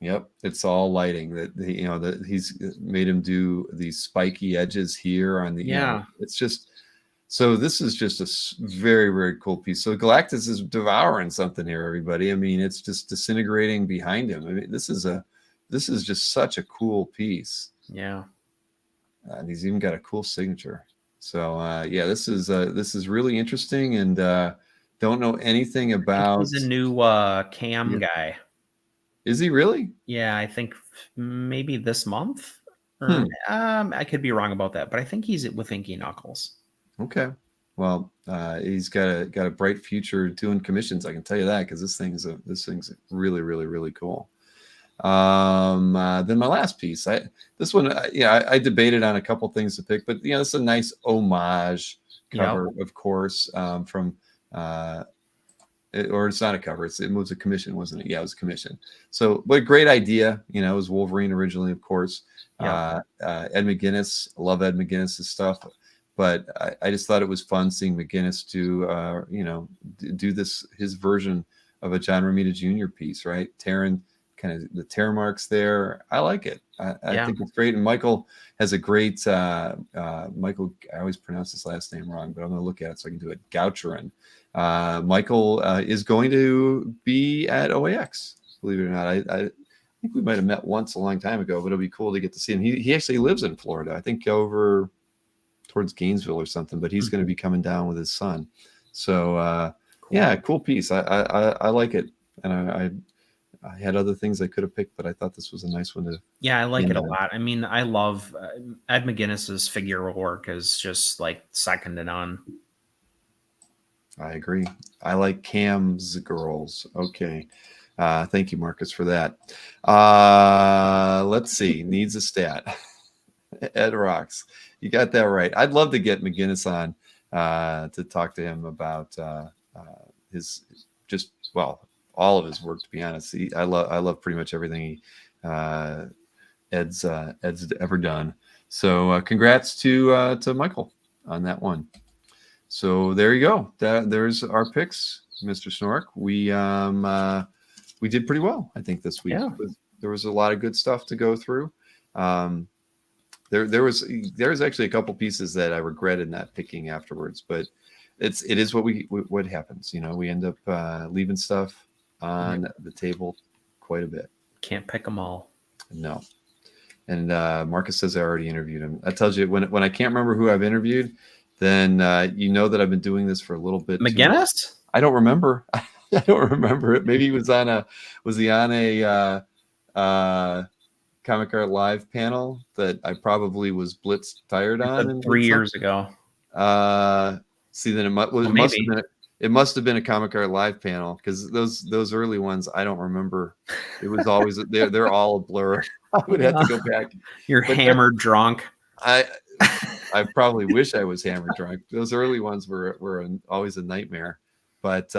Yep, it's all lighting that he's made him do these spiky edges here on the it's just so this is just a very, very cool piece. So Galactus is devouring something here, everybody. I mean, it's just disintegrating behind him. I mean, this is just such a cool piece. Yeah. And he's even got a cool signature. So this is really interesting, and don't know anything about. He's a new cam guy. Is he really? Yeah, I think maybe this month. Or, I could be wrong about that, but I think he's with Inky Knuckles. Okay. Well, he's got a bright future doing commissions. I can tell you that, because this thing's really, really, really cool. Then my last piece, I debated on a couple things to pick, but it's a nice homage cover, of course, from or it's not a cover. It was a commission, wasn't it? Yeah, it was a commission. So, what a great idea. It was Wolverine originally, of course. Ed McGuinness. I love Ed McGuinness's stuff, but I just thought it was fun seeing McGuinness do his version of a John Romita Jr. piece, right? Tearing kind of the tear marks there. I like it. I think it's great. And Michael has a great Michael. I always pronounce his last name wrong, but I'm going to look at it so I can do it. Goucherin. Michael is going to be at OAX. Believe it or not, I think we might have met once a long time ago, but it'll be cool to get to see him. He actually lives in Florida. I think over towards Gainesville or something. But he's going to be coming down with his son. So cool. Cool piece. I like it, and I had other things I could have picked, but I thought this was a nice one to. Yeah, I like it a lot. I mean, I love Ed McGuinness's figure work is just like second to none. I agree. I like Cam's girls. Okay. Thank you, Marcus, for that. Let's see. Needs a stat. Ed rocks. You got that right. I'd love to get McGuinness on to talk to him about his all of his work, to be honest. I love pretty much everything Ed's ever done. So congrats to Michael on that one. So there you go. There's our picks, Mr. Snork. We did pretty well, I think, this week. Yeah. There was a lot of good stuff to go through. There was actually a couple pieces that I regretted not picking afterwards, but it is what happens. You know, we end up leaving stuff on the table quite a bit. Can't pick them all. No. And Marcus says I already interviewed him. That tells you when I can't remember who I've interviewed, then you know that I've been doing this for a little bit. McGinnis? I don't remember. I don't remember it. Maybe he was on a Comic Art Live panel that I probably was blitz tired on 3 years ago. See, then it must have been a Comic Art Live panel, because those early ones I don't remember. It was always they're all a blur. I would have to go back. You're hammered drunk. I probably wish I was hammered drunk. Those early ones were always a nightmare. But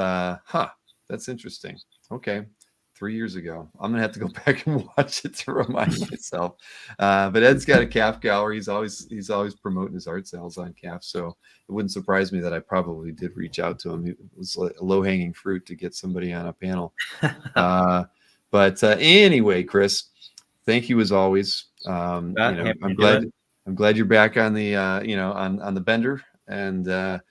that's interesting. Okay. 3 years ago. I'm gonna have to go back and watch it to remind myself. But Ed's got a calf gallery. He's always promoting his art sales on calf. So it wouldn't surprise me that I probably did reach out to him. It was like a low-hanging fruit to get somebody on a panel. But anyway, Chris, thank you as always. I'm glad you're back on the on the bender, and are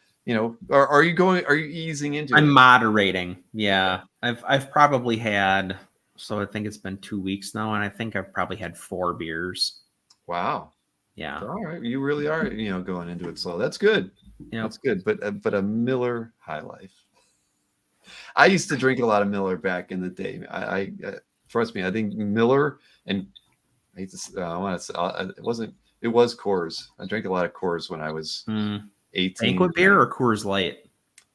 you easing into it? I'm moderating. Yeah. I've probably had, so I think it's been 2 weeks now, and I think I've probably had 4 beers. Wow. Yeah. All right. You really are, going into it slow. That's good. Yeah. That's good. But a Miller High Life. I used to drink a lot of Miller back in the day. I trust me. I think Miller, and I hate to, I want to say it was Coors. I drank a lot of Coors when I was 18. Banquet beer or Coors Light?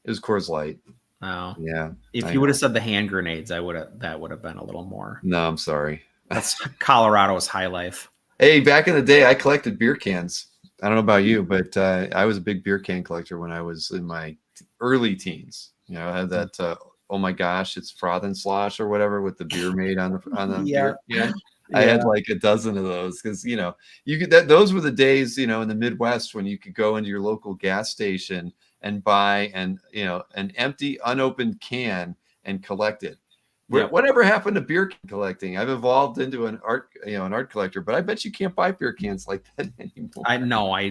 It was Coors Light. Oh. Yeah. If you would have said the hand grenades, that would have been a little more. No, I'm sorry. That's Colorado's High Life. Hey, back in the day, I collected beer cans. I don't know about you, but I was a big beer can collector when I was in my early teens. I had that oh my gosh, it's froth and slosh or whatever with the beer made on the beer can. I had like a dozen of those, because you could those were the days in the Midwest when you could go into your local gas station and buy an empty unopened can and collect it. Yep. Whatever happened to beer can collecting? I've evolved into an art collector, but I bet you can't buy beer cans like that anymore. I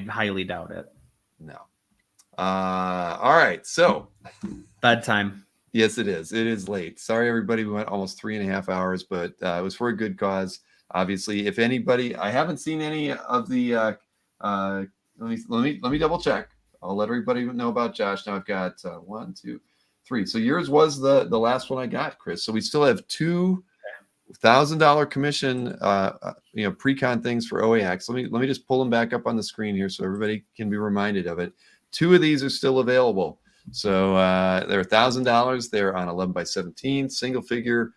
highly doubt it. No. All right, so bedtime. Yes, it is. It is late. Sorry, everybody. We went almost 3.5 hours, but it was for a good cause. Obviously, if anybody, I haven't seen any of the. Let me double check. I'll let everybody know about Josh. Now I've got 1, 2, 3. So yours was the last one I got, Chris. So we still have $2,000 commission, pre-con things for OAX. Let me just pull them back up on the screen here so everybody can be reminded of it. 2 of these are still available. So they're $1,000. They're on 11x17, single figure,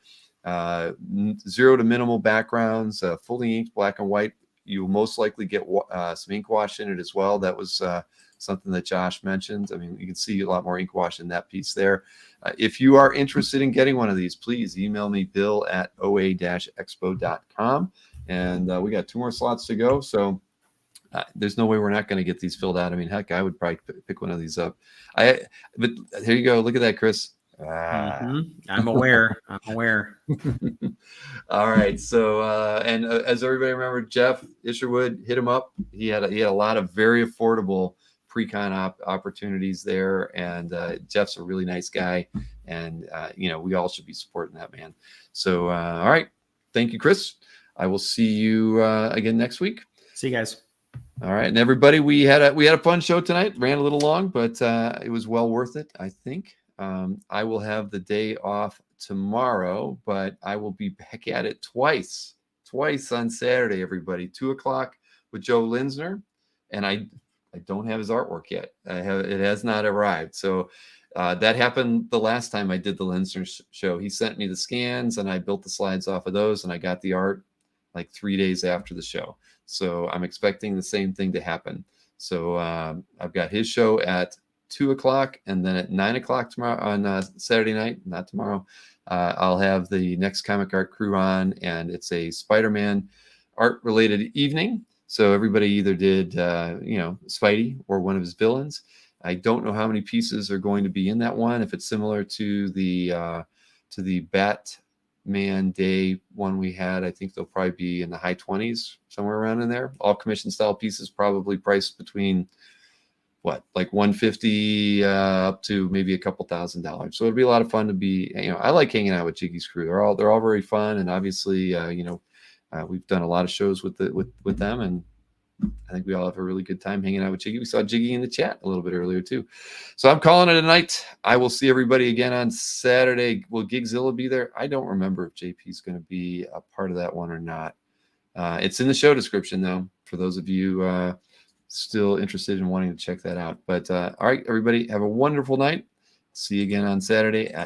0 to minimal backgrounds, fully inked black and white. You'll most likely get some ink wash in it as well. That was something that Josh mentioned. I mean, you can see a lot more ink wash in that piece there. If you are interested in getting one of these, please email me, bill@oa-expo.com. And we got 2 more slots to go. So there's no way we're not going to get these filled out. I mean, heck, I would probably pick one of these up. But here you go. Look at that, Chris. I'm aware. All right. So, and as everybody remembered, Jeff Isherwood, hit him up. He had a lot of very affordable pre-con opportunities there. And Jeff's a really nice guy. And, we all should be supporting that man. So, all right. Thank you, Chris. I will see you again next week. See you guys. All right, and everybody, we had a fun show tonight. Ran a little long, but it was well worth it, I think. I will have the day off tomorrow, but I will be back at it twice on Saturday. Everybody, 2:00 with Joe Linsner, and I don't have his artwork yet. It has not arrived. So that happened the last time I did the Linsner show. He sent me the scans, and I built the slides off of those, and I got the art like 3 days after the show. So I'm expecting the same thing to happen. So I've got his show at 2:00, and then at 9:00 tomorrow on Saturday night, not tomorrow, I'll have the next Comic Art crew on, and it's a Spider-Man art-related evening. So everybody either did, Spidey or one of his villains. I don't know how many pieces are going to be in that one. If it's similar to the Bat man day one we had, I think they'll probably be in the high 20s, somewhere around in there. All commission style pieces probably priced between like 150 up to maybe a couple $1,000. So it'll be a lot of fun to be, I like hanging out with Jiggy's crew. They're all very fun, and obviously we've done a lot of shows with them, and I think we all have a really good time hanging out with Jiggy. We saw Jiggy in the chat a little bit earlier too. So I'm calling it a night. I will see everybody again on Saturday. Will Gigzilla be there? I don't remember if JP's going to be a part of that one or not. It's in the show description though, for those of you still interested in wanting to check that out. But all right, everybody, have a wonderful night. See you again on Saturday at